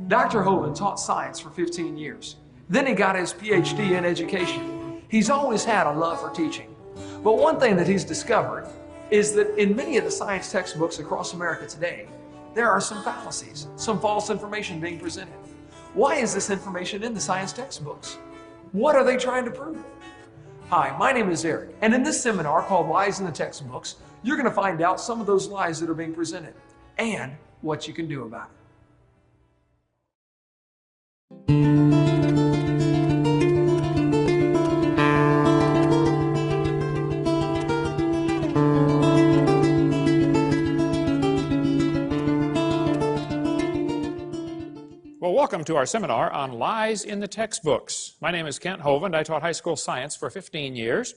Dr. Hovind taught science for 15 years. Then he got his PhD in education. He's always had a love for teaching. But one thing that he's discovered is that in many of the science textbooks across America today, there are some fallacies, some false information being presented. Why is this information in the science textbooks? What are they trying to prove? Hi, my name is Eric, and in this seminar called Lies in the Textbooks, you're going to find out some of those lies that are being presented and what you can do about it. Well, welcome to our seminar on Lies in the Textbooks. My name is Kent Hovind. I taught high school science for 15 years.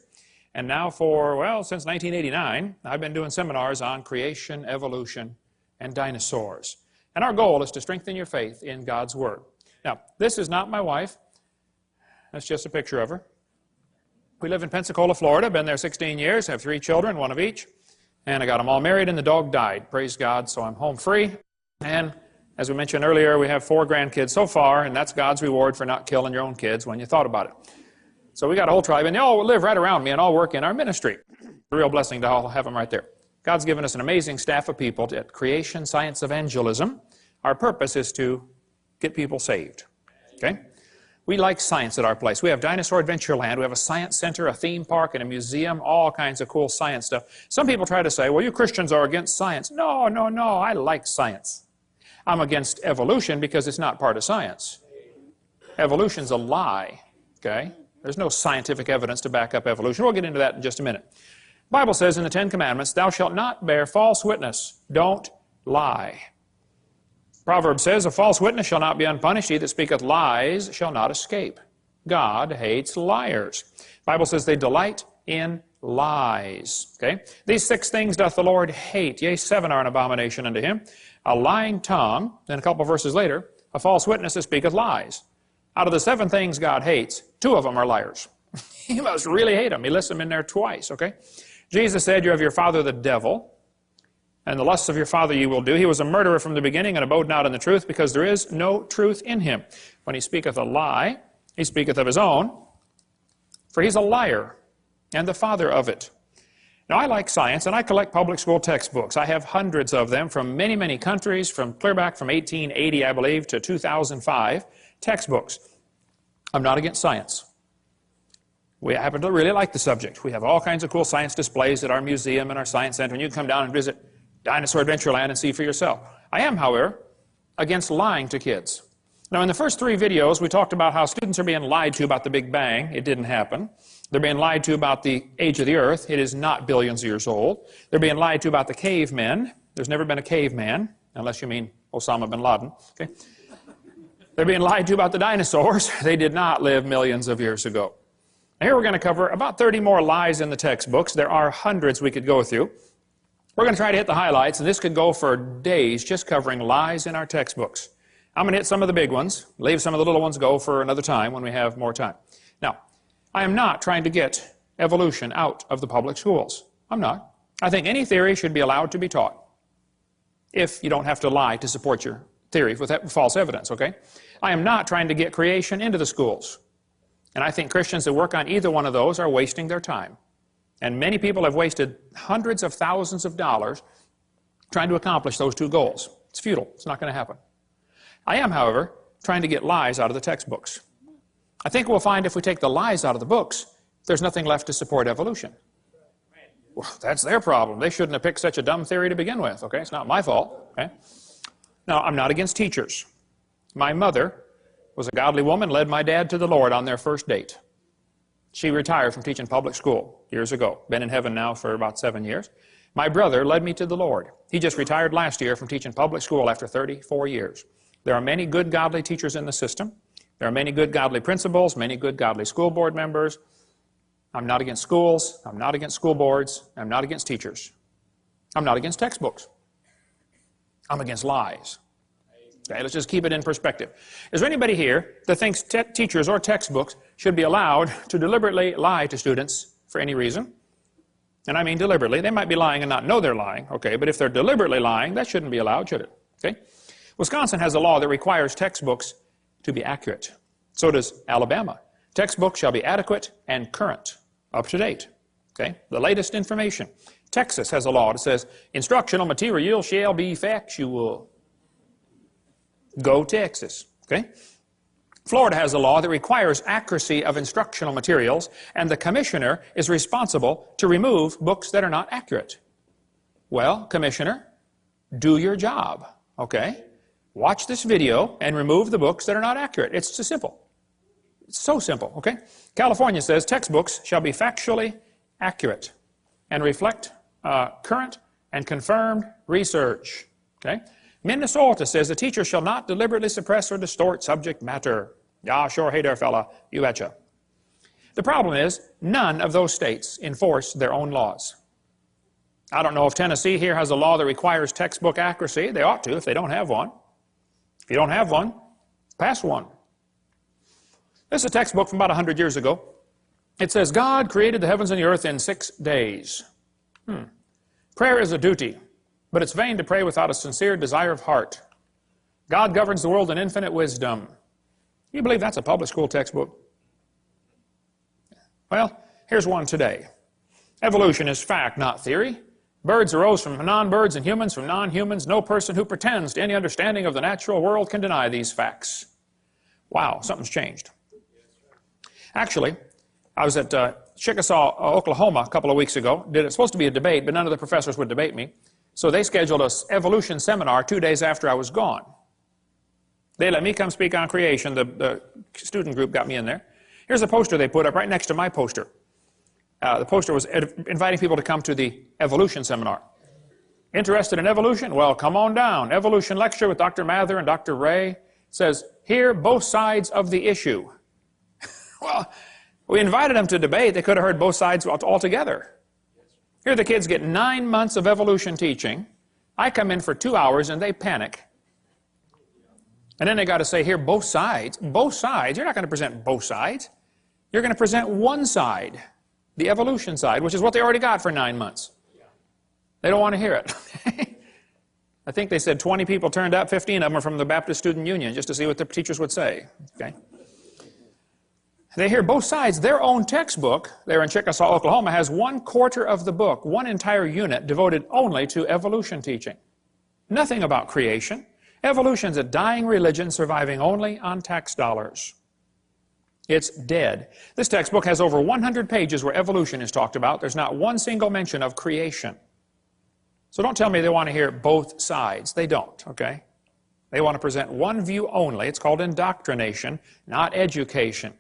And now since 1989, I've been doing seminars on creation, evolution, and dinosaurs. And our goal is to strengthen your faith in God's Word. Now, this is not my wife. That's just a picture of her. We live in Pensacola, Florida. Been there 16 years. Have 3 children, 1 of each. And I got them all married and the dog died. Praise God, so I'm home free. And as we mentioned earlier, we have 4 grandkids so far, and that's God's reward for not killing your own kids when you thought about it. So we got a whole tribe, and they all live right around me and all work in our ministry. A real blessing to all have them right there. God's given us an amazing staff of people at Creation Science Evangelism. Our purpose is to get people saved. Okay? We like science at our place. We have Dinosaur Adventureland. We have a science center, a theme park, and a museum, all kinds of cool science stuff. Some people try to say, well, you Christians are against science. No, I like science. I'm against evolution because it's not part of science. Evolution's a lie, okay? There's no scientific evidence to back up evolution. We'll get into that in just a minute. The Bible says in the 10 Commandments, thou shalt not bear false witness. Don't lie. Proverbs says, a false witness shall not be unpunished. He that speaketh lies shall not escape. God hates liars. The Bible says they delight in lies. Okay? These 6 things doth the Lord hate. Yea, 7 are an abomination unto him. A lying tongue, then a couple of verses later, a false witness that speaketh lies. Out of the 7 things God hates, 2 of them are liars. He must really hate them. He lists them in there twice, okay? Jesus said, you have your father the devil, and the lusts of your father you will do. He was a murderer from the beginning and abode not in the truth, because there is no truth in him. When he speaketh a lie, he speaketh of his own, for he's a liar and the father of it. Now, I like science, and I collect public school textbooks. I have hundreds of them from many, many countries, from clear back from 1880, I believe, to 2005, textbooks. I'm not against science. We happen to really like the subject. We have all kinds of cool science displays at our museum and our science center, and you can come down and visit Dinosaur Adventureland and see for yourself. I am, however, against lying to kids. Now, in the first 3 videos, we talked about how students are being lied to about the Big Bang. It didn't happen. They're being lied to about the age of the earth. It is not billions of years old. They're being lied to about the cavemen. There's never been a caveman, unless you mean Osama bin Laden. Okay? They're being lied to about the dinosaurs. They did not live millions of years ago. Now, here we're going to cover about 30 more lies in the textbooks. There are hundreds we could go through. We're going to try to hit the highlights, and this could go for days just covering lies in our textbooks. I'm going to hit some of the big ones, leave some of the little ones go for another time when we have more time. Now, I am not trying to get evolution out of the public schools. I'm not. I think any theory should be allowed to be taught if you don't have to lie to support your theory with false evidence, okay? I am not trying to get creation into the schools. And I think Christians that work on either one of those are wasting their time. And many people have wasted hundreds of thousands of dollars trying to accomplish those 2 goals. It's futile. It's not going to happen. I am, however, trying to get lies out of the textbooks. I think we'll find if we take the lies out of the books, there's nothing left to support evolution. Well, that's their problem. They shouldn't have picked such a dumb theory to begin with, okay? It's not my fault, okay? Now, I'm not against teachers. My mother was a godly woman, led my dad to the Lord on their first date. She retired from teaching public school years ago. Been in heaven now for about 7 years. My brother led me to the Lord. He just retired last year from teaching public school after 34 years. There are many good godly teachers in the system. There are many good godly principals, many good godly school board members. I'm not against schools. I'm not against school boards. I'm not against teachers. I'm not against textbooks. I'm against lies. Okay, let's just keep it in perspective. Is there anybody here that thinks teachers or textbooks should be allowed to deliberately lie to students for any reason? And I mean deliberately. They might be lying and not know they're lying, okay, but if they're deliberately lying, that shouldn't be allowed, should it? Okay? Wisconsin has a law that requires textbooks to be accurate. So does Alabama. Textbooks shall be adequate and current, up to date. Okay? The latest information. Texas has a law that says instructional material shall be factual. Go Texas. Okay? Florida has a law that requires accuracy of instructional materials, and the commissioner is responsible to remove books that are not accurate. Well, commissioner, do your job. Okay? Watch this video and remove the books that are not accurate. It's so simple. It's so simple. Okay? California says textbooks shall be factually accurate and reflect current and confirmed research. Okay? Minnesota says the teacher shall not deliberately suppress or distort subject matter. Yeah, sure, hey there, fella, you betcha. The problem is, none of those states enforce their own laws. I don't know if Tennessee here has a law that requires textbook accuracy. They ought to if they don't have one. If you don't have one, pass one. This is a textbook from about 100 years ago. It says, God created the heavens and the earth in 6 days. Prayer is a duty, but it's vain to pray without a sincere desire of heart. God governs the world in infinite wisdom. You believe that's a public school textbook? Well, here's one today. Evolution is fact, not theory. Birds arose from non-birds and humans from non-humans. No person who pretends to any understanding of the natural world can deny these facts. Wow, something's changed. Actually, I was at Chickasaw, Oklahoma a couple of weeks ago. It was supposed to be a debate, but none of the professors would debate me. So they scheduled an evolution seminar 2 days after I was gone. They let me come speak on creation. The student group got me in there. Here's a poster they put up right next to my poster. The poster was inviting people to come to the evolution seminar. Interested in evolution? Well, come on down. Evolution lecture with Dr. Mather and Dr. Ray. It says, hear both sides of the issue. Well, we invited them to debate. They could have heard both sides altogether. Here the kids get 9 months of evolution teaching. I come in for 2 hours and they panic. And then they got to say, here, both sides. Both sides. You're not going to present both sides. You're going to present one side, the evolution side, which is what they already got for 9 months. They don't want to hear it. I think they said 20 people turned up, 15 of them are from the Baptist Student Union, just to see what the teachers would say. Okay? They hear both sides. Their own textbook, there in Chickasaw, Oklahoma, has 1/4 of the book, one entire unit devoted only to evolution teaching. Nothing about creation. Evolution's a dying religion surviving only on tax dollars. It's dead. This textbook has over 100 pages where evolution is talked about. There's not one single mention of creation. So don't tell me they want to hear both sides. They don't, okay? They want to present one view only. It's called indoctrination, not education.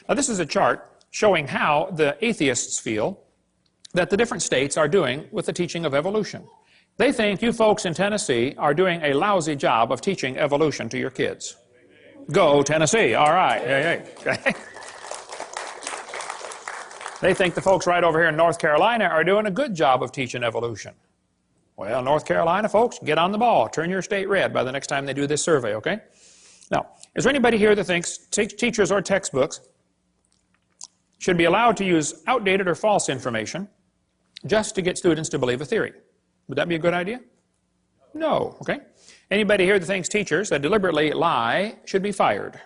Now, this is a chart showing how the atheists feel that the different states are doing with the teaching of evolution. They think you folks in Tennessee are doing a lousy job of teaching evolution to your kids. Go Tennessee. All right. Okay. They think the folks right over here in North Carolina are doing a good job of teaching evolution. Well, North Carolina folks, get on the ball. Turn your state red by the next time they do this survey, okay? Now, is there anybody here that thinks teachers or textbooks should be allowed to use outdated or false information just to get students to believe a theory? Would that be a good idea? No, okay? Anybody here that thinks teachers that deliberately lie should be fired?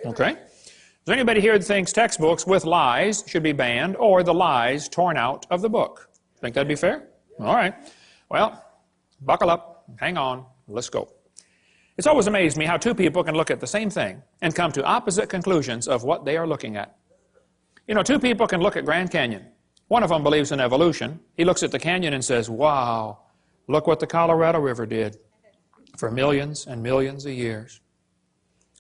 Okay? Is there anybody here that thinks textbooks with lies should be banned or the lies torn out of the book? Think that'd be fair? All right. Well, buckle up, hang on, let's go. It's always amazed me how two people can look at the same thing and come to opposite conclusions of what they are looking at. You know, two people can look at Grand Canyon. One of them believes in evolution. He looks at the canyon and says, wow, look what the Colorado River did for millions and millions of years.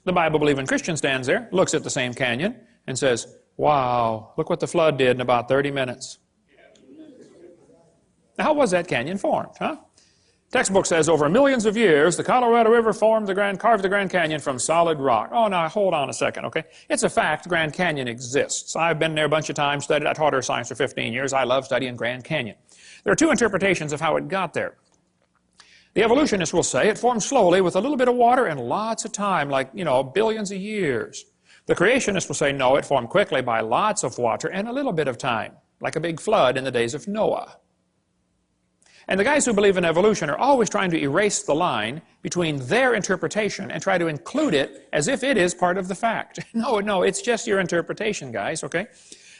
The Bible-believing Christian stands there, looks at the same canyon, and says, wow, look what the flood did in about 30 minutes. Now, how was that canyon formed, huh? Textbook says over millions of years, the Colorado River carved the Grand Canyon from solid rock. Oh, now, hold on a second, okay? It's a fact the Grand Canyon exists. I've been there a bunch of times, studied. I taught earth science for 15 years. I love studying Grand Canyon. There are two interpretations of how it got there. The evolutionists will say it formed slowly with a little bit of water and lots of time, like, you know, billions of years. The creationists will say, no, it formed quickly by lots of water and a little bit of time, like a big flood in the days of Noah. And the guys who believe in evolution are always trying to erase the line between their interpretation and try to include it as if it is part of the fact. No, it's just your interpretation, guys, okay?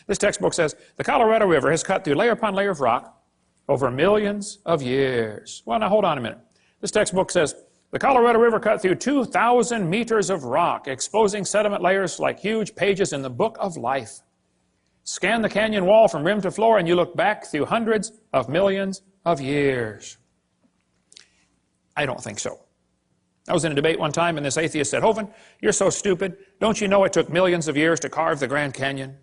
This textbook says, the Colorado River has cut through layer upon layer of rock over millions of years. Well, now hold on a minute. This textbook says, the Colorado River cut through 2,000 meters of rock, exposing sediment layers like huge pages in the book of life. Scan the canyon wall from rim to floor and you look back through hundreds of millions of years. I don't think so. I was in a debate one time and this atheist said, Hovind, you're so stupid. Don't you know it took millions of years to carve the Grand Canyon?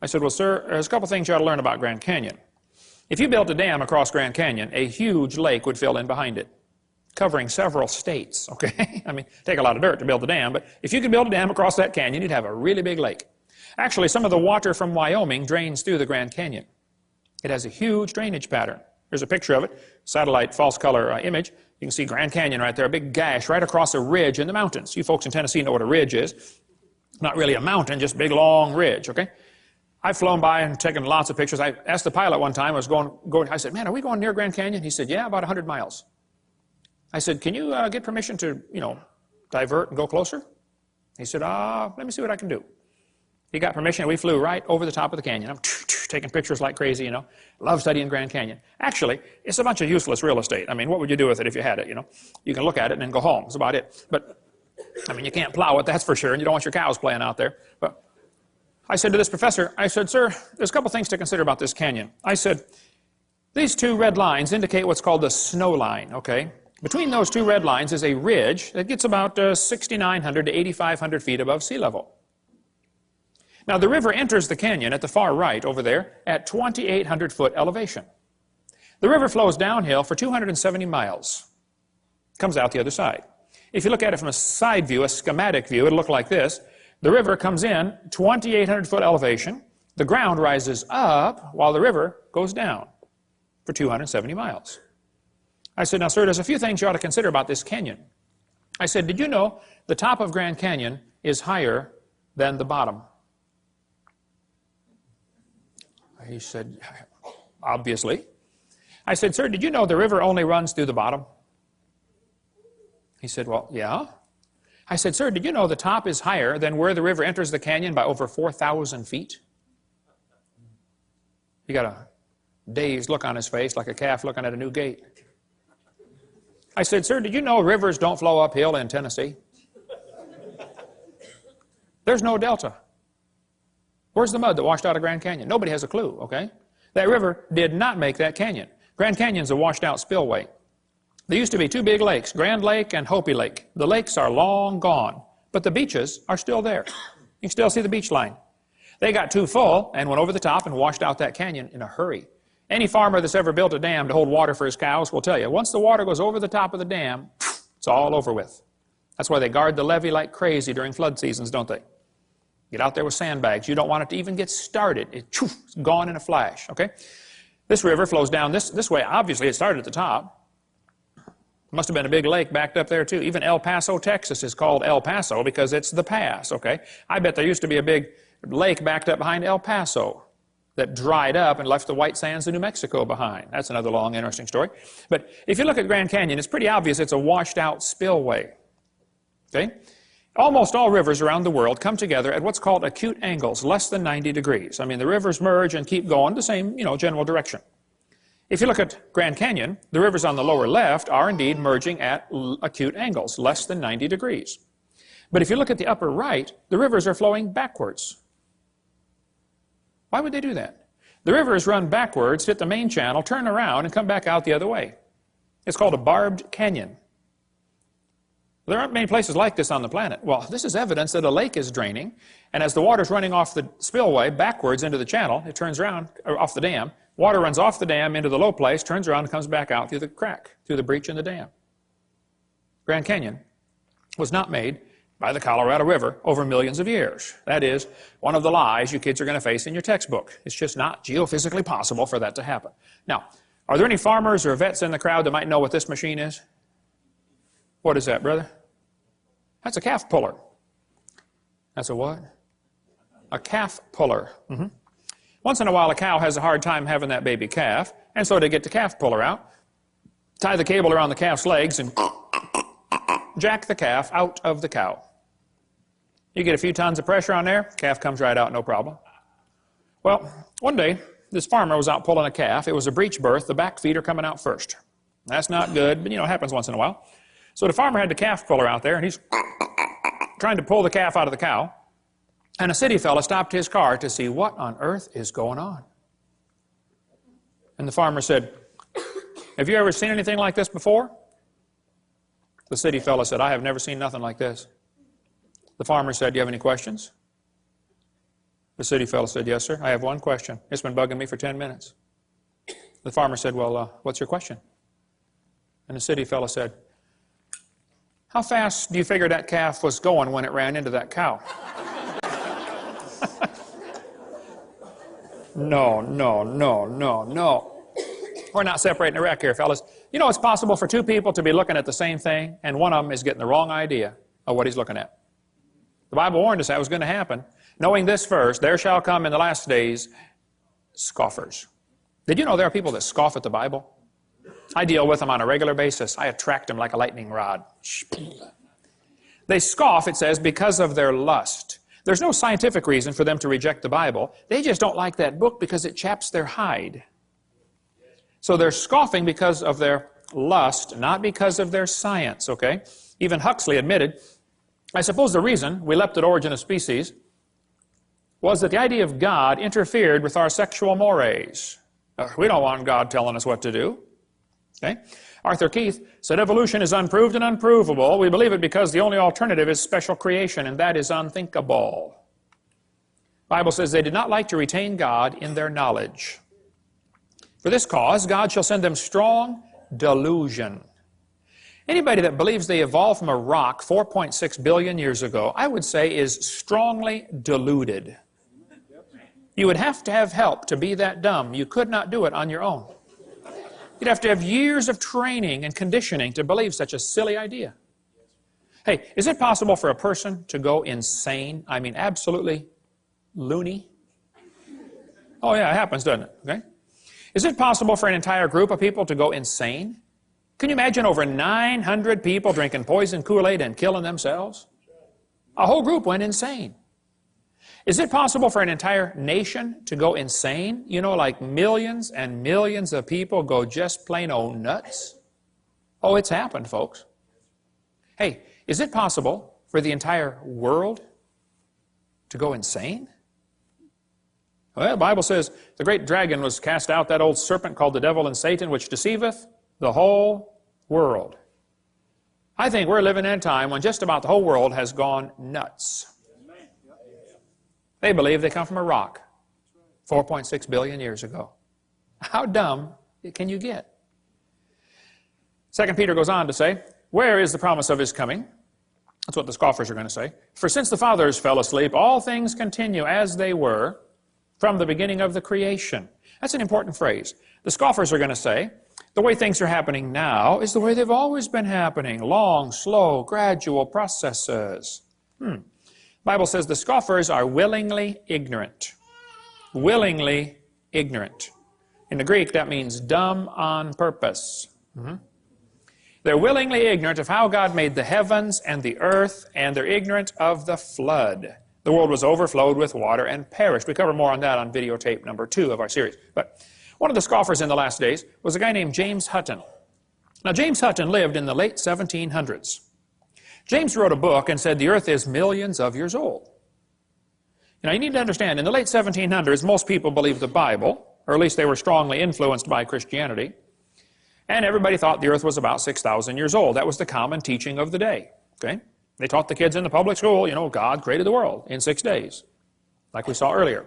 I said, well, sir, there's a couple things you ought to learn about Grand Canyon. If you built a dam across Grand Canyon, a huge lake would fill in behind it, covering several states, okay? I mean, take a lot of dirt to build a dam, but if you could build a dam across that canyon, you'd have a really big lake. Actually, some of the water from Wyoming drains through the Grand Canyon. It has a huge drainage pattern. Here's a picture of it, satellite false color image. You can see Grand Canyon right there, a big gash right across a ridge in the mountains. You folks in Tennessee know what a ridge is. Not really a mountain, just a big long ridge, okay? I've flown by and taken lots of pictures. I asked the pilot one time, I said, man, are we going near Grand Canyon? He said, yeah, about 100 miles. I said, can you get permission to, divert and go closer? He said, let me see what I can do. He got permission, and we flew right over the top of the canyon. I'm taking pictures like crazy, Love studying Grand Canyon. Actually, it's a bunch of useless real estate. I mean, what would you do with it if you had it, You can look at it and then go home. That's about it. But, I mean, you can't plow it, that's for sure, and you don't want your cows playing out there. But I said to this professor, I said, sir, there's a couple things to consider about this canyon. I said, these two red lines indicate what's called the snow line, okay? Between those two red lines is a ridge that gets about 6,900 to 8,500 feet above sea level. Now, the river enters the canyon at the far right over there at 2,800 foot elevation. The river flows downhill for 270 miles. Comes out the other side. If you look at it from a side view, a schematic view, it'll look like this. The river comes in 2,800 foot elevation. The ground rises up while the river goes down for 270 miles. I said, now, sir, there's a few things you ought to consider about this canyon. I said, did you know the top of Grand Canyon is higher than the bottom? He said, obviously. I said, sir, did you know the river only runs through the bottom? He said, well, yeah. I said, sir, did you know the top is higher than where the river enters the canyon by over 4,000 feet? He got a dazed look on his face like a calf looking at a new gate. I said, sir, did you know rivers don't flow uphill in Tennessee? There's no delta. Where's the mud that washed out of Grand Canyon? Nobody has a clue, okay? That river did not make that canyon. Grand Canyon's a washed out spillway. There used to be two big lakes, Grand Lake and Hopi Lake. The lakes are long gone, but the beaches are still there. You can still see the beach line. They got too full and went over the top and washed out that canyon in a hurry. Any farmer that's ever built a dam to hold water for his cows will tell you, once the water goes over the top of the dam, it's all over with. That's why they guard the levee like crazy during flood seasons, don't they? Get out there with sandbags. You don't want it to even get started. It's gone in a flash, okay? This river flows down this way. Obviously, it started at the top. Must have been a big lake backed up there, too. Even El Paso, Texas is called El Paso because it's the pass, okay? I bet there used to be a big lake backed up behind El Paso that dried up and left the white sands of New Mexico behind. That's another long, interesting story. But if you look at Grand Canyon, it's pretty obvious it's a washed-out spillway, okay? Almost all rivers around the world come together at what's called acute angles, less than 90 degrees. I mean, the rivers merge and keep going the same, general direction. If you look at Grand Canyon, the rivers on the lower left are indeed merging at acute angles, less than 90 degrees. But if you look at the upper right, the rivers are flowing backwards. Why would they do that? The rivers run backwards, hit the main channel, turn around, and come back out the other way. It's called a barbed canyon. There aren't many places like this on the planet. Well, this is evidence that a lake is draining, and as the water's running off the spillway backwards into the channel, it turns around, or off the dam, water runs off the dam into the low place, turns around and comes back out through the crack, through the breach in the dam. Grand Canyon was not made by the Colorado River over millions of years. That is one of the lies you kids are going to face in your textbook. It's just not geophysically possible for that to happen. Now, are there any farmers or vets in the crowd that might know what this machine is? What is that, brother? That's a calf puller. That's a what? A calf puller. One Once in a while, a cow has a hard time having that baby calf, and so they get the calf puller out, tie the cable around the calf's legs, and jack the calf out of the cow. You get a few tons of pressure on there, calf comes right out, no problem. Well, one day, this farmer was out pulling a calf. It was a breech birth. The back feet are coming out first. That's not good, but, it happens once in a while. So the farmer had the calf puller out there, and he's trying to pull the calf out of the cow. And a city fella stopped his car to see what on earth is going on. And the farmer said, "Have you ever seen anything like this before?" The city fella said, "I have never seen nothing like this." The farmer said, "Do you have any questions?" The city fella said, "Yes, sir. I have one question. It's been bugging me for 10 minutes. The farmer said, "Well, what's your question?" And the city fella said, "How fast do you figure that calf was going when it ran into that cow?" No. We're not separating the wreck here, fellas. It's possible for two people to be looking at the same thing, and one of them is getting the wrong idea of what he's looking at. The Bible warned us that was going to happen. Knowing this first, there shall come in the last days scoffers. Did you know there are people that scoff at the Bible? I deal with them on a regular basis. I attract them like a lightning rod. They scoff, it says, because of their lust. There's no scientific reason for them to reject the Bible. They just don't like that book because it chaps their hide. So they're scoffing because of their lust, not because of their science, okay? Even Huxley admitted, I suppose the reason we leapt at origin of species was that the idea of God interfered with our sexual mores. We don't want God telling us what to do. Okay? Arthur Keith said evolution is unproved and unprovable. We believe it because the only alternative is special creation, and that is unthinkable. The Bible says they did not like to retain God in their knowledge. For this cause, God shall send them strong delusion. Anybody that believes they evolved from a rock 4.6 billion years ago, I would say is strongly deluded. You would have to have help to be that dumb. You could not do it on your own. You'd have to have years of training and conditioning to believe such a silly idea. Hey, is it possible for a person to go insane? I mean, absolutely loony? Oh yeah, it happens, doesn't it? Okay. Is it possible for an entire group of people to go insane? Can you imagine over 900 people drinking poison Kool-Aid and killing themselves? A whole group went insane. Is it possible for an entire nation to go insane? Like millions and millions of people go just plain old nuts? Oh, it's happened, folks. Hey, is it possible for the entire world to go insane? Well, the Bible says the great dragon was cast out, that old serpent called the devil and Satan, which deceiveth the whole world. I think we're living in a time when just about the whole world has gone nuts. They believe they come from a rock 4.6 billion years ago. How dumb can you get? 2 Peter goes on to say, where is the promise of his coming? That's what the scoffers are going to say. For since the fathers fell asleep, all things continue as they were from the beginning of the creation. That's an important phrase. The scoffers are going to say, the way things are happening now is the way they've always been happening. Long, slow, gradual processes. The Bible says the scoffers are willingly ignorant. Willingly ignorant. In the Greek, that means dumb on purpose. They're willingly ignorant of how God made the heavens and the earth, and they're ignorant of the flood. The world was overflowed with water and perished. We cover more on that on videotape number 2 of our series. But one of the scoffers in the last days was a guy named James Hutton. Now, James Hutton lived in the late 1700s. James wrote a book and said the earth is millions of years old. Now, you need to understand, in the late 1700s, most people believed the Bible, or at least they were strongly influenced by Christianity, and everybody thought the earth was about 6,000 years old. That was the common teaching of the day. Okay? They taught the kids in the public school, God created the world in 6 days, like we saw earlier.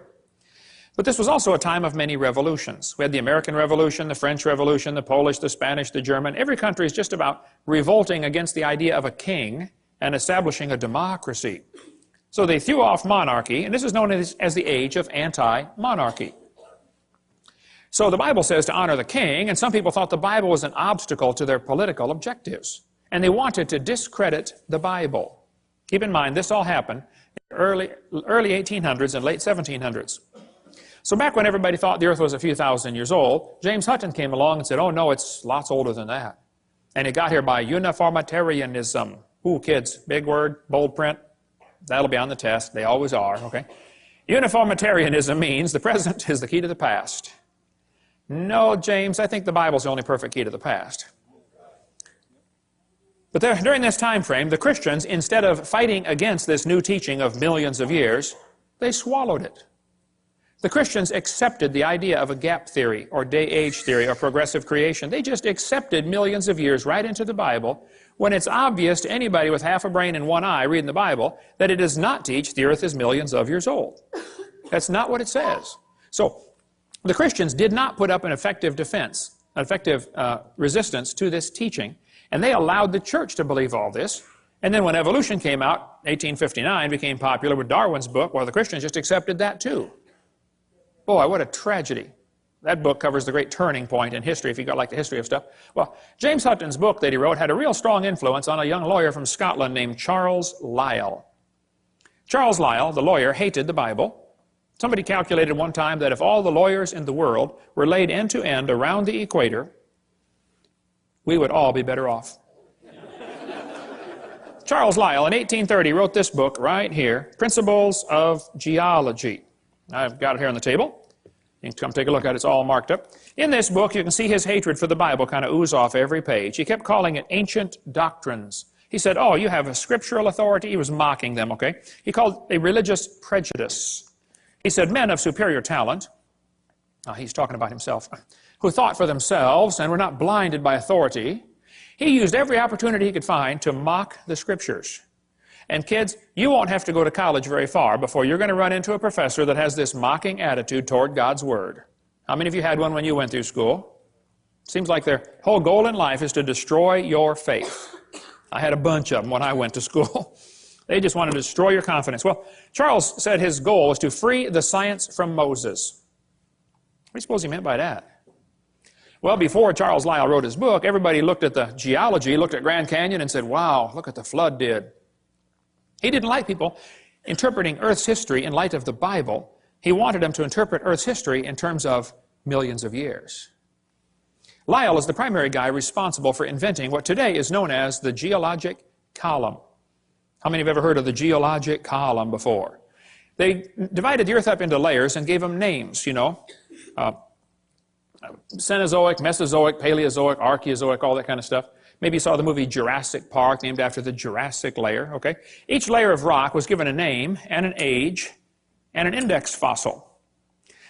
But this was also a time of many revolutions. We had the American Revolution, the French Revolution, the Polish, the Spanish, the German. Every country is just about revolting against the idea of a king and establishing a democracy. So they threw off monarchy, and this is known as the age of anti-monarchy. So the Bible says to honor the king, and some people thought the Bible was an obstacle to their political objectives. And they wanted to discredit the Bible. Keep in mind, this all happened in the early 1800s and late 1700s. So back when everybody thought the earth was a few thousand years old, James Hutton came along and said, oh no, it's lots older than that. And it got here by uniformitarianism. Ooh, kids, big word, bold print. That'll be on the test. They always are, okay? Uniformitarianism means the present is the key to the past. No, James, I think the Bible's the only perfect key to the past. But during this time frame, the Christians, instead of fighting against this new teaching of millions of years, they swallowed it. The Christians accepted the idea of a gap theory or day-age theory or progressive creation. They just accepted millions of years right into the Bible when it's obvious to anybody with half a brain and one eye reading the Bible that it does not teach the earth is millions of years old. That's not what it says. So the Christians did not put up an effective defense, an effective resistance to this teaching, and they allowed the church to believe all this. And then when evolution came out, 1859 became popular with Darwin's book, well, the Christians just accepted that too. Boy, what a tragedy. That book covers the great turning point in history, if you like the history of stuff. Well, James Hutton's book that he wrote had a real strong influence on a young lawyer from Scotland named Charles Lyell. Charles Lyell, the lawyer, hated the Bible. Somebody calculated one time that if all the lawyers in the world were laid end to end around the equator, we would all be better off. Charles Lyell, in 1830, wrote this book right here, Principles of Geology. I've got it here on the table. You can come take a look at it. It's all marked up. In this book, you can see his hatred for the Bible kind of ooze off every page. He kept calling it ancient doctrines. He said, oh, you have a scriptural authority. He was mocking them, okay? He called it a religious prejudice. He said, men of superior talent, he's talking about himself, who thought for themselves and were not blinded by authority, he used every opportunity he could find to mock the Scriptures. And kids, you won't have to go to college very far before you're going to run into a professor that has this mocking attitude toward God's Word. How many of you had one when you went through school? Seems like their whole goal in life is to destroy your faith. I had a bunch of them when I went to school. They just wanted to destroy your confidence. Well, Charles said his goal was to free the science from Moses. What do you suppose he meant by that? Well, before Charles Lyell wrote his book, everybody looked at the geology, looked at Grand Canyon and said, wow, look what the flood did. He didn't like people interpreting Earth's history in light of the Bible. He wanted them to interpret Earth's history in terms of millions of years. Lyell is the primary guy responsible for inventing what today is known as the geologic column. How many have ever heard of the geologic column before? They divided the Earth up into layers and gave them names, you know. Cenozoic, Mesozoic, Paleozoic, Archaeozoic, all that kind of stuff. Maybe you saw the movie Jurassic Park, named after the Jurassic layer, okay? Each layer of rock was given a name and an age and an index fossil.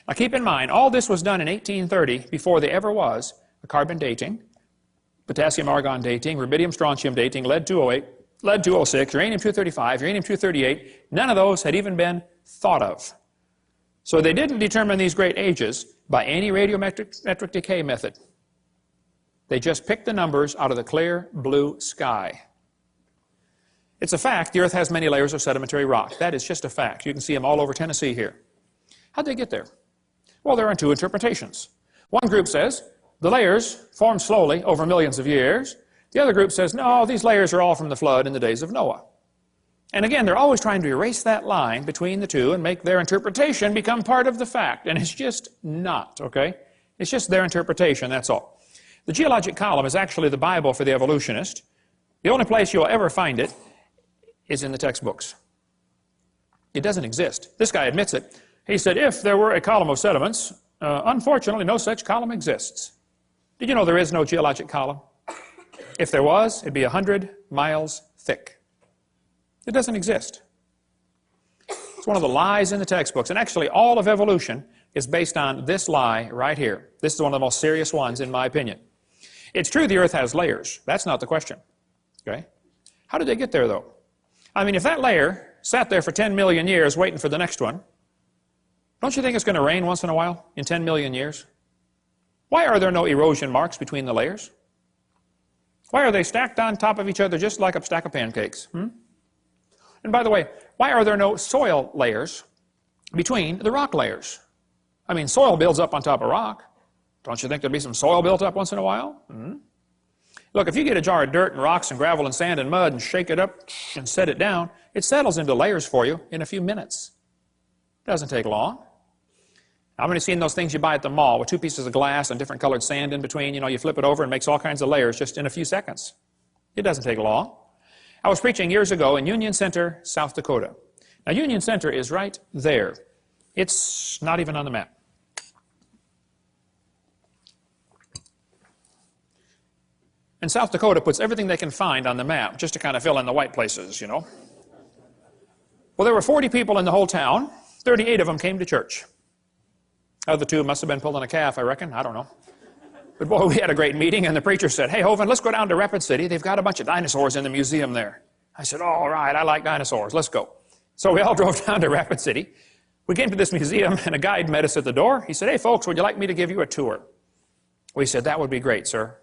Now keep in mind, all this was done in 1830 before there ever was a carbon dating, potassium-argon dating, rubidium-strontium dating, lead-208, lead-206, uranium-235, uranium-238. None of those had even been thought of. So they didn't determine these great ages by any radiometric decay method. They just picked the numbers out of the clear blue sky. It's a fact the Earth has many layers of sedimentary rock. That is just a fact. You can see them all over Tennessee here. How'd they get there? Well, there are two interpretations. One group says the layers formed slowly over millions of years. The other group says, no, these layers are all from the flood in the days of Noah. And again, they're always trying to erase that line between the two and make their interpretation become part of the fact. And it's just not, okay? It's just their interpretation, that's all. The geologic column is actually the Bible for the evolutionist. The only place you'll ever find it is in the textbooks. It doesn't exist. This guy admits it. He said, if there were a column of sediments, unfortunately, no such column exists. Did you know there is no geologic column? If there was, it'd be 100 miles thick. It doesn't exist. It's one of the lies in the textbooks. And actually, all of evolution is based on this lie right here. This is one of the most serious ones, in my opinion. It's true the Earth has layers. That's not the question. Okay? How did they get there, though? I mean, if that layer sat there for 10 million years waiting for the next one, don't you think it's going to rain once in a while in 10 million years? Why are there no erosion marks between the layers? Why are they stacked on top of each other just like a stack of pancakes? And by the way, why are there no soil layers between the rock layers? I mean, soil builds up on top of rock. Don't you think there'd be some soil built up once in a while? Look, if you get a jar of dirt and rocks and gravel and sand and mud and shake it up and set it down, it settles into layers for you in a few minutes. It doesn't take long. How many seen those things you buy at the mall with two pieces of glass and different colored sand in between? You know, you flip it over and it makes all kinds of layers just in a few seconds. It doesn't take long. I was preaching years ago in Union Center, South Dakota. Now, Union Center is right there. It's not even on the map. And South Dakota puts everything they can find on the map just to kind of fill in the white places, you know. Well, there were 40 people in the whole town. 38 of them came to church. Other two must have been pulling a calf, I reckon. I don't know. But boy, we had a great meeting, and the preacher said, "Hey, Hovind, let's go down to Rapid City. They've got a bunch of dinosaurs in the museum there." I said, "All right, I like dinosaurs. Let's go." So we all drove down to Rapid City. We came to this museum, and a guide met us at the door. He said, "Hey, folks, would you like me to give you a tour?" We said, "That would be great, sir."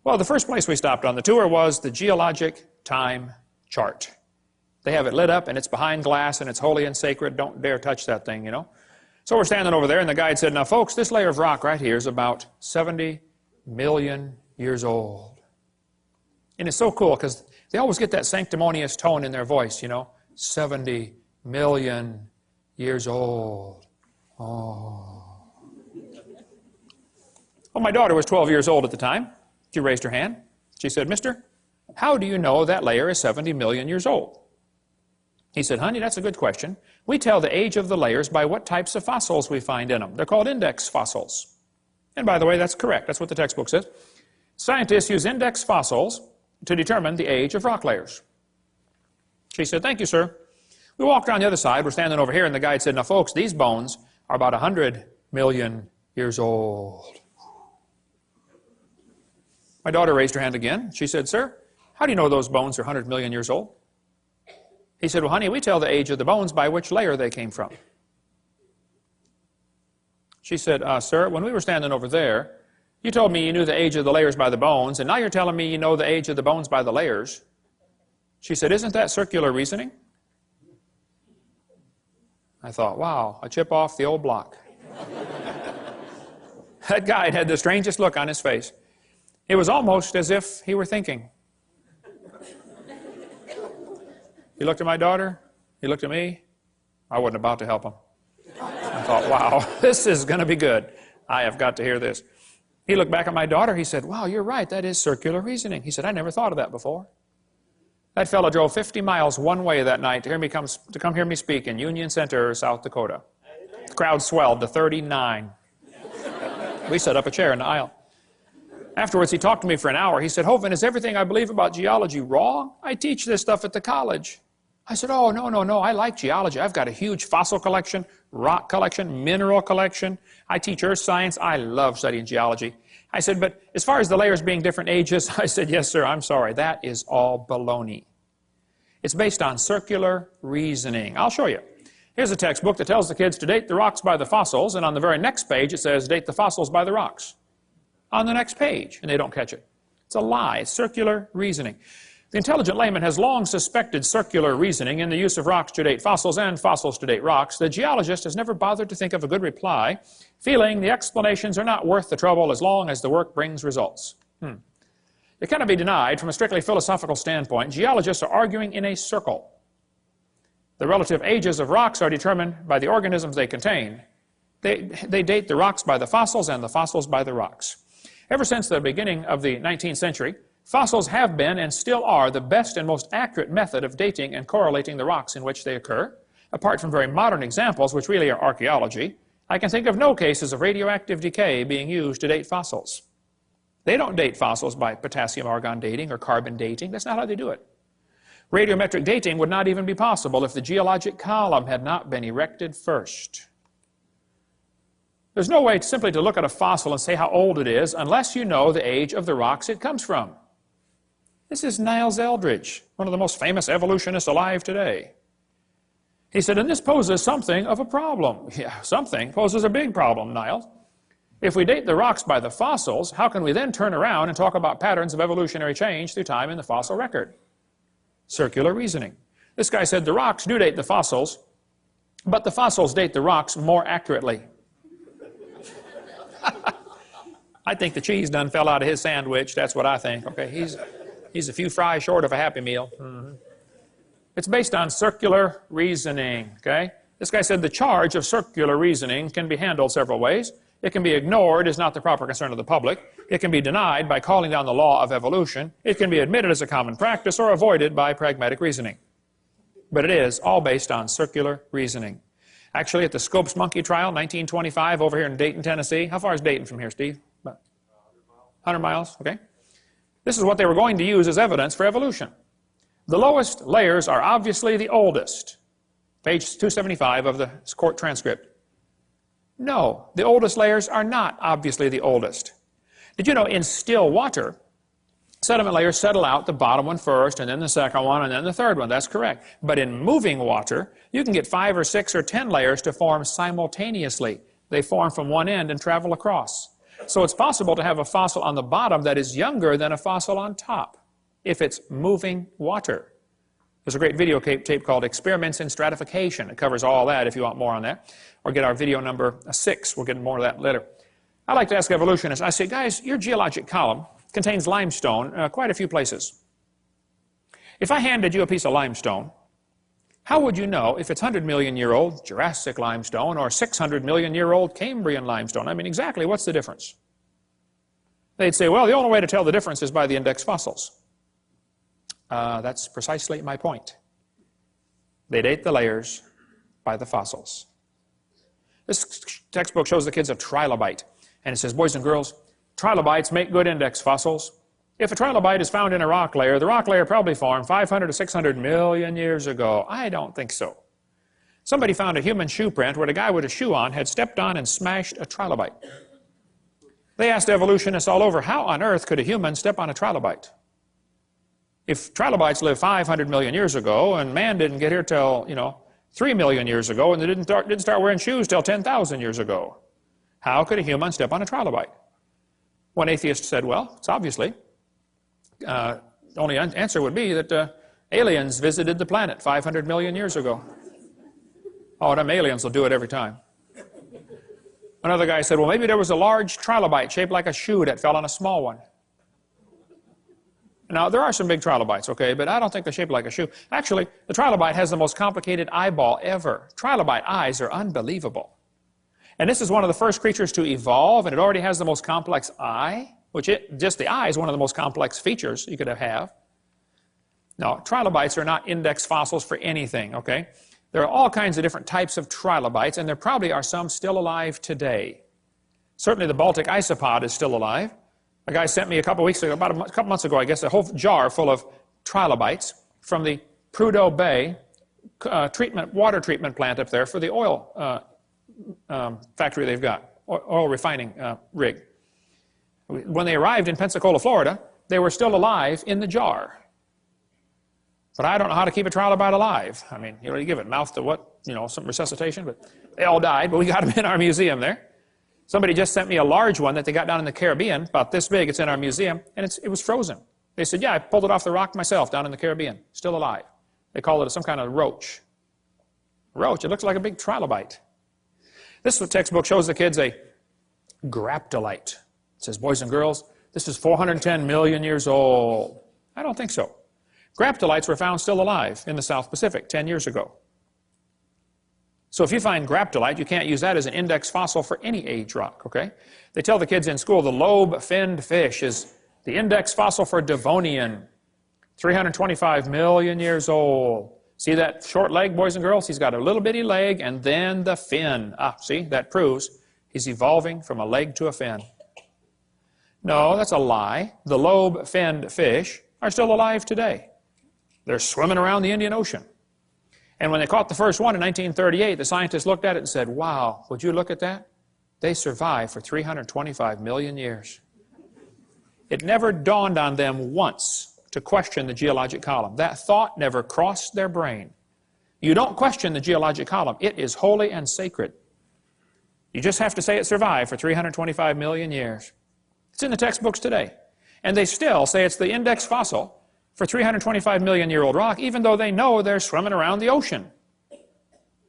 Well, the first place we stopped on the tour was the geologic time chart. They have it lit up, and it's behind glass, and it's holy and sacred. Don't dare touch that thing, you know. So we're standing over there, and the guide said, "Now, folks, this layer of rock right here is about 70 million years old." And it's so cool because they always get that sanctimonious tone in their voice, you know. 70 million years old. Oh. Well, my daughter was 12 years old at the time. She raised her hand. She said, "Mister, how do you know that layer is 70 million years old?" He said, "Honey, that's a good question. We tell the age of the layers by what types of fossils we find in them. They're called index fossils." And by the way, that's correct. That's what the textbook says. Scientists use index fossils to determine the age of rock layers. She said, "Thank you, sir." We walked around the other side. We're standing over here, and the guide said, "Now, folks, these bones are about 100 million years old." My daughter raised her hand again. She said, "Sir, how do you know those bones are 100 million years old?" He said, "Well, honey, we tell the age of the bones by which layer they came from." She said, "Sir, when we were standing over there, you told me you knew the age of the layers by the bones, and now you're telling me you know the age of the bones by the layers." She said, "Isn't that circular reasoning?" I thought, wow, a chip off the old block. That guide had the strangest look on his face. It was almost as if he were thinking. He looked at my daughter. He looked at me. I wasn't about to help him. I thought, wow, this is going to be good. I have got to hear this. He looked back at my daughter. He said, "Wow, you're right. That is circular reasoning." He said, "I never thought of that before." That fellow drove 50 miles one way that night to come hear me speak in Union Center, South Dakota. The crowd swelled to 39. We set up a chair in the aisle. Afterwards, he talked to me for an hour. He said, "Hovind, is everything I believe about geology wrong? I teach this stuff at the college." I said, "Oh, no. I like geology. I've got a huge fossil collection, rock collection, mineral collection. I teach earth science. I love studying geology." I said, "But as far as the layers being different ages," I said, "Yes, sir, I'm sorry. That is all baloney. It's based on circular reasoning." I'll show you. Here's a textbook that tells the kids to date the rocks by the fossils, and on the very next page it says, "Date the fossils by the rocks." On the next page, and they don't catch it. It's a lie. It's circular reasoning. The intelligent layman has long suspected circular reasoning in the use of rocks to date fossils and fossils to date rocks. The geologist has never bothered to think of a good reply, feeling the explanations are not worth the trouble as long as the work brings results. It cannot be denied from a strictly philosophical standpoint, geologists are arguing in a circle. The relative ages of rocks are determined by the organisms they contain. They date the rocks by the fossils and the fossils by the rocks. Ever since the beginning of the 19th century, fossils have been and still are the best and most accurate method of dating and correlating the rocks in which they occur. Apart from very modern examples, which really are archaeology, I can think of no cases of radioactive decay being used to date fossils. They don't date fossils by potassium-argon dating or carbon dating. That's not how they do it. Radiometric dating would not even be possible if the geologic column had not been erected first. There's no way simply to look at a fossil and say how old it is unless you know the age of the rocks it comes from. This is Niles Eldredge, one of the most famous evolutionists alive today. He said, "And this poses something of a problem." Yeah, something poses a big problem, Niles. If we date the rocks by the fossils, how can we then turn around and talk about patterns of evolutionary change through time in the fossil record? Circular reasoning. This guy said the rocks do date the fossils, but the fossils date the rocks more accurately. I think the cheese done fell out of his sandwich. That's what I think. Okay, he's a few fries short of a Happy Meal. It's based on circular reasoning. Okay, This guy said the charge of circular reasoning can be handled several ways. It can be ignored as not the proper concern of the public. It can be denied by calling down the law of evolution. It can be admitted as a common practice or avoided by pragmatic reasoning. But it is all based on circular reasoning. Actually, at the Scopes monkey trial, 1925, over here in Dayton, Tennessee. How far is Dayton from here, Steve? About 100 miles, okay. This is what they were going to use as evidence for evolution. The lowest layers are obviously the oldest. Page 275 of the court transcript. No, the oldest layers are not obviously the oldest. Did you know in still water, sediment layers settle out, the bottom one first, and then the second one, and then the third one? That's correct. But in moving water, you can get 5 or 6 or 10 layers to form simultaneously. They form from one end and travel across. So it's possible to have a fossil on the bottom that is younger than a fossil on top if it's moving water. There's a great video tape called Experiments in Stratification. It covers all that if you want more on that. Or get our video number 6. We'll get more of that later. I like to ask evolutionists, I say, guys, your geologic column contains limestone quite a few places. If I handed you a piece of limestone, how would you know if it's 100-million-year-old Jurassic limestone or 600-million-year-old Cambrian limestone? I mean, exactly what's the difference? They'd say, well, the only way to tell the difference is by the index fossils. That's precisely my point. They date the layers by the fossils. This textbook shows the kids a trilobite, and it says, boys and girls, trilobites make good index fossils. If a trilobite is found in a rock layer, the rock layer probably formed 500 to 600 million years ago. I don't think so. Somebody found a human shoe print where the guy with a shoe on had stepped on and smashed a trilobite. They asked evolutionists all over, how on earth could a human step on a trilobite? If trilobites lived 500 million years ago, and man didn't get here till, 3 million years ago, and they didn't start wearing shoes till 10,000 years ago, how could a human step on a trilobite? One atheist said, well, it's obviously. The only answer would be that aliens visited the planet 500 million years ago. Oh, them aliens will do it every time. Another guy said, well, maybe there was a large trilobite shaped like a shoe that fell on a small one. Now, there are some big trilobites, okay, but I don't think they're shaped like a shoe. Actually, the trilobite has the most complicated eyeball ever. Trilobite eyes are unbelievable. And this is one of the first creatures to evolve, and it already has the most complex eye, just the eye is one of the most complex features you could have. Now, trilobites are not index fossils for anything, okay? There are all kinds of different types of trilobites, and there probably are some still alive today. Certainly the Baltic isopod is still alive. A guy sent me a couple weeks ago, about a couple months ago, I guess, a whole jar full of trilobites from the Prudhoe Bay water treatment plant up there for the oil factory they've got, oil refining rig. When they arrived in Pensacola, Florida, they were still alive in the jar. But I don't know how to keep a trilobite alive. I mean, you give it mouth to what? Some resuscitation, but they all died, but we got them in our museum there. Somebody just sent me a large one that they got down in the Caribbean, about this big. It's in our museum, and it was frozen. They said, yeah, I pulled it off the rock myself down in the Caribbean, still alive. They call it some kind of roach. Roach, it looks like a big trilobite. This textbook shows the kids a graptolite. It says, boys and girls, this is 410 million years old. I don't think so. Graptolites were found still alive in the South Pacific 10 years ago. So if you find graptolite, you can't use that as an index fossil for any age rock, okay? They tell the kids in school the lobe-finned fish is the index fossil for Devonian, 325 million years old. See that short leg, boys and girls? He's got a little bitty leg and then the fin. See, that proves he's evolving from a leg to a fin. No, that's a lie. The lobe-finned fish are still alive today. They're swimming around the Indian Ocean. And when they caught the first one in 1938, the scientists looked at it and said, wow, would you look at that? They survived for 325 million years. It never dawned on them once to question the geologic column. That thought never crossed their brain. You don't question the geologic column. It is holy and sacred. You just have to say it survived for 325 million years. It's in the textbooks today. And they still say it's the index fossil for 325 million year old rock, even though they know they're swimming around the ocean.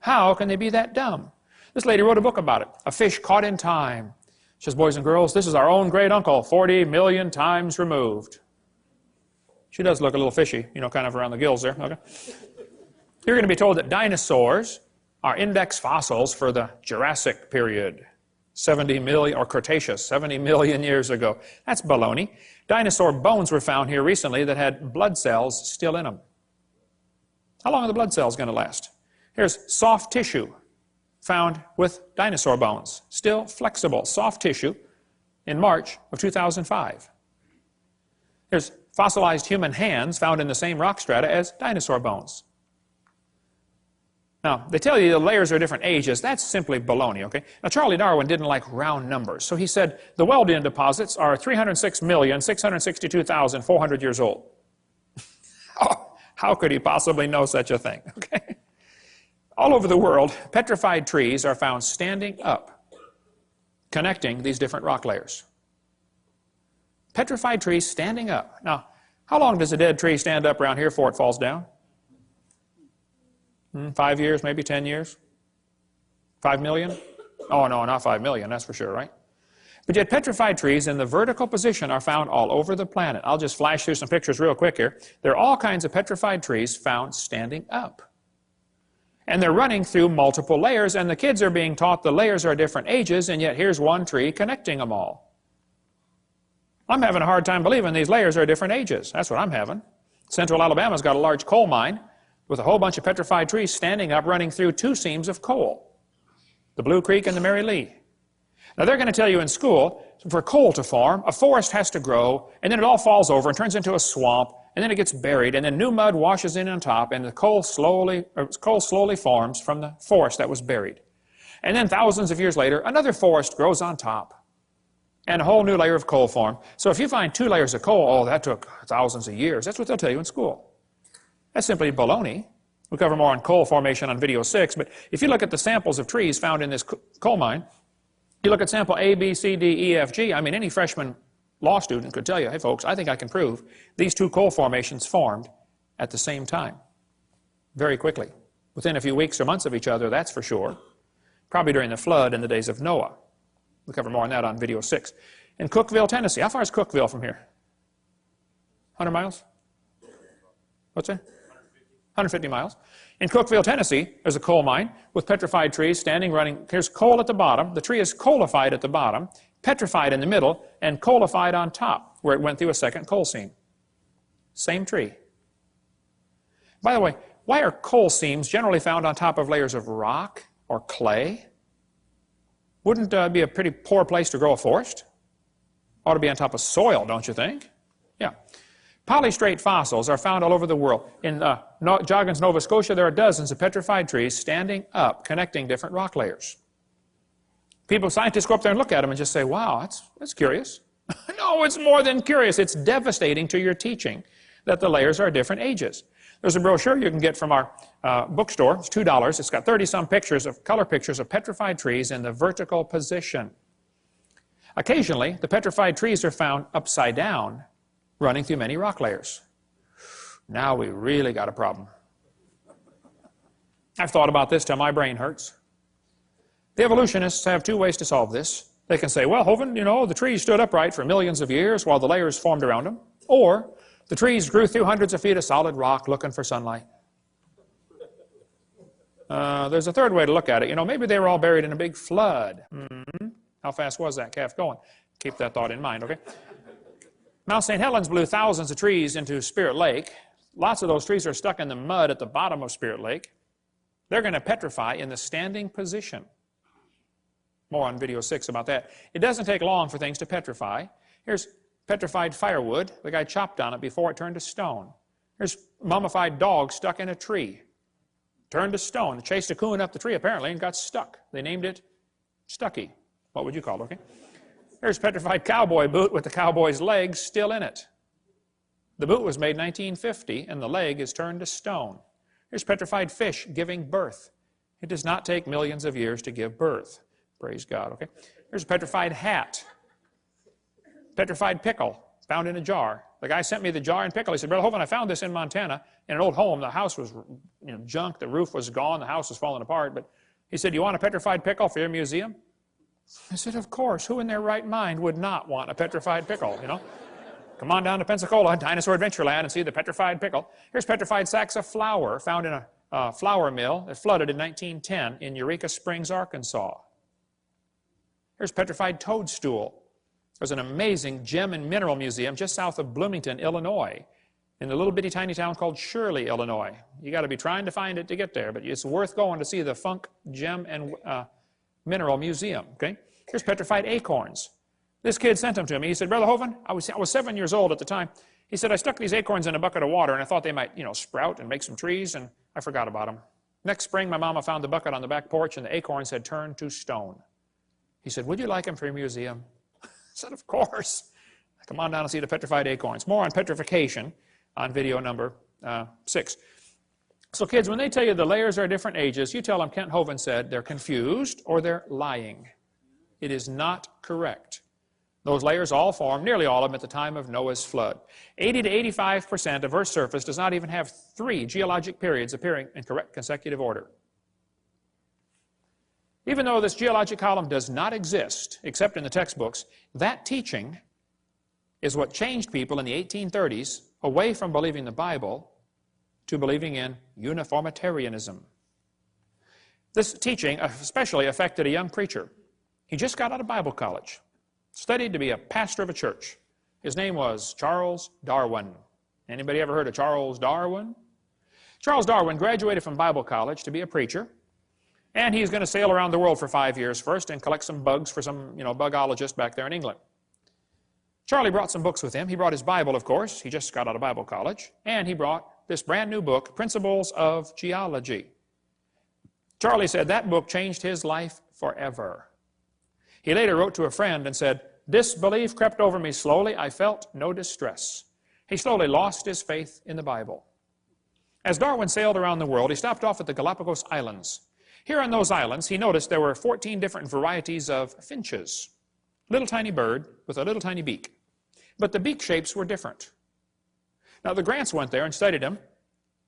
How can they be that dumb? This lady wrote a book about it, A Fish Caught in Time. She says, boys and girls, this is our own great uncle, 40 million times removed. She does look a little fishy, kind of around the gills there. Okay. You're going to be told that dinosaurs are index fossils for the Jurassic period, 70 million, or Cretaceous, 70 million years ago. That's baloney. Dinosaur bones were found here recently that had blood cells still in them. How long are the blood cells going to last? Here's soft tissue found with dinosaur bones, still flexible, soft tissue in March of 2005. Here's fossilized human hands found in the same rock strata as dinosaur bones. Now, they tell you the layers are different ages. That's simply baloney, okay? Now, Charlie Darwin didn't like round numbers, so he said the Wealden deposits are 306,662,400 years old. How could he possibly know such a thing, okay? All over the world, petrified trees are found standing up, connecting these different rock layers. Petrified trees standing up. Now, how long does a dead tree stand up around here before it falls down? 5 years, maybe 10 years? 5 million? Oh, no, not 5 million, that's for sure, right? But yet petrified trees in the vertical position are found all over the planet. I'll just flash through some pictures real quick here. There are all kinds of petrified trees found standing up. And they're running through multiple layers, and the kids are being taught the layers are different ages, and yet here's one tree connecting them all. I'm having a hard time believing these layers are different ages. That's what I'm having. Central Alabama's got a large coal mine with a whole bunch of petrified trees standing up running through 2 seams of coal, the Blue Creek and the Mary Lee. Now, they're going to tell you in school, for coal to form, a forest has to grow, and then it all falls over and turns into a swamp, and then it gets buried, and then new mud washes in on top, and the coal slowly forms from the forest that was buried. And then thousands of years later, another forest grows on top, and a whole new layer of coal formed. So if you find 2 layers of coal, oh, that took thousands of years. That's what they'll tell you in school. That's simply baloney. We'll cover more on coal formation on video 6, but if you look at the samples of trees found in this coal mine, you look at sample A, B, C, D, E, F, G, I mean, any freshman law student could tell you, hey folks, I think I can prove these 2 coal formations formed at the same time, very quickly. Within a few weeks or months of each other, that's for sure. Probably during the flood in the days of Noah. We'll cover more on that on video 6. In Cookeville, Tennessee, how far is Cookeville from here? 100 miles? What's that? 150 miles. In Cookeville, Tennessee, there's a coal mine with petrified trees standing, running. Here's coal at the bottom. The tree is coalified at the bottom, petrified in the middle, and coalified on top, where it went through a second coal seam. Same tree. By the way, why are coal seams generally found on top of layers of rock or clay? Wouldn't be a pretty poor place to grow a forest? Ought to be on top of soil, don't you think? Yeah. Polystrate fossils are found all over the world. In Joggins, Nova Scotia, there are dozens of petrified trees standing up, connecting different rock layers. Scientists go up there and look at them and just say, wow, that's curious. No, it's more than curious. It's devastating to your teaching that the layers are different ages. There's a brochure you can get from our bookstore. It's $2. It's got 30-some color pictures of petrified trees in the vertical position. Occasionally, the petrified trees are found upside down, running through many rock layers. Now we really got a problem. I've thought about this till my brain hurts. The evolutionists have 2 ways to solve this. They can say, well, Hovind, you know, the trees stood upright for millions of years while the layers formed around them. Or the trees grew through hundreds of feet of solid rock looking for sunlight. There's a third way to look at it. You know, maybe they were all buried in a big flood. How fast was that calf going? Keep that thought in mind, okay? Mount St. Helens blew thousands of trees into Spirit Lake. Lots of those trees are stuck in the mud at the bottom of Spirit Lake. They're going to petrify in the standing position. More on video 6 about that. It doesn't take long for things to petrify. Here's petrified firewood. The guy chopped on it before it turned to stone. Here's mummified dog stuck in a tree. Turned to stone. It chased a coon up the tree apparently and got stuck. They named it Stucky. What would you call it, okay? Here's petrified cowboy boot with the cowboy's legs still in it. The boot was made in 1950 and the leg is turned to stone. Here's petrified fish giving birth. It does not take millions of years to give birth. Praise God, okay? Here's a petrified hat. Petrified pickle found in a jar. The guy sent me the jar and pickle. He said, Brother Hovind, I found this in Montana in an old home. The house was junk. The roof was gone. The house was falling apart. But he said, you want a petrified pickle for your museum? I said, of course. Who in their right mind would not want a petrified pickle, you know? Come on down to Pensacola, Dinosaur Adventureland, and see the petrified pickle. Here's petrified sacks of flour found in a flour mill that flooded in 1910 in Eureka Springs, Arkansas. Here's petrified toadstool. There's an amazing gem and mineral museum just south of Bloomington, Illinois, in a little bitty tiny town called Shirley, Illinois. You got to be trying to find it to get there, but it's worth going to see the Funk Gem and Mineral Museum. Okay? Here's petrified acorns. This kid sent them to me. He said, Brother Hovind, I was 7 years old at the time. He said, I stuck these acorns in a bucket of water, and I thought they might, sprout and make some trees, and I forgot about them. Next spring, my mama found the bucket on the back porch, and the acorns had turned to stone. He said, would you like them for your museum? I said, of course. Come on down and see the petrified acorns. More on petrification on video number 6. So kids, when they tell you the layers are different ages, you tell them Kent Hovind said they're confused or they're lying. It is not correct. Those layers all formed, nearly all of them, at the time of Noah's flood. 80 to 85% of Earth's surface does not even have 3 geologic periods appearing in correct consecutive order. Even though this geologic column does not exist, except in the textbooks, that teaching is what changed people in the 1830s away from believing the Bible to believing in uniformitarianism. This teaching especially affected a young preacher. He just got out of Bible college, studied to be a pastor of a church. His name was Charles Darwin. Anybody ever heard of Charles Darwin? Charles Darwin graduated from Bible college to be a preacher, and he's going to sail around the world for 5 years first and collect some bugs for some, bugologist back there in England. Charlie brought some books with him. He brought his Bible, of course. He just got out of Bible college. And he brought this brand new book, Principles of Geology. Charlie said that book changed his life forever. He later wrote to a friend and said, disbelief crept over me slowly. I felt no distress. He slowly lost his faith in the Bible. As Darwin sailed around the world, he stopped off at the Galapagos Islands. Here on those islands, he noticed there were 14 different varieties of finches. Little tiny bird with a little tiny beak. But the beak shapes were different. Now the Grants went there and studied them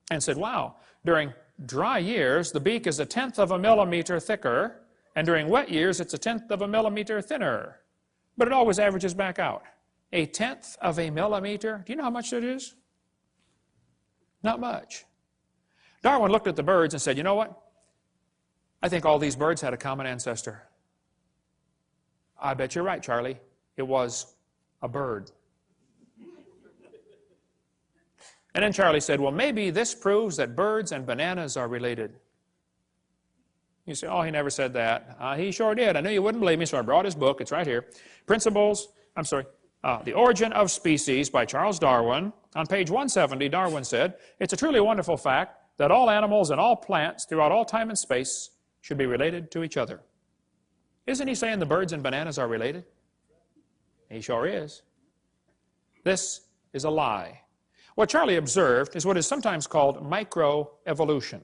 and said, wow, during dry years, the beak is 1/10 of a millimeter thicker, and during wet years, it's 1/10 of a millimeter thinner. But it always averages back out. 1/10 of a millimeter, do you know how much that is? Not much. Darwin looked at the birds and said, you know what? I think all these birds had a common ancestor. I bet you're right, Charlie. It was a bird. And then Charlie said, well, maybe this proves that birds and bananas are related. You say, oh, he never said that. He sure did. I knew you wouldn't believe me, so I brought his book. It's right here. The Origin of Species by Charles Darwin. On page 170, Darwin said, it's a truly wonderful fact that all animals and all plants throughout all time and space should be related to each other. Isn't he saying the birds and bananas are related? He sure is. This is a lie. What Charlie observed is what is sometimes called microevolution.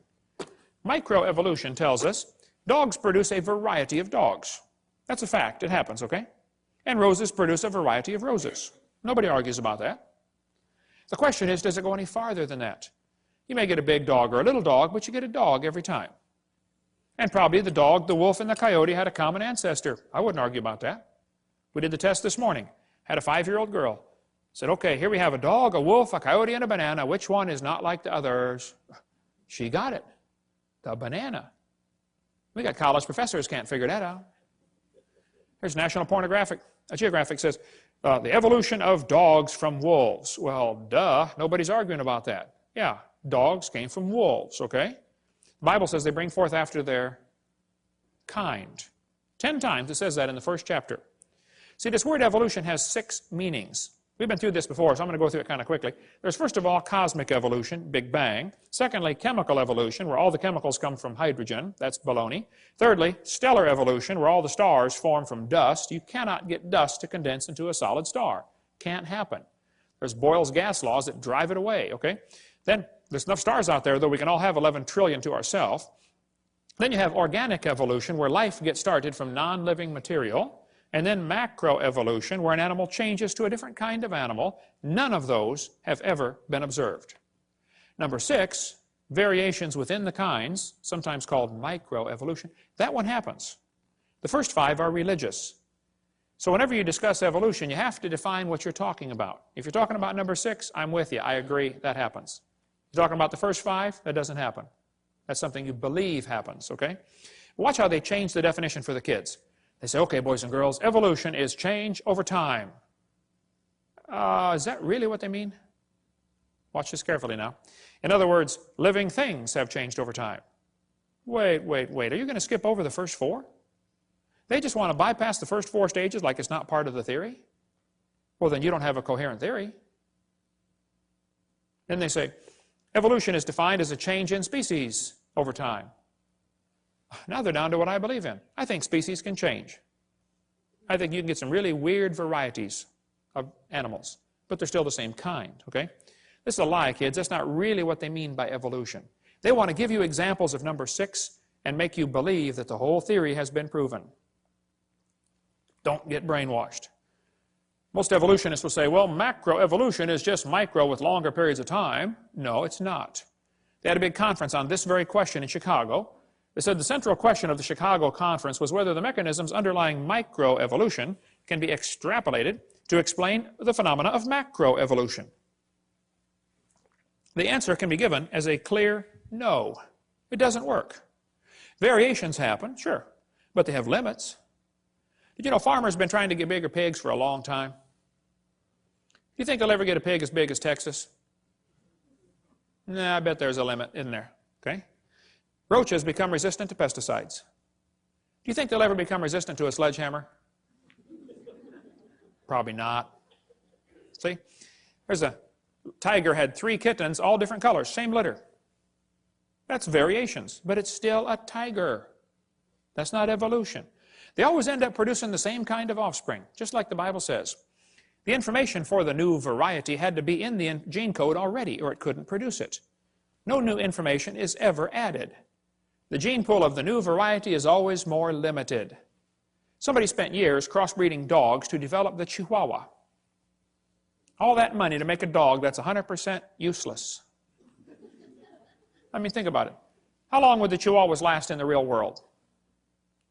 Microevolution tells us dogs produce a variety of dogs. That's a fact. It happens, okay? And roses produce a variety of roses. Nobody argues about that. The question is, does it go any farther than that? You may get a big dog or a little dog, but you get a dog every time. And probably the dog, the wolf, and the coyote had a common ancestor. I wouldn't argue about that. We did the test this morning. Had a 5-year-old girl. Said, okay, here we have a dog, a wolf, a coyote, and a banana. Which one is not like the others? She got it. The banana. We got college professors can't figure that out. Here's National Geographic says, the evolution of dogs from wolves. Well, duh, nobody's arguing about that. Yeah, dogs came from wolves, okay? The Bible says they bring forth after their kind. 10 times it says that in the first chapter. See, this word evolution has 6 meanings. We've been through this before, so I'm going to go through it kind of quickly. There's first of all cosmic evolution, Big Bang. Secondly, chemical evolution, where all the chemicals come from hydrogen. That's baloney. Thirdly, stellar evolution, where all the stars form from dust. You cannot get dust to condense into a solid star. Can't happen. There's Boyle's gas laws that drive it away, okay? Then there's enough stars out there, though we can all have 11 trillion to ourselves. Then you have organic evolution, where life gets started from non-living material. And then macroevolution, where an animal changes to a different kind of animal. None of those have ever been observed. Number 6, variations within the kinds, sometimes called microevolution. That one happens. The first 5 are religious. So whenever you discuss evolution, you have to define what you're talking about. If you're talking about number 6, I'm with you. I agree, that happens. If you're talking about the first 5, that doesn't happen. That's something you believe happens, okay? Watch how they change the definition for the kids. They say, okay, boys and girls, evolution is change over time. Is that really what they mean? Watch this carefully now. In other words, living things have changed over time. Wait. Are you going to skip over the first four? They just want to bypass the first four stages like it's not part of the theory? Well, then you don't have a coherent theory. Then they say, evolution is defined as a change in species over time. Now they're down to what I believe in. I think species can change. I think you can get some really weird varieties of animals, but they're still the same kind, okay? This is a lie, kids. That's not really what they mean by evolution. They want to give you examples of number 6 and make you believe that the whole theory has been proven. Don't get brainwashed. Most evolutionists will say, well, macroevolution is just micro with longer periods of time. No, it's not. They had a big conference on this very question in Chicago. They said the central question of the Chicago conference was whether the mechanisms underlying microevolution can be extrapolated to explain the phenomena of macroevolution. The answer can be given as a clear no. It doesn't work. Variations happen, sure, but they have limits. Did you know farmers have been trying to get bigger pigs for a long time? Do you think they'll ever get a pig as big as Texas? Nah, I bet there's a limit, isn't there? Okay? Roaches become resistant to pesticides. Do you think they'll ever become resistant to a sledgehammer? Probably not. See? There's a tiger had 3 kittens, all different colors, same litter. That's variations, but it's still a tiger. That's not evolution. They always end up producing the same kind of offspring, just like the Bible says. The information for the new variety had to be in the gene code already, or it couldn't produce it. No new information is ever added. The gene pool of the new variety is always more limited. Somebody spent years crossbreeding dogs to develop the Chihuahua. All that money to make a dog that's 100% useless. I mean, think about it. How long would the Chihuahuas last in the real world?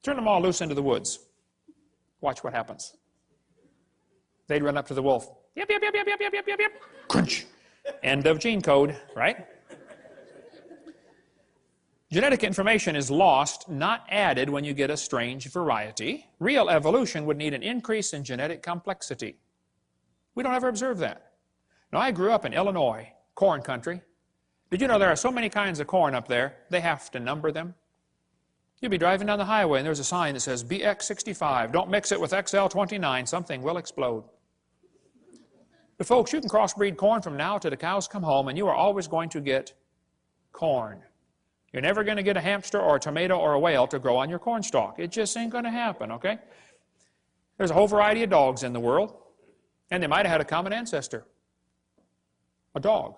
Turn them all loose into the woods. Watch what happens. They'd run up to the wolf. Yep, yep, yep, yep, yep, yep, yep, yep. Crunch. End of gene code, right? Genetic information is lost, not added when you get a strange variety. Real evolution would need an increase in genetic complexity. We don't ever observe that. Now, I grew up in Illinois, corn country. Did you know there are so many kinds of corn up there, they have to number them? You'll be driving down the highway and there's a sign that says BX65. Don't mix it with XL29. Something will explode. But folks, you can crossbreed corn from now to the cows come home and you are always going to get corn. You're never going to get a hamster or a tomato or a whale to grow on your corn stalk. It just ain't going to happen, okay? There's a whole variety of dogs in the world, and they might have had a common ancestor. A dog.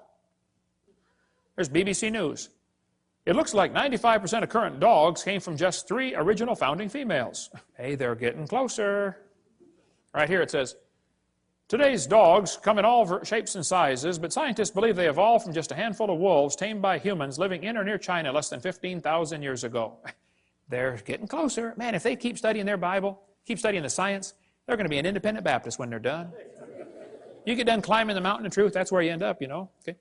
There's BBC News. It looks like 95% of current dogs came from just 3 original founding females. Hey, they're getting closer. Right here it says, today's dogs come in all shapes and sizes, but scientists believe they evolved from just a handful of wolves tamed by humans living in or near China less than 15,000 years ago. They're getting closer. Man, if they keep studying their Bible, keep studying the science, they're going to be an independent Baptist when they're done. You get done climbing the mountain of truth, that's where you end up, you know. Okay?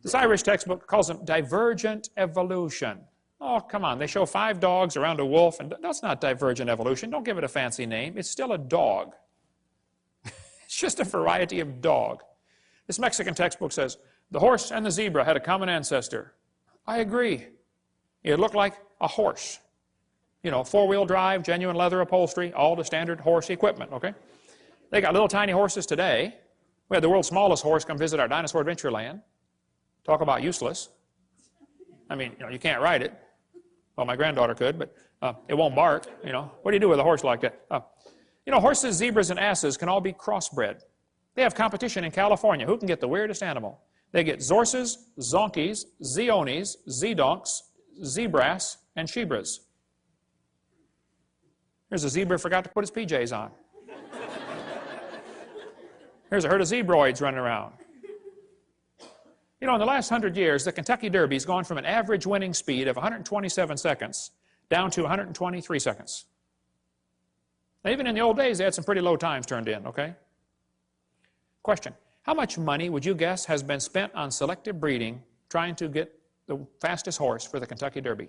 This Irish textbook calls them divergent evolution. Oh, come on. They show 5 dogs around a wolf, and that's not divergent evolution. Don't give it a fancy name. It's still a dog. It's just a variety of dog. This Mexican textbook says, the horse and the zebra had a common ancestor. I agree. It looked like a horse. You know, 4-wheel drive, genuine leather upholstery, all the standard horse equipment, okay? They got little tiny horses today. We had the world's smallest horse come visit our dinosaur adventure land. Talk about useless. I mean, you know, you can't ride it. Well, my granddaughter could, but it won't bark, you know. What do you do with a horse like that? You know, horses, zebras, and asses can all be crossbred. They have competition in California. Who can get the weirdest animal? They get zorses, zonkies, zeonies, zedonks, zebras, and shebras. Here's a zebra who forgot to put his PJs on. Here's a herd of zebroids running around. You know, in the last 100 years, the Kentucky Derby's gone from an average winning speed of 127 seconds down to 123 seconds. Now, even in the old days, they had some pretty low times turned in, okay? Question, how much money would you guess has been spent on selective breeding trying to get the fastest horse for the Kentucky Derby?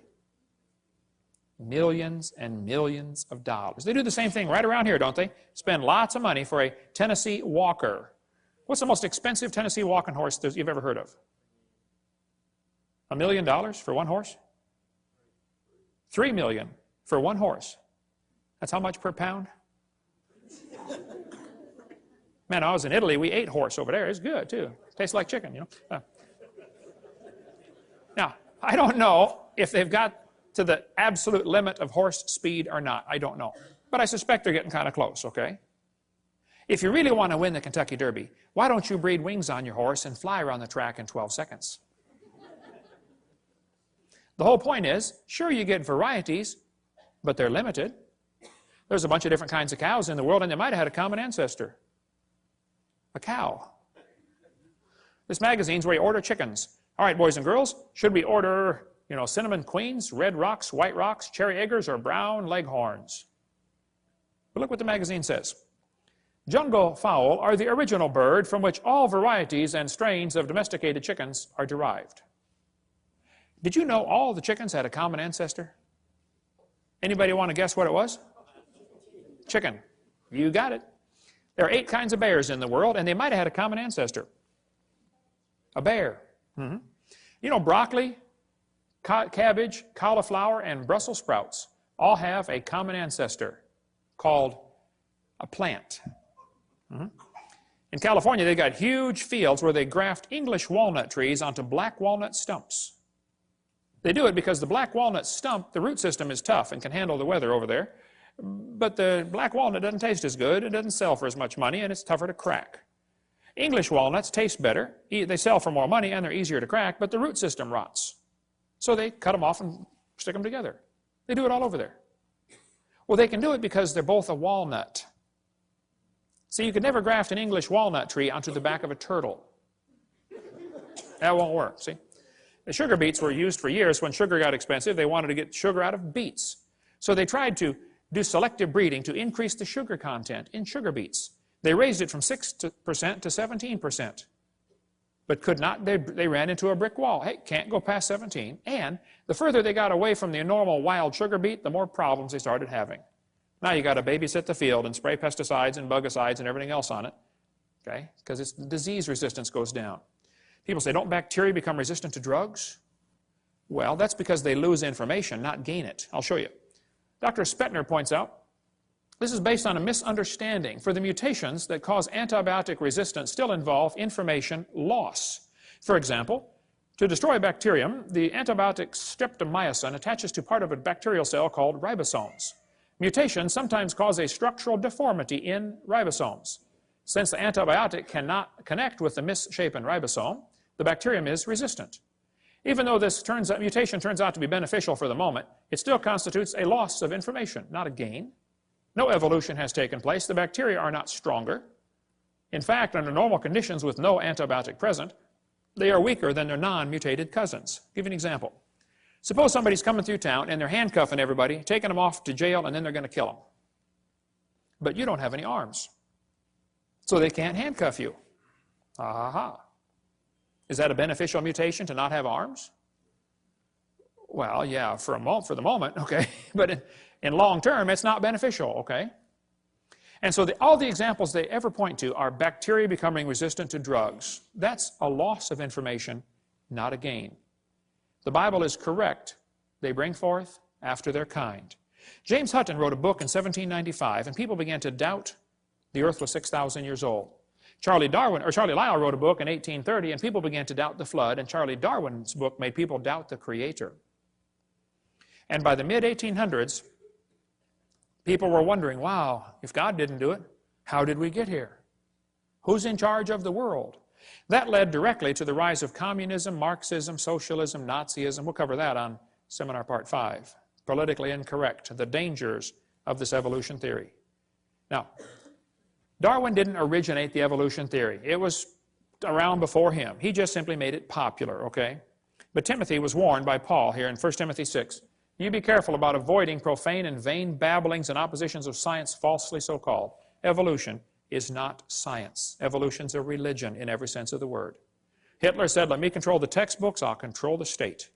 Millions and millions of dollars. They do the same thing right around here, don't they? Spend lots of money for a Tennessee Walker. What's the most expensive Tennessee walking horse you've ever heard of? $1 million for one horse? $3 million for one horse. That's how much per pound? Man, I was in Italy. We ate horse over there. It's good, too. Tastes like chicken, you know. Now, I don't know if they've got to the absolute limit of horse speed or not. I don't know. But I suspect they're getting kind of close, okay? If you really want to win the Kentucky Derby, why don't you breed wings on your horse and fly around the track in 12 seconds? The whole point is, sure, you get varieties, but they're limited. There's a bunch of different kinds of cows in the world, and they might have had a common ancestor. A cow. This magazine's where you order chickens. All right, boys and girls, should we order, you know, cinnamon queens, red rocks, white rocks, cherry eggers, or brown leghorns? But look what the magazine says. Jungle fowl are the original bird from which all varieties and strains of domesticated chickens are derived. Did you know all the chickens had a common ancestor? Anybody want to guess what it was? Chicken. You got it. There are 8 kinds of bears in the world, and they might have had a common ancestor. A bear. You know, broccoli, cabbage, cauliflower, and Brussels sprouts all have a common ancestor called a plant. In California, they've got huge fields where they graft English walnut trees onto black walnut stumps. They do it because the black walnut stump, the root system is tough and can handle the weather over there. But the black walnut doesn't taste as good, it doesn't sell for as much money, and it's tougher to crack. English walnuts taste better, they sell for more money, and they're easier to crack, but the root system rots. So they cut them off and stick them together. They do it all over there. Well, they can do it because they're both a walnut. See, you could never graft an English walnut tree onto the back of a turtle. That won't work, see? The sugar beets were used for years. When sugar got expensive, they wanted to get sugar out of beets. So they tried to do selective breeding to increase the sugar content in sugar beets. They raised it from 6% to 17%, but could not. They ran into a brick wall. Hey, can't go past 17. And the further they got away from the normal wild sugar beet, the more problems they started having. Now you got to babysit the field and spray pesticides and bugicides and everything else on it, okay? Because its disease resistance goes down. People say, don't bacteria become resistant to drugs? Well, that's because they lose information, not gain it. I'll show you. Dr. Spettner points out, this is based on a misunderstanding, for the mutations that cause antibiotic resistance still involve information loss. For example, to destroy a bacterium, the antibiotic streptomycin attaches to part of a bacterial cell called ribosomes. Mutations sometimes cause a structural deformity in ribosomes. Since the antibiotic cannot connect with the misshapen ribosome, the bacterium is resistant. Even though this mutation turns out to be beneficial for the moment, it still constitutes a loss of information, not a gain. No evolution has taken place. The bacteria are not stronger. In fact, under normal conditions with no antibiotic present, they are weaker than their non-mutated cousins. I'll give you an example. Suppose somebody's coming through town and they're handcuffing everybody, taking them off to jail, and then they're going to kill them. But you don't have any arms, so they can't handcuff you. Aha. Is that a beneficial mutation to not have arms? Well, yeah, for the moment, okay. But in long term, it's not beneficial, okay? And so all the examples they ever point to are bacteria becoming resistant to drugs. That's a loss of information, not a gain. The Bible is correct. They bring forth after their kind. James Hutton wrote a book in 1795, and people began to doubt the earth was 6,000 years old. Charlie Lyell wrote a book in 1830, and people began to doubt the flood, and Charlie Darwin's book made people doubt the Creator. And by the mid-1800s, people were wondering, wow, if God didn't do it, how did we get here? Who's in charge of the world? That led directly to the rise of communism, Marxism, socialism, Nazism. We'll cover that on Seminar Part 5. Politically incorrect, the dangers of this evolution theory. Now, Darwin didn't originate the evolution theory. It was around before him. He just simply made it popular, okay? But Timothy was warned by Paul here in 1 Timothy 6. You be careful about avoiding profane and vain babblings and oppositions of science falsely so called. Evolution is not science. Evolution's a religion in every sense of the word. Hitler said, let me control the textbooks, I'll control the state.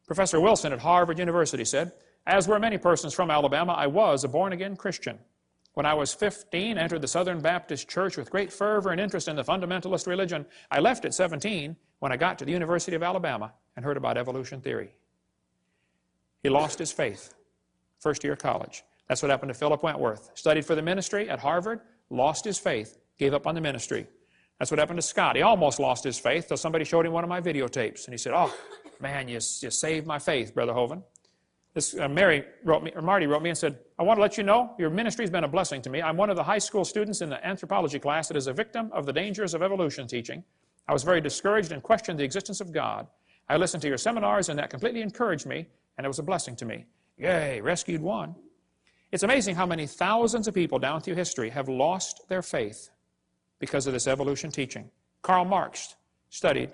Professor Wilson at Harvard University said, as were many persons from Alabama, I was a born-again Christian. When I was 15, I entered the Southern Baptist Church with great fervor and interest in the fundamentalist religion. I left at 17 when I got to the University of Alabama and heard about evolution theory. He lost his faith, first year of college. That's what happened to Philip Wentworth. Studied for the ministry at Harvard, lost his faith, gave up on the ministry. That's what happened to Scott. He almost lost his faith till somebody showed him one of my videotapes. And he said, oh, man, you saved my faith, Brother Hovind. This, Marty wrote me and said, I want to let you know your ministry has been a blessing to me. I'm one of the high school students in the anthropology class that is a victim of the dangers of evolution teaching. I was very discouraged and questioned the existence of God. I listened to your seminars and that completely encouraged me, and it was a blessing to me. Yay, rescued one. It's amazing how many thousands of people down through history have lost their faith because of this evolution teaching. Karl Marx said he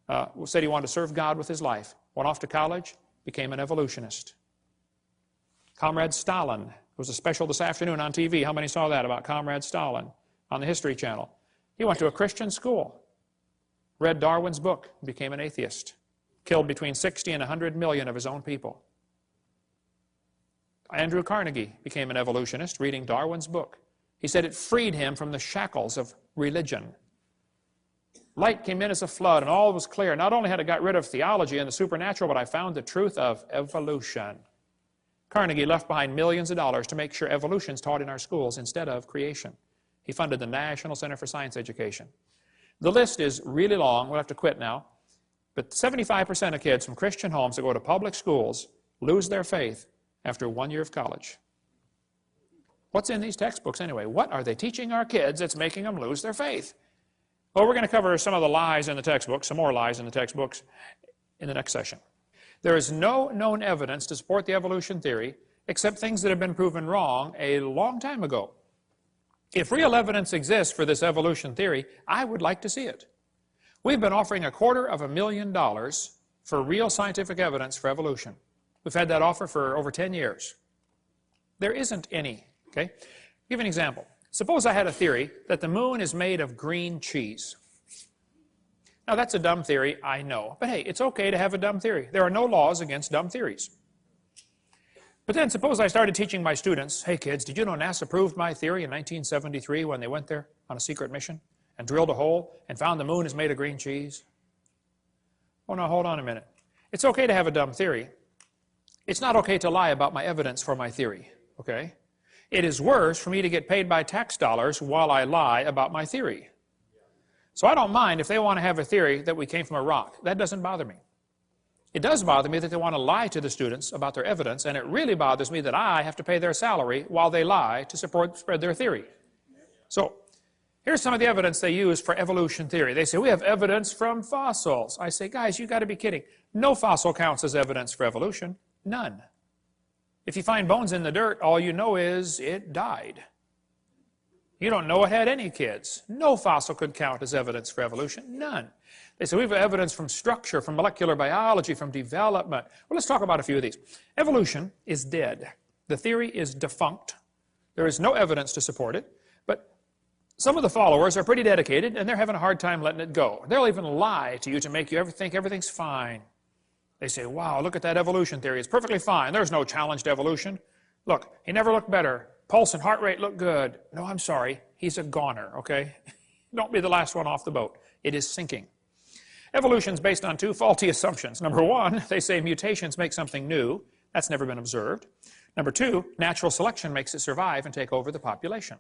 wanted to serve God with his life. Went off to college, became an evolutionist. Comrade Stalin. There was a special this afternoon on TV. How many saw that about Comrade Stalin on the History Channel? He went to a Christian school, read Darwin's book, and became an atheist. Killed between 60 and 100 million of his own people. Andrew Carnegie became an evolutionist reading Darwin's book. He said it freed him from the shackles of religion. Light came in as a flood and all was clear. Not only had it got rid of theology and the supernatural, but I found the truth of evolution. Carnegie left behind millions of dollars to make sure evolution is taught in our schools instead of creation. He funded the National Center for Science Education. The list is really long. We'll have to quit now. But 75% of kids from Christian homes that go to public schools lose their faith after 1 year of college. What's in these textbooks anyway? What are they teaching our kids that's making them lose their faith? Well, we're going to cover some of the lies in the textbooks, some more lies in the textbooks in the next session. There is no known evidence to support the evolution theory except things that have been proven wrong a long time ago. If real evidence exists for this evolution theory, I would like to see it. We've been offering $250,000 for real scientific evidence for evolution. We've had that offer for over 10 years. There isn't any, okay? I'll give an example. Suppose I had a theory that the moon is made of green cheese. Now, that's a dumb theory, I know. But hey, it's okay to have a dumb theory. There are no laws against dumb theories. But then suppose I started teaching my students, hey kids, did you know NASA proved my theory in 1973 when they went there on a secret mission and drilled a hole and found the moon is made of green cheese? Oh, now, hold on a minute. It's okay to have a dumb theory. It's not okay to lie about my evidence for my theory, okay? It is worse for me to get paid by tax dollars while I lie about my theory. So I don't mind if they want to have a theory that we came from a rock. That doesn't bother me. It does bother me that they want to lie to the students about their evidence, and it really bothers me that I have to pay their salary while they lie to spread their theory. So here's some of the evidence they use for evolution theory. They say, we have evidence from fossils. I say, guys, you got to be kidding. No fossil counts as evidence for evolution. None. If you find bones in the dirt, all you know is it died. You don't know it had any kids. No fossil could count as evidence for evolution. None. They say we have evidence from structure, from molecular biology, from development. Well, let's talk about a few of these. Evolution is dead. The theory is defunct. There is no evidence to support it. But some of the followers are pretty dedicated, and they're having a hard time letting it go. They'll even lie to you to make you think everything's fine. They say, wow, look at that evolution theory. It's perfectly fine. There's no challenge to evolution. Look, he never looked better. Pulse and heart rate look good. No, I'm sorry. He's a goner, okay? Don't be the last one off the boat. It is sinking. Evolution is based on two faulty assumptions. Number one, they say mutations make something new. That's never been observed. Number two, natural selection makes it survive and take over the population.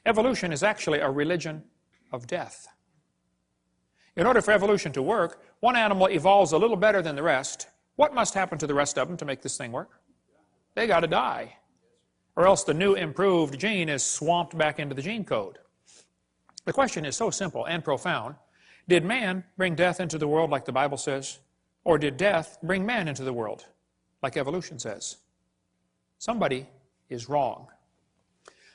Evolution is actually a religion of death. In order for evolution to work, one animal evolves a little better than the rest. What must happen to the rest of them to make this thing work? They got to die. Or else the new improved gene is swamped back into the gene code. The question is so simple and profound. Did man bring death into the world like the Bible says? Or did death bring man into the world like evolution says? Somebody is wrong.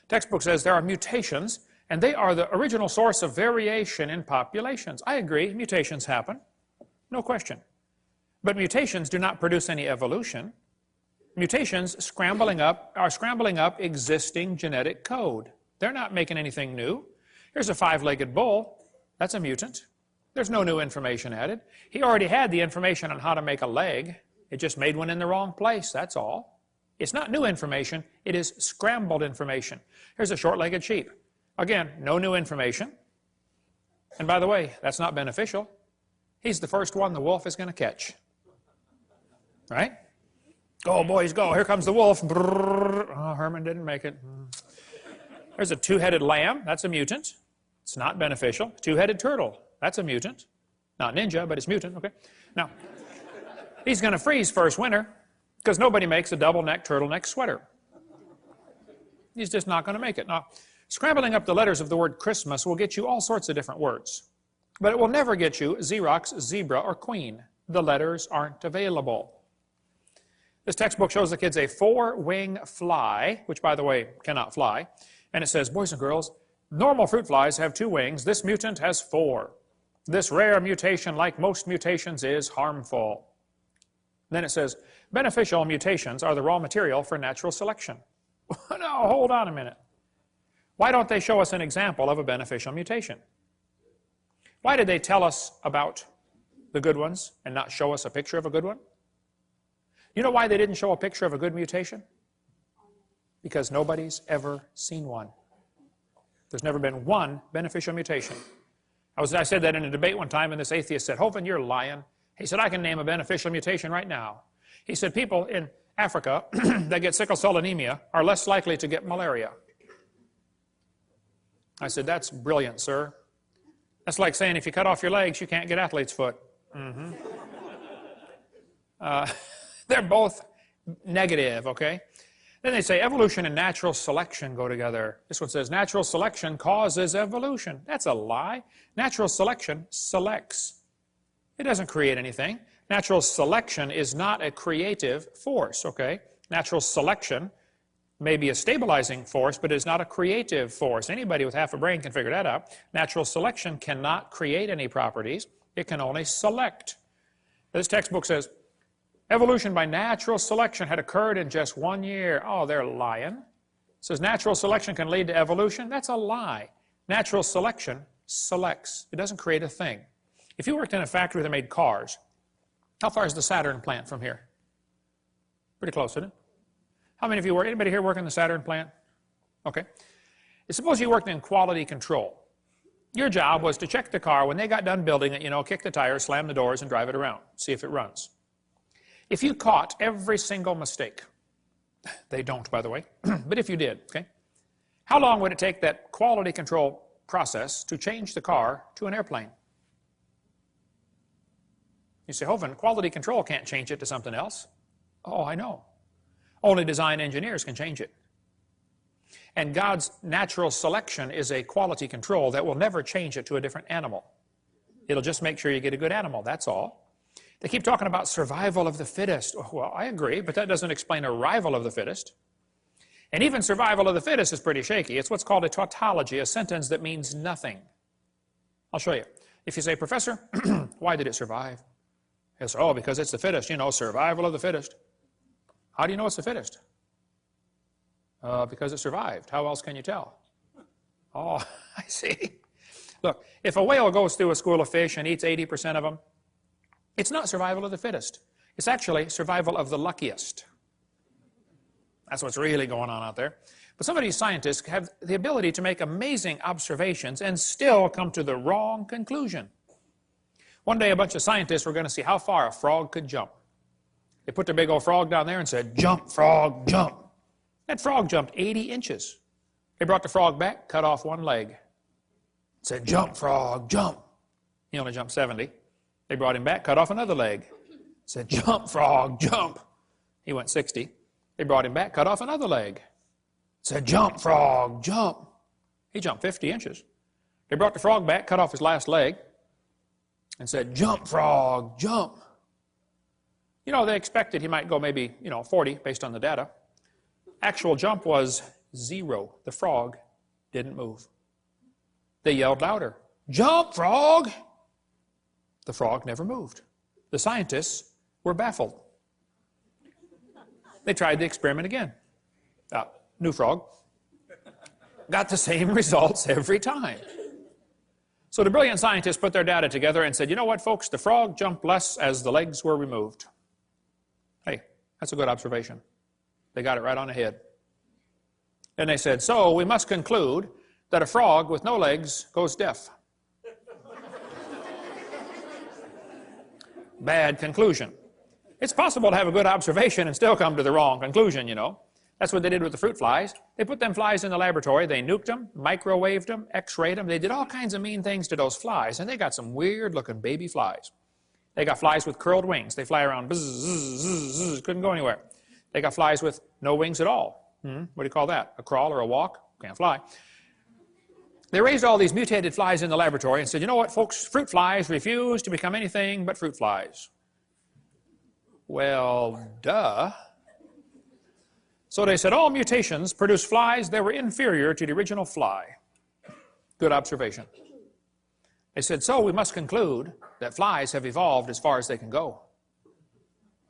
Textbook says there are mutations, and they are the original source of variation in populations. I agree, mutations happen, no question. But mutations do not produce any evolution. Mutations are scrambling up existing genetic code. They're not making anything new. Here's a 5-legged bull. That's a mutant. There's no new information added. He already had the information on how to make a leg. It just made one in the wrong place, that's all. It's not new information, it is scrambled information. Here's a short-legged sheep. Again, no new information. And by the way, that's not beneficial. He's the first one the wolf is going to catch. Right? Go, boys, go. Here comes the wolf. Brrr. Oh, Herman didn't make it. There's a two-headed lamb. That's a mutant. It's not beneficial. Two-headed turtle. That's a mutant. Not ninja, but it's mutant. Okay. Now, he's going to freeze first winter because nobody makes a double-neck turtleneck sweater. He's just not going to make it. Now, scrambling up the letters of the word Christmas will get you all sorts of different words. But it will never get you Xerox, zebra, or queen. The letters aren't available. This textbook shows the kids a four-wing fly, which, by the way, cannot fly. And it says, boys and girls, normal fruit flies have 2 wings. This mutant has 4. This rare mutation, like most mutations, is harmful. Then it says, beneficial mutations are the raw material for natural selection. No, hold on a minute. Why don't they show us an example of a beneficial mutation? Why did they tell us about the good ones and not show us a picture of a good one? You know why they didn't show a picture of a good mutation? Because nobody's ever seen one. There's never been one beneficial mutation. I said that in a debate one time, and this atheist said, Hovind, you're lying. He said, I can name a beneficial mutation right now. He said, people in Africa that get sickle cell anemia are less likely to get malaria. I said, that's brilliant, sir. That's like saying if you cut off your legs, you can't get athlete's foot. They're both negative, okay? Then they say evolution and natural selection go together. This one says natural selection causes evolution. That's a lie. Natural selection selects. It doesn't create anything. Natural selection is not a creative force, okay? Natural selection may be a stabilizing force, but it's not a creative force. Anybody with half a brain can figure that out. Natural selection cannot create any properties. It can only select. This textbook says, evolution by natural selection had occurred in just 1 year. Oh, they're lying. It says natural selection can lead to evolution. That's a lie. Natural selection selects. It doesn't create a thing. If you worked in a factory that made cars, how far is the Saturn plant from here? Pretty close, isn't it? How many of you work? Anybody here work in the Saturn plant? Okay. Suppose you worked in quality control. Your job was to check the car when they got done building it, you know, kick the tires, slam the doors, and drive it around, see if it runs. If you caught every single mistake, they don't, by the way, but if you did, okay, how long would it take that quality control process to change the car to an airplane? You say, Hovind, quality control can't change it to something else. Oh, I know. Only design engineers can change it. And God's natural selection is a quality control that will never change it to a different animal. It'll just make sure you get a good animal, that's all. They keep talking about survival of the fittest. Oh, well, I agree, but that doesn't explain arrival of the fittest. And even survival of the fittest is pretty shaky. It's what's called a tautology, a sentence that means nothing. I'll show you. If you say, Professor, why did it survive? He'll say, oh, because it's the fittest, you know, survival of the fittest. How do you know it's the fittest? Because it survived. How else can you tell? Oh, I see. Look, if a whale goes through a school of fish and eats 80% of them, it's not survival of the fittest. It's actually survival of the luckiest. That's what's really going on out there. But some of these scientists have the ability to make amazing observations and still come to the wrong conclusion. One day a bunch of scientists were going to see how far a frog could jump. They put their big old frog down there and said, jump, frog, jump. That frog jumped 80 inches. They brought the frog back, cut off one leg. Said, jump, frog, jump. He only jumped 70. They brought him back, cut off another leg. Said, jump, frog, jump. He went 60. They brought him back, cut off another leg. Said, jump, frog, jump. He jumped 50 inches. They brought the frog back, cut off his last leg, and said, jump, frog, jump. You know, they expected he might go maybe, 40 based on the data. Actual jump was 0. The frog didn't move. They yelled louder, jump, frog. The frog never moved. The scientists were baffled. They tried the experiment again. New frog. Got the same results every time. So the brilliant scientists put their data together and said, you know what, folks, the frog jumped less as the legs were removed. Hey, that's a good observation. They got it right on the head. Then they said, so we must conclude that a frog with no legs goes deaf. Bad conclusion. It's possible to have a good observation and still come to the wrong conclusion, you know. That's what they did with the fruit flies. They put them flies in the laboratory. They nuked them, microwaved them, x-rayed them. They did all kinds of mean things to those flies, and they got some weird-looking baby flies. They got flies with curled wings. They fly around, bzz, bzz, bzz, bzz, couldn't go anywhere. They got flies with no wings at all. What do you call that? A crawl or a walk? Can't fly. They raised all these mutated flies in the laboratory and said, you know what, folks, fruit flies refuse to become anything but fruit flies. Well, duh. So they said all mutations produce flies that were inferior to the original fly. Good observation. They said, so we must conclude that flies have evolved as far as they can go.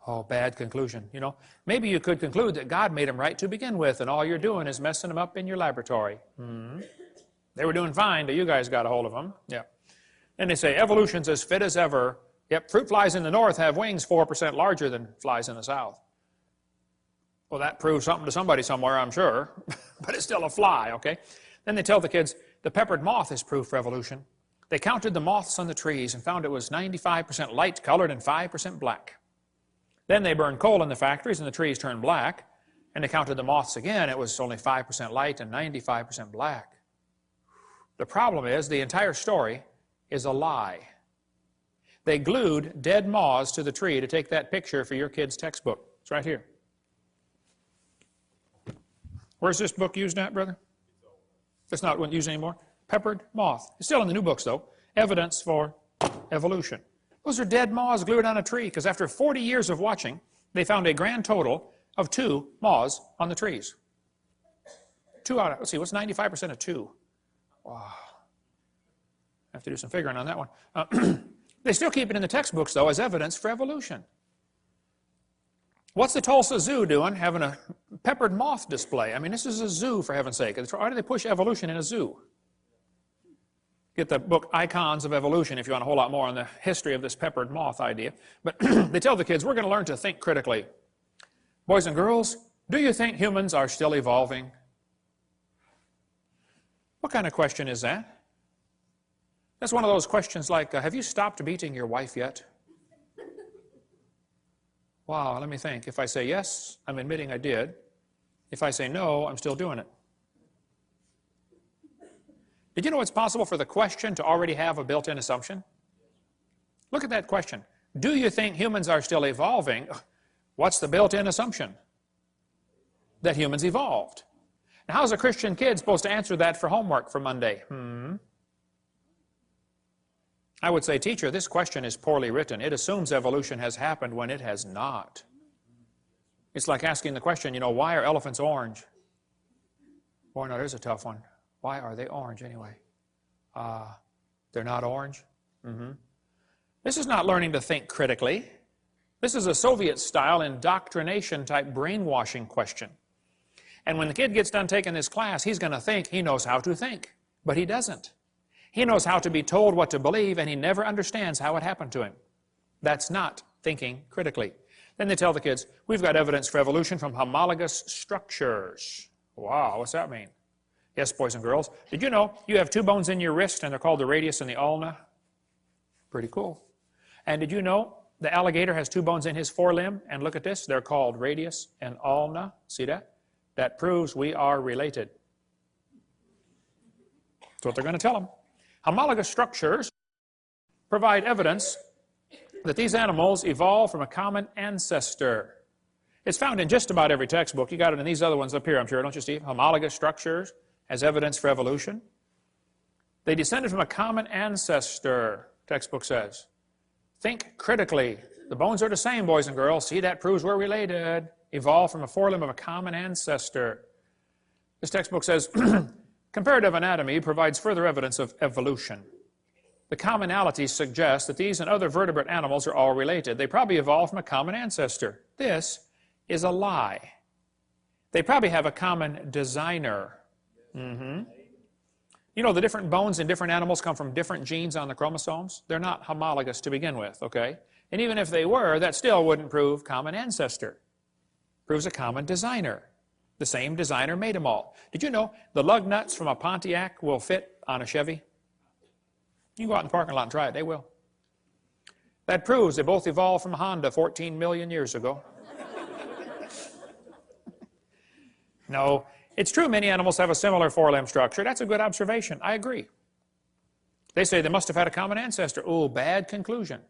Oh, bad conclusion, you know. Maybe you could conclude that God made them right to begin with, and all you're doing is messing them up in your laboratory. They were doing fine till you guys got a hold of them. Yeah. Then they say evolution's as fit as ever. Yep, fruit flies in the north have wings 4% larger than flies in the south. Well, that proves something to somebody somewhere, I'm sure, but it's still a fly, okay? Then they tell the kids, the peppered moth is proof for evolution. They counted the moths on the trees and found it was 95% light colored and 5% black. Then they burned coal in the factories and the trees turned black, and they counted the moths again. It was only 5% light and 95% black. The problem is the entire story is a lie. They glued dead moths to the tree to take that picture for your kid's textbook. It's right here. Where's this book used at, brother? It's not used anymore. Peppered moth. It's still in the new books, though. Evidence for evolution. Those are dead moths glued on a tree, because after 40 years of watching, they found a grand total of 2 moths on the trees. 2 out of, let's see, what's 95% of 2? Wow. I have to do some figuring on that one. They still keep it in the textbooks, though, as evidence for evolution. What's the Tulsa Zoo doing having a peppered moth display? I mean, this is a zoo, for heaven's sake. Why do they push evolution in a zoo? Get the book Icons of Evolution if you want a whole lot more on the history of this peppered moth idea. But they tell the kids, we're going to learn to think critically. Boys and girls, do you think humans are still evolving? What kind of question is that? That's one of those questions like, have you stopped beating your wife yet? Wow, let me think. If I say yes, I'm admitting I did. If I say no, I'm still doing it. Did you know it's possible for the question to already have a built-in assumption? Look at that question. Do you think humans are still evolving? What's the built-in assumption? That humans evolved. Now, how's a Christian kid supposed to answer that for homework for Monday? I would say, teacher, this question is poorly written. It assumes evolution has happened when it has not. It's like asking the question, you know, why are elephants orange? Boy, no, there's a tough one. Why are they orange anyway? They're not orange? This is not learning to think critically. This is a Soviet-style indoctrination-type brainwashing question. And when the kid gets done taking this class, he's going to think he knows how to think, but he doesn't. He knows how to be told what to believe, and he never understands how it happened to him. That's not thinking critically. Then they tell the kids, we've got evidence for evolution from homologous structures. Wow, what's that mean? Yes, boys and girls, did you know you have 2 bones in your wrist, and they're called the radius and the ulna? Pretty cool. And did you know the alligator has 2 bones in his forelimb? And look at this, they're called radius and ulna. See that? That proves we are related. That's what they're going to tell them. Homologous structures provide evidence that these animals evolved from a common ancestor. It's found in just about every textbook. You got it in these other ones up here, I'm sure, don't you, Steve? Homologous structures as evidence for evolution. They descended from a common ancestor, textbook says. Think critically. The bones are the same, boys and girls. See, that proves we're related. Evolved from a forelimb of a common ancestor. This textbook says, comparative anatomy provides further evidence of evolution. The commonalities suggest that these and other vertebrate animals are all related. They probably evolved from a common ancestor. This is a lie. They probably have a common designer. You know, the different bones in different animals come from different genes on the chromosomes. They're not homologous to begin with, okay? And even if they were, that still wouldn't prove common ancestor. Proves a common designer. The same designer made them all. Did you know the lug nuts from a Pontiac will fit on a Chevy? You can go out in the parking lot and try it. They will. That proves they both evolved from Honda 14 million years ago. No, it's true many animals have a similar four-limb structure. That's a good observation. I agree. They say they must have had a common ancestor. Oh, bad conclusion.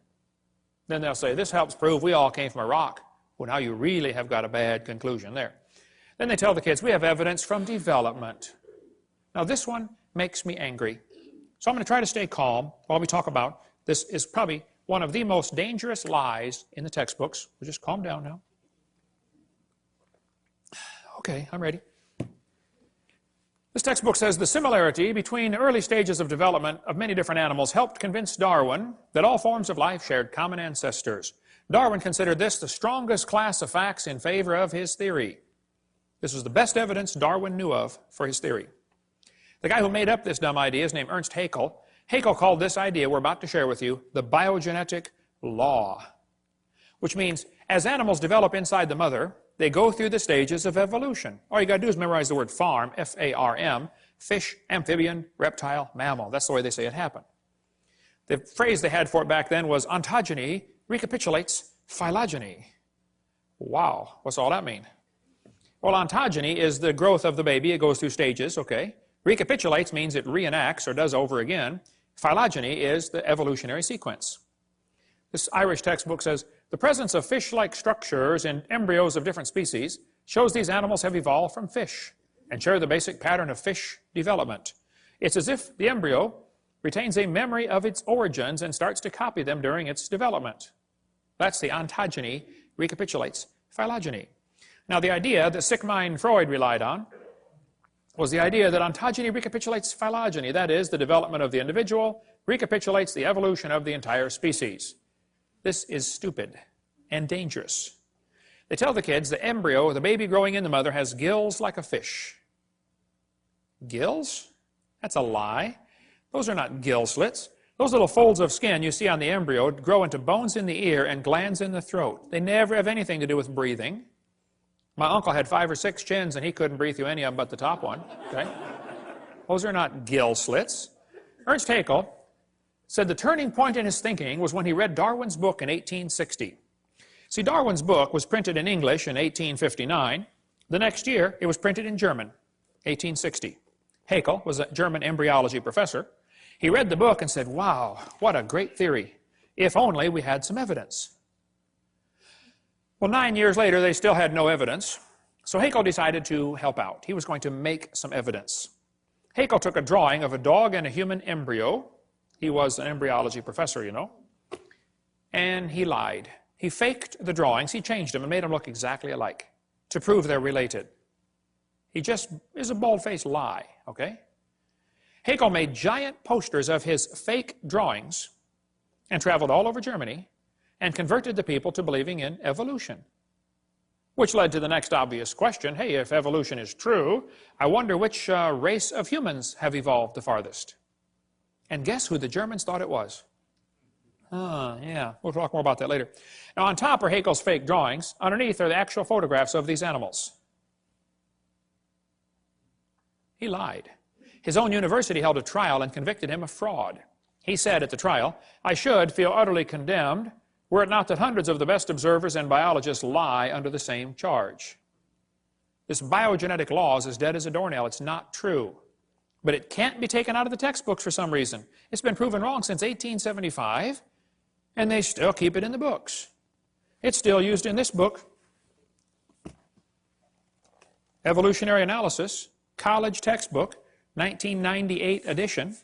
Then they'll say, this helps prove we all came from a rock. Well, now you really have got a bad conclusion there. Then they tell the kids, we have evidence from development. Now, this one makes me angry. So I'm going to try to stay calm while we talk about this. Is probably one of the most dangerous lies in the textbooks. We'll just calm down now. Okay, I'm ready. This textbook says the similarity between early stages of development of many different animals helped convince Darwin that all forms of life shared common ancestors. Darwin considered this the strongest class of facts in favor of his theory. This was the best evidence Darwin knew of for his theory. The guy who made up this dumb idea is named Ernst Haeckel. Haeckel called this idea we're about to share with you the biogenetic law, which means as animals develop inside the mother, they go through the stages of evolution. All you got to do is memorize the word farm, F-A-R-M, fish, amphibian, reptile, mammal. That's the way they say it happened. The phrase they had for it back then was ontogeny recapitulates phylogeny. Wow, what's all that mean? Well, ontogeny is the growth of the baby. It goes through stages, okay? Recapitulates means it reenacts or does over again. Phylogeny is the evolutionary sequence. This Irish textbook says, the presence of fish-like structures in embryos of different species shows these animals have evolved from fish and share the basic pattern of fish development. It's as if the embryo retains a memory of its origins and starts to copy them during its development. That's the ontogeny recapitulates phylogeny. Now, the idea that Sigmund Freud relied on was the idea that ontogeny recapitulates phylogeny. That is, the development of the individual recapitulates the evolution of the entire species. This is stupid and dangerous. They tell the kids the embryo, the baby growing in the mother, has gills like a fish. Gills? That's a lie. Those are not gill slits. Those little folds of skin you see on the embryo grow into bones in the ear and glands in the throat. They never have anything to do with breathing. My uncle had 5 or 6 chins and he couldn't breathe through any of them but the top one. Okay? Those are not gill slits. Ernst Haeckel said the turning point in his thinking was when he read Darwin's book in 1860. See, Darwin's book was printed in English in 1859. The next year, it was printed in German, 1860. Haeckel was a German embryology professor. He read the book and said, wow, what a great theory. If only we had some evidence. Well, 9 years later, they still had no evidence. So Haeckel decided to help out. He was going to make some evidence. Haeckel took a drawing of a dog and a human embryo. He was an embryology professor, you know. And he lied. He faked the drawings. He changed them and made them look exactly alike to prove they're related. He just is a bald-faced lie, okay? Haeckel made giant posters of his fake drawings and traveled all over Germany and converted the people to believing in evolution, which led to the next obvious question. Hey, if evolution is true, I wonder which race of humans have evolved the farthest. And guess who the Germans thought it was? Yeah, we'll talk more about that later. Now, on top are Haeckel's fake drawings. Underneath are the actual photographs of these animals. He lied. His own university held a trial and convicted him of fraud. He said at the trial, I should feel utterly condemned were it not that hundreds of the best observers and biologists lie under the same charge. This biogenetic law is as dead as a doornail. It's not true. But it can't be taken out of the textbooks for some reason. It's been proven wrong since 1875, and they still keep it in the books. It's still used in this book, Evolutionary Analysis, college textbook, 1998 edition,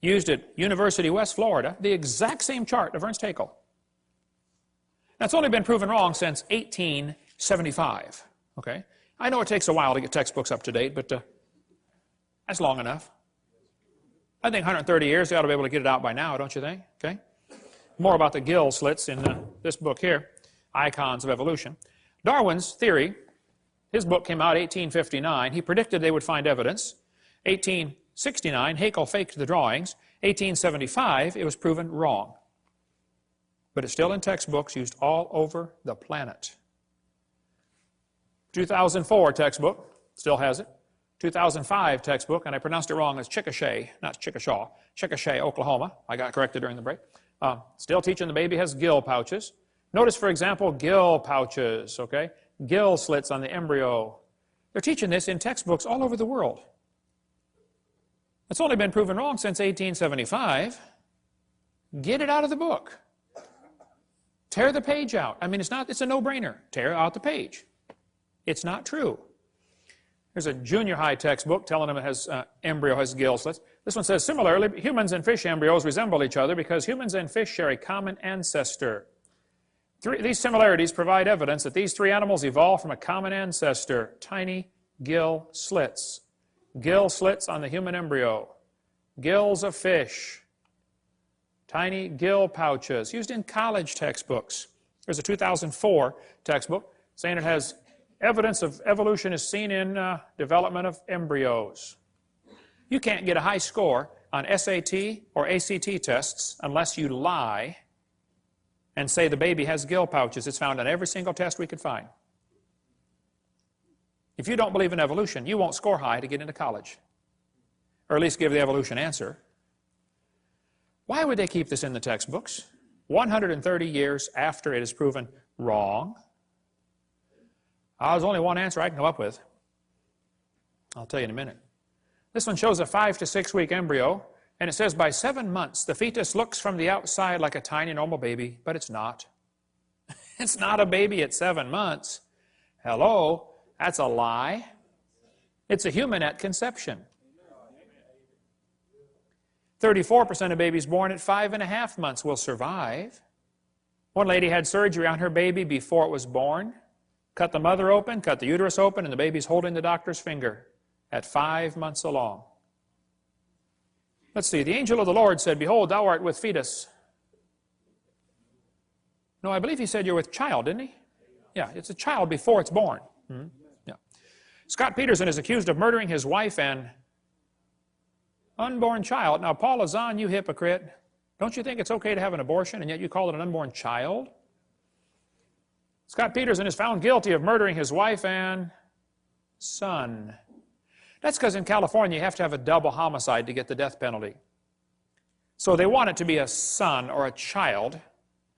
used at University West Florida, the exact same chart of Ernst Haeckel. That's only been proven wrong since 1875, okay? I know it takes a while to get textbooks up to date, but that's long enough. I think 130 years, they ought to be able to get it out by now, don't you think? Okay. More about the gill slits in this book here, Icons of Evolution. Darwin's theory, his book came out 1859. He predicted they would find evidence. 18 1869, Haeckel faked the drawings. 1875, it was proven wrong. But it's still in textbooks used all over the planet. 2004 textbook, still has it. 2005 textbook, and I pronounced it wrong as Chickasha, not Chickashaw, Chickasha, Oklahoma. I got corrected during the break. Still teaching the baby has gill pouches. Notice, for example, gill pouches, okay? Gill slits on the embryo. They're teaching this in textbooks all over the world. It's only been proven wrong since 1875. Get it out of the book. Tear the page out. I mean, it's a no-brainer. Tear out the page. It's not true. There's a junior high textbook telling them it has embryo has gill slits. This one says, similarly, humans and fish embryos resemble each other because humans and fish share a common ancestor. These similarities provide evidence that these three animals evolved from a common ancestor, tiny gill slits. Gill slits on the human embryo. Gills of fish. Tiny gill pouches, used in college textbooks. There's a 2004 textbook saying it has evidence of evolution is seen in development of embryos. You can't get a high score on SAT or ACT tests unless you lie and say the baby has gill pouches. It's found on every single test we could find. If you don't believe in evolution, you won't score high to get into college, or at least give the evolution answer. Why would they keep this in the textbooks 130 years after it is proven wrong? There's only one answer I can come up with. I'll tell you in a minute. This one shows a 5 to 6 week embryo, and it says by 7 months the fetus looks from the outside like a tiny normal baby, but it's not. It's not a baby at 7 months. Hello, that's a lie. It's a human at conception. 34% of babies born at 5.5 months will survive. One lady had surgery on her baby before it was born. Cut the mother open, cut the uterus open, and the baby's holding the doctor's finger at 5 months along. Let's see. The angel of the Lord said, behold, thou art with fetus. No, I believe he said you're with child, didn't he? Yeah, it's a child before it's born. Yeah. Scott Peterson is accused of murdering his wife and unborn child. Now, Paul Azan, you hypocrite. Don't you think it's okay to have an abortion, and yet you call it an unborn child? Scott Peterson is found guilty of murdering his wife and son. That's because in California you have to have a double homicide to get the death penalty. So they want it to be a son or a child,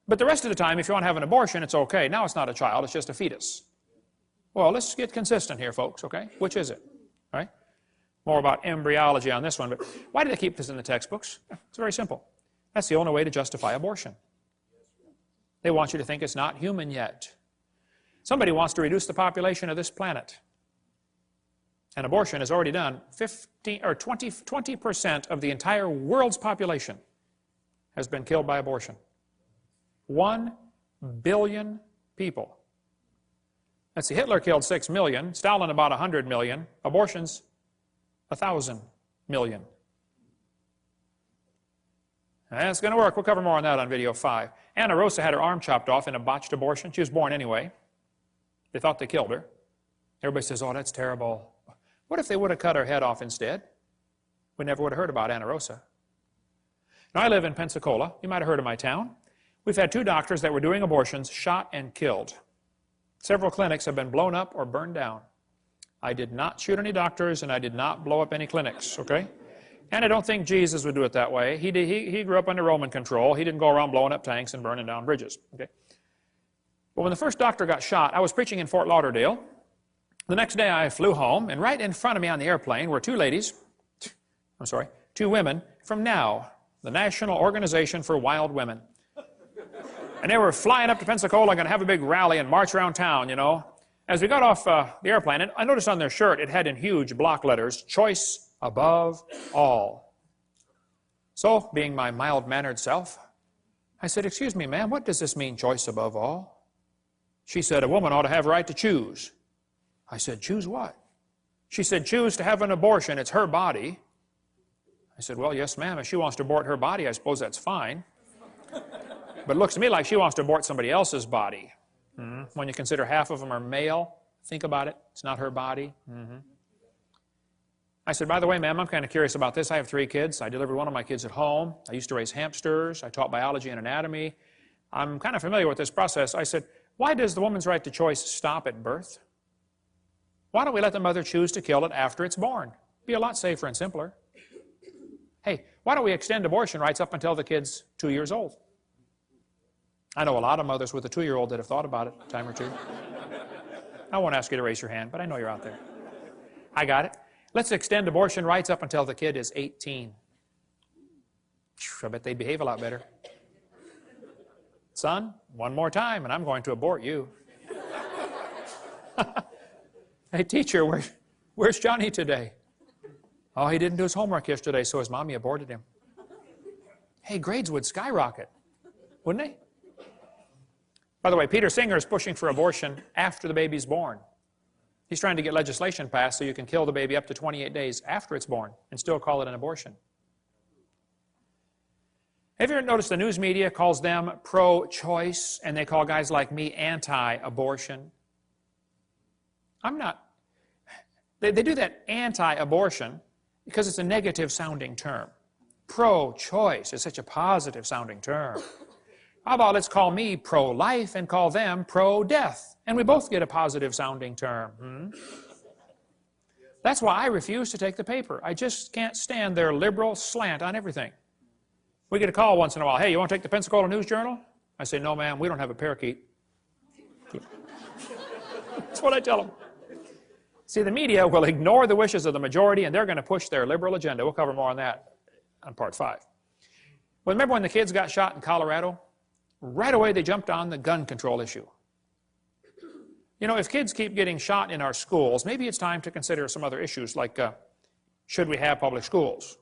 but the rest of the time if you want to have an abortion, it's okay. Now it's not a child, it's just a fetus. Well, let's get consistent here, folks, okay? Which is it? All right? More about embryology on this one, but why do they keep this in the textbooks? It's very simple. That's the only way to justify abortion. They want you to think it's not human yet. Somebody wants to reduce the population of this planet. And abortion has already done 20% of the entire world's population has been killed by abortion. 1 billion people. Let's see, Hitler killed 6 million, Stalin about 100 million, abortions 1,000 million. That's going to work. We'll cover more on that on video 5. Anna Rosa had her arm chopped off in a botched abortion. She was born anyway. They thought they killed her. Everybody says, oh, that's terrible. What if they would have cut her head off instead? We never would have heard about Anna Rosa. Now, I live in Pensacola. You might have heard of my town. We've had 2 doctors that were doing abortions shot and killed. Several clinics have been blown up or burned down. I did not shoot any doctors, and I did not blow up any clinics, okay? And I don't think Jesus would do it that way. He grew up under Roman control. He didn't go around blowing up tanks and burning down bridges, okay? But when the first doctor got shot, I was preaching in Fort Lauderdale. The next day I flew home, and right in front of me on the airplane were 2 women from NOW, the National Organization for Wild Women. And they were flying up to Pensacola, going to have a big rally and march around town, you know. As we got off the airplane, and I noticed on their shirt it had in huge block letters, choice above all. So, being my mild-mannered self, I said, excuse me, ma'am, what does this mean, choice above all? She said, a woman ought to have a right to choose. I said, choose what? She said, choose to have an abortion. It's her body. I said, well, yes, ma'am. If she wants to abort her body, I suppose that's fine. But it looks to me like she wants to abort somebody else's body. When you consider half of them are male, think about it. It's not her body. I said, by the way, ma'am, I'm kind of curious about this. I have 3 kids. I delivered one of my kids at home. I used to raise hamsters. I taught biology and anatomy. I'm kind of familiar with this process. I said, why does the woman's right to choice stop at birth? Why don't we let the mother choose to kill it after it's born? Be a lot safer and simpler. Hey, why don't we extend abortion rights up until the kid's 2 years old? I know a lot of mothers with a 2-year-old that have thought about it a time or two. I won't ask you to raise your hand, but I know you're out there. I got it. Let's extend abortion rights up until the kid is 18. I bet they'd behave a lot better. Son, one more time and I'm going to abort you. Hey, teacher, where's Johnny today? Oh, he didn't do his homework yesterday, so his mommy aborted him. Hey, grades would skyrocket, wouldn't they? By the way, Peter Singer is pushing for abortion after the baby's born. He's trying to get legislation passed so you can kill the baby up to 28 days after it's born and still call it an abortion. Have you ever noticed the news media calls them pro-choice and they call guys like me anti-abortion? I'm not. They do that anti-abortion because it's a negative sounding term. Pro-choice is such a positive sounding term. How about let's call me pro-life and call them pro-death, and we both get a positive sounding term. That's why I refuse to take the paper. I just can't stand their liberal slant on everything. We get a call once in a while, hey, you want to take the Pensacola News Journal? I say, no, ma'am, we don't have a parakeet. That's what I tell them. See, the media will ignore the wishes of the majority, and they're going to push their liberal agenda. We'll cover more on that on part 5. Well, remember when the kids got shot in Colorado? Right away, they jumped on the gun control issue. You know, if kids keep getting shot in our schools, maybe it's time to consider some other issues like, should we have public schools?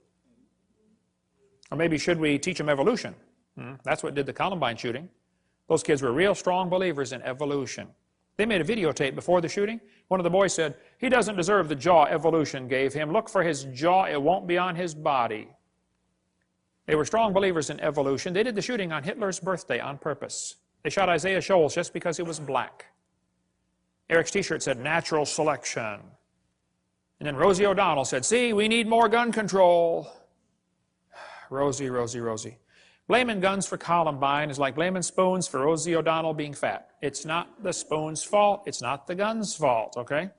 Or maybe should we teach them evolution? That's what did the Columbine shooting. Those kids were real strong believers in evolution. They made a videotape before the shooting. One of the boys said, he doesn't deserve the jaw evolution gave him. Look for his jaw, it won't be on his body. They were strong believers in evolution. They did the shooting on Hitler's birthday on purpose. They shot Isaiah Shoals just because he was black. Eric's t-shirt said, natural selection. And then Rosie O'Donnell said, see, we need more gun control. Rosie, Rosie, Rosie. Blaming guns for Columbine is like blaming spoons for Rosie O'Donnell being fat. It's not the spoon's fault. It's not the gun's fault, okay?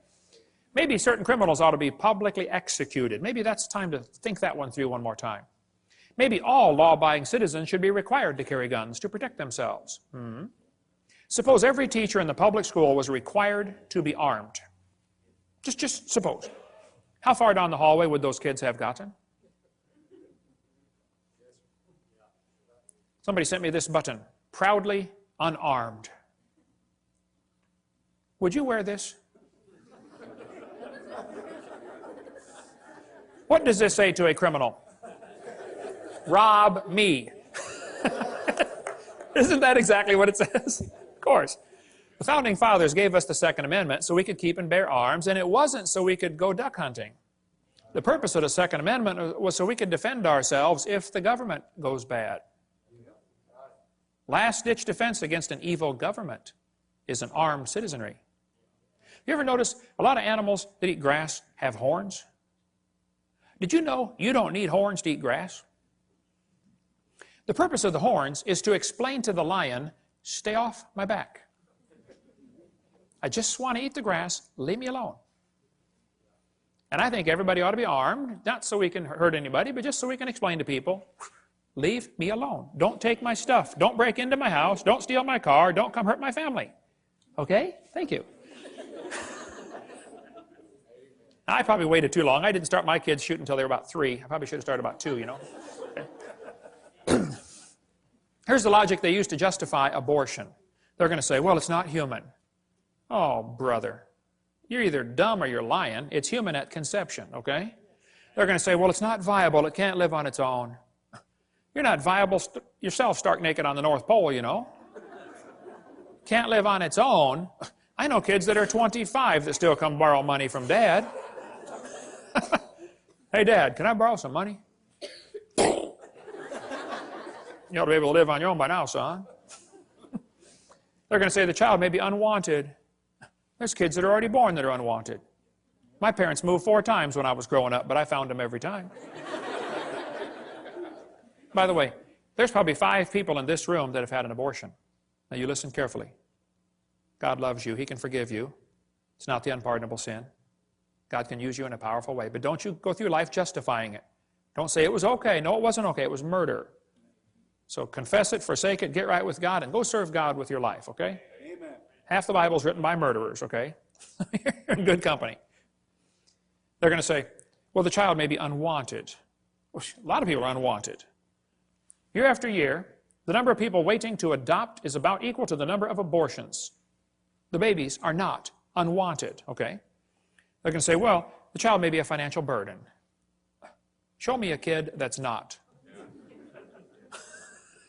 Maybe certain criminals ought to be publicly executed. Maybe that's time to think that one through one more time. Maybe all law-abiding citizens should be required to carry guns to protect themselves. Suppose every teacher in the public school was required to be armed. Just suppose. How far down the hallway would those kids have gotten? Somebody sent me this button, proudly unarmed. Would you wear this? What does this say to a criminal? Rob me. Isn't that exactly what it says? Of course. The Founding Fathers gave us the Second Amendment so we could keep and bear arms, and it wasn't so we could go duck hunting. The purpose of the Second Amendment was so we could defend ourselves if the government goes bad. Last-ditch defense against an evil government is an armed citizenry. You ever notice a lot of animals that eat grass have horns? Did you know you don't need horns to eat grass? The purpose of the horns is to explain to the lion, stay off my back. I just want to eat the grass, leave me alone. And I think everybody ought to be armed, not so we can hurt anybody, but just so we can explain to people, leave me alone. Don't take my stuff. Don't break into my house. Don't steal my car. Don't come hurt my family. Okay? Thank you. I probably waited too long. I didn't start my kids shooting until they were about 3. I probably should have started about 2, you know. Okay. Here's the logic they use to justify abortion. They're going to say, well, it's not human. Oh, brother. You're either dumb or you're lying. It's human at conception, okay? They're going to say, well, it's not viable. It can't live on its own. You're not viable yourself stark naked on the North Pole, you know. Can't live on its own. I know kids that are 25 that still come borrow money from Dad. Hey, Dad, can I borrow some money? You ought to be able to live on your own by now, son. They're going to say the child may be unwanted. There's kids that are already born that are unwanted. My parents moved 4 times when I was growing up, but I found them every time. By the way, there's probably 5 people in this room that have had an abortion. Now you listen carefully. God loves you. He can forgive you. It's not the unpardonable sin. God can use you in a powerful way. But don't you go through life justifying it. Don't say it was okay. No, it wasn't okay. It was murder. So confess it, forsake it, get right with God, and go serve God with your life, okay? Amen. Half the Bible is written by murderers, okay? You're in good company. They're going to say, well, the child may be unwanted. Well, a lot of people are unwanted. Year after year, the number of people waiting to adopt is about equal to the number of abortions. The babies are not unwanted, okay? They're going to say, well, the child may be a financial burden. Show me a kid that's not.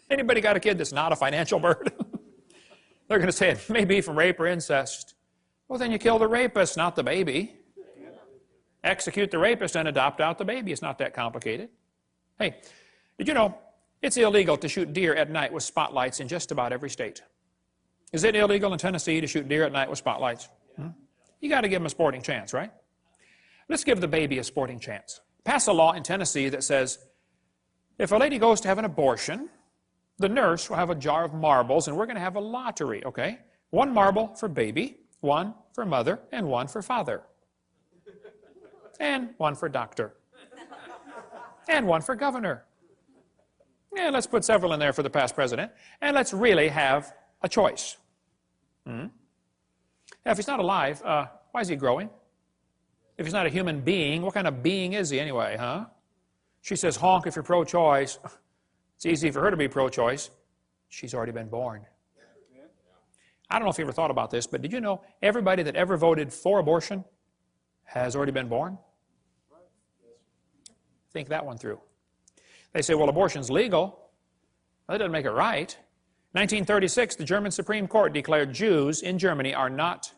Anybody got a kid that's not a financial burden? They're going to say it may be from rape or incest. Well, then you kill the rapist, not the baby. Execute the rapist and adopt out the baby. It's not that complicated. Hey, did you know it's illegal to shoot deer at night with spotlights in just about every state? Is it illegal in Tennessee to shoot deer at night with spotlights? You got to give them a sporting chance, right? Let's give the baby a sporting chance. Pass a law in Tennessee that says if a lady goes to have an abortion, the nurse will have a jar of marbles, and we're going to have a lottery, okay? 1 marble for baby, 1 for mother, and 1 for father. And 1 for doctor. And 1 for governor. And let's put several in there for the past president. And let's really have a choice. Now, if he's not alive, why is he growing? If he's not a human being, what kind of being is he anyway, huh? She says, honk if you're pro-choice. It's easy for her to be pro-choice. She's already been born. I don't know if you ever thought about this, but did you know everybody that ever voted for abortion has already been born? Think that one through. They say, well, abortion's legal. That doesn't make it right. 1936, the German Supreme Court declared Jews in Germany are not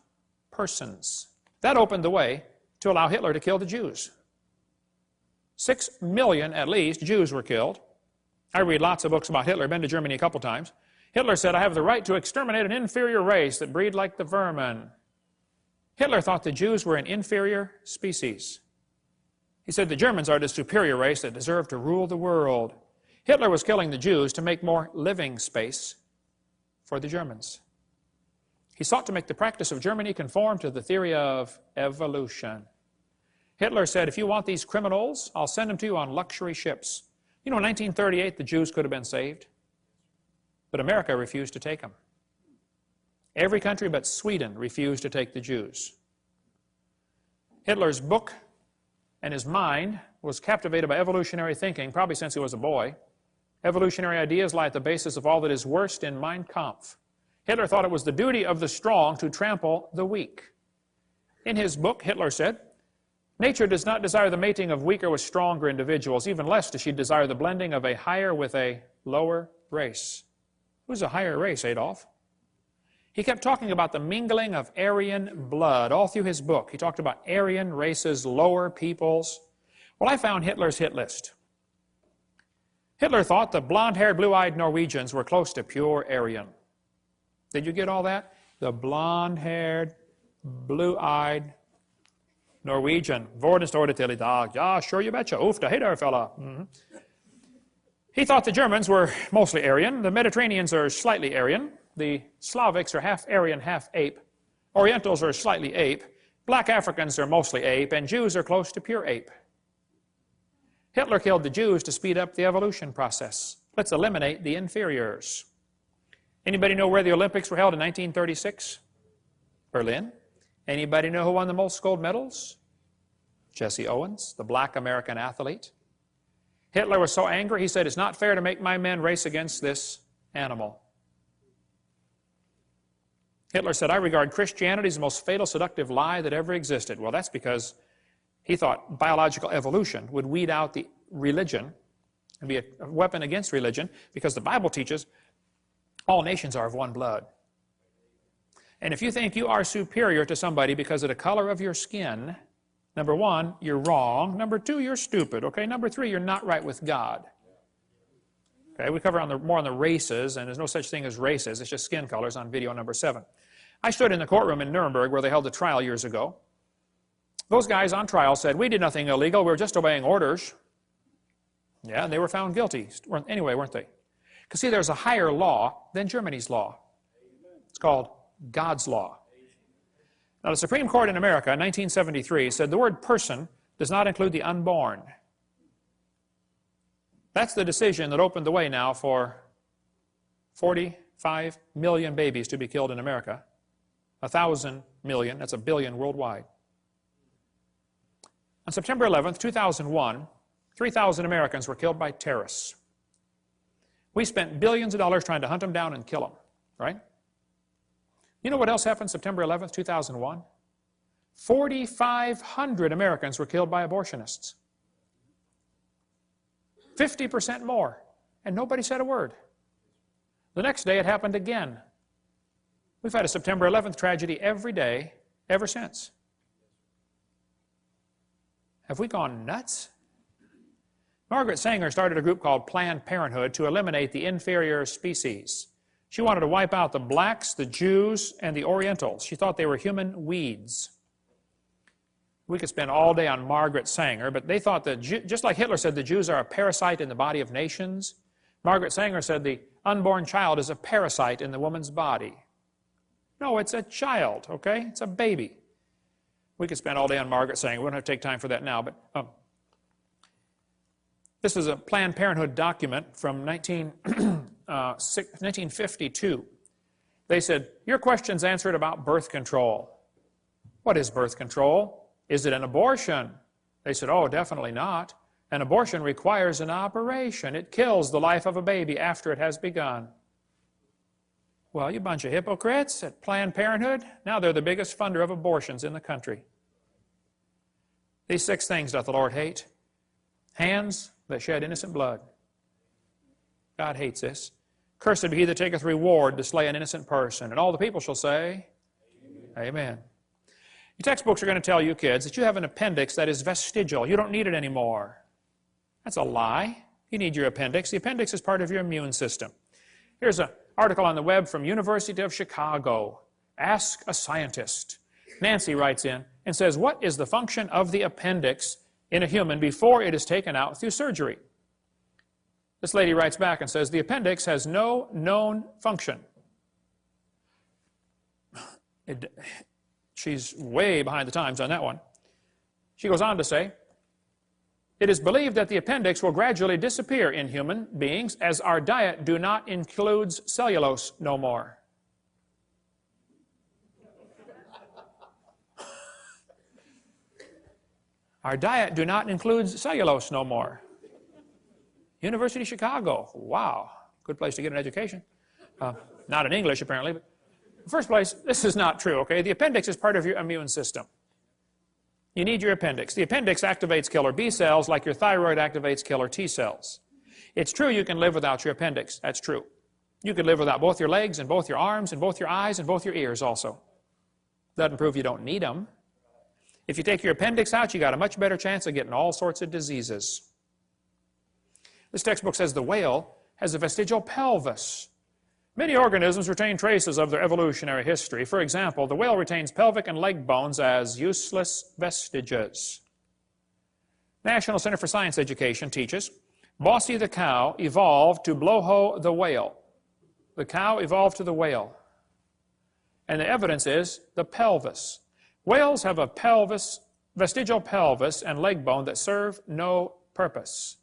persons. That opened the way to allow Hitler to kill the Jews. 6 million, at least, Jews were killed. I read lots of books about Hitler. I've been to Germany a couple times. Hitler said, I have the right to exterminate an inferior race that breed like the vermin. Hitler thought the Jews were an inferior species. He said the Germans are the superior race that deserve to rule the world. Hitler was killing the Jews to make more living space for the Germans. He sought to make the practice of Germany conform to the theory of evolution. Hitler said, if you want these criminals, I'll send them to you on luxury ships. You know, in 1938, the Jews could have been saved, but America refused to take them. Every country but Sweden refused to take the Jews. Hitler's book and his mind was captivated by evolutionary thinking, probably since he was a boy. Evolutionary ideas lie at the basis of all that is worst in Mein Kampf. Hitler thought it was the duty of the strong to trample the weak. In his book, Hitler said, nature does not desire the mating of weaker with stronger individuals, even less does she desire the blending of a higher with a lower race. Who's a higher race, Adolf? He kept talking about the mingling of Aryan blood all through his book. He talked about Aryan races, lower peoples. Well, I found Hitler's hit list. Hitler thought the blonde-haired, blue-eyed Norwegians were close to pure Aryan. Did you get all that? The blonde-haired, blue-eyed Norwegian. Vorden står det till idag. Ja, sure you betcha. Oof, hey there, fella. He thought the Germans were mostly Aryan. The Mediterraneans are slightly Aryan. The Slavics are half Aryan, half ape. Orientals are slightly ape. Black Africans are mostly ape. And Jews are close to pure ape. Hitler killed the Jews to speed up the evolution process. Let's eliminate the inferiors. Anybody know where the Olympics were held in 1936? Berlin. Anybody know who won the most gold medals? Jesse Owens, the black American athlete. Hitler was so angry, he said, it's not fair to make my men race against this animal. Hitler said, I regard Christianity as the most fatal, seductive lie that ever existed. Well, that's because he thought biological evolution would weed out the religion and be a weapon against religion, because the Bible teaches all nations are of one blood. And if you think you are superior to somebody because of the color of your skin, number one, you're wrong. Number two, you're stupid. Okay, number three, you're not right with God. Okay, we cover more on the races, and there's no such thing as races. It's just skin colors on video number 7. I stood in the courtroom in Nuremberg where they held the trial years ago. Those guys on trial said, we did nothing illegal, we were just obeying orders. Yeah, and they were found guilty anyway, weren't they? Because see, there's a higher law than Germany's law. It's called God's law. Now, the Supreme Court in America in 1973 said the word person does not include the unborn. That's the decision that opened the way now for 45 million babies to be killed in America. 1,000 million, that's a billion worldwide. On September 11th, 2001, 3,000 Americans were killed by terrorists. We spent billions of dollars trying to hunt them down and kill them, right? You know what else happened September 11th, 2001? 4,500 Americans were killed by abortionists. 50% more, and nobody said a word. The next day it happened again. We've had a September 11th tragedy every day ever since. Have we gone nuts? Margaret Sanger started a group called Planned Parenthood to eliminate the inferior species. She wanted to wipe out the blacks, the Jews, and the Orientals. She thought they were human weeds. We could spend all day on Margaret Sanger, but they thought that, just like Hitler said the Jews are a parasite in the body of nations, Margaret Sanger said the unborn child is a parasite in the woman's body. No, it's a child, okay? It's a baby. We could spend all day on Margaret Sanger. We don't have to take time for that now, but this is a Planned Parenthood document from 1952. They said, your question's answered about birth control. What is birth control? Is it an abortion? They said, oh, definitely not. An abortion requires an operation. It kills the life of a baby after it has begun. Well, you bunch of hypocrites at Planned Parenthood. Now they're the biggest funder of abortions in the country. These 6 things doth the Lord hate. Hands that shed innocent blood. God hates this. Cursed be he that taketh reward to slay an innocent person. And all the people shall say, Amen. Amen. Your textbooks are going to tell you kids that you have an appendix that is vestigial. You don't need it anymore. That's a lie. You need your appendix. The appendix is part of your immune system. Here's an article on the web from University of Chicago. Ask a scientist. Nancy writes in and says, what is the function of the appendix in a human before it is taken out through surgery? This lady writes back and says, the appendix has no known function. She's way behind the times on that one. She goes on to say, it is believed that the appendix will gradually disappear in human beings as our diet do not includes cellulose no more. Our diet do not include cellulose no more. University of Chicago. Wow. Good place to get an education. Not in English, apparently. But in the first place, this is not true, okay? The appendix is part of your immune system. You need your appendix. The appendix activates killer B cells like your thyroid activates killer T cells. It's true you can live without your appendix. That's true. You could live without both your legs and both your arms and both your eyes and both your ears also. Doesn't prove you don't need them. If you take your appendix out, you got a much better chance of getting all sorts of diseases. This textbook says the whale has a vestigial pelvis. Many organisms retain traces of their evolutionary history. For example, the whale retains pelvic and leg bones as useless vestiges. National Center for Science Education teaches, Bossy the cow evolved to blowho the whale. The cow evolved to the whale. And the evidence is the pelvis. Whales have a pelvis, vestigial pelvis and leg bone that serve no purpose.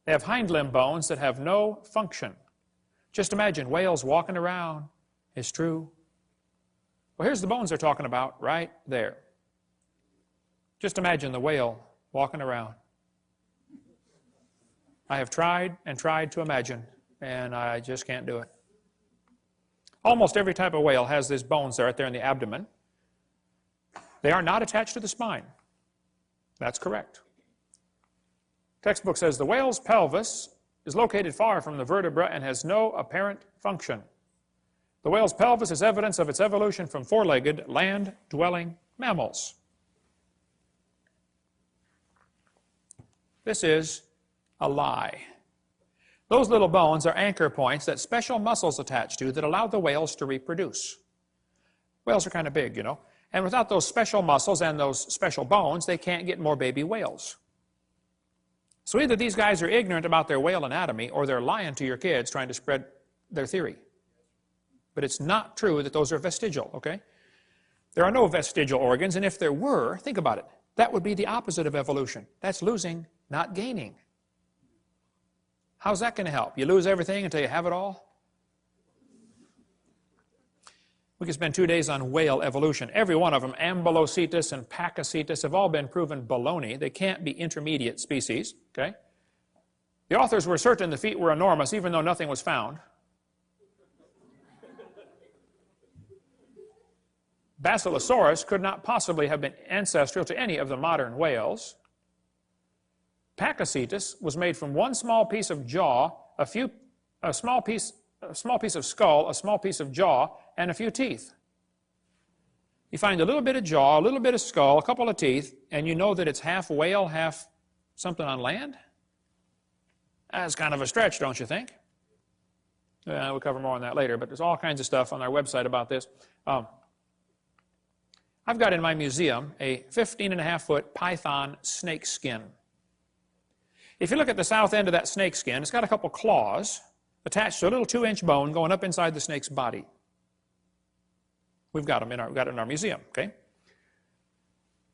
They have hind limb bones that have no function. Just imagine whales walking around. It's true. Well, here's the bones they're talking about right there. Just imagine the whale walking around. I have tried and tried to imagine, and I just can't do it. Almost every type of whale has these bones right there in the abdomen. They are not attached to the spine. That's correct. Textbook says the whale's pelvis is located far from the vertebra and has no apparent function. The whale's pelvis is evidence of its evolution from four-legged, land-dwelling mammals. This is a lie. Those little bones are anchor points that special muscles attach to that allow the whales to reproduce. Whales are kind of big, you know. And without those special muscles and those special bones, they can't get more baby whales. So either these guys are ignorant about their whale anatomy, or they're lying to your kids trying to spread their theory. But it's not true that those are vestigial, okay? There are no vestigial organs, and if there were, think about it, that would be the opposite of evolution. That's losing, not gaining. How's that going to help? You lose everything until you have it all? We could spend 2 days on whale evolution. Every one of them, Ambulocetus and Pakicetus, have all been proven baloney. They can't be intermediate species, okay? The authors were certain the feet were enormous, even though nothing was found. Basilosaurus could not possibly have been ancestral to any of the modern whales. Pakicetus was made from one small piece of jaw, a small piece of skull, a small piece of jaw, and a few teeth. You find a little bit of jaw, a little bit of skull, a couple of teeth, and you know that it's half whale, half something on land? That's kind of a stretch, don't you think? We'll cover more on that later, but there's all kinds of stuff on our website about this. I've got in my museum a 15.5-foot python snake skin. If you look at the south end of that snake skin, it's got a couple claws attached to a little 2-inch bone going up inside the snake's body. We've got them in our museum, okay?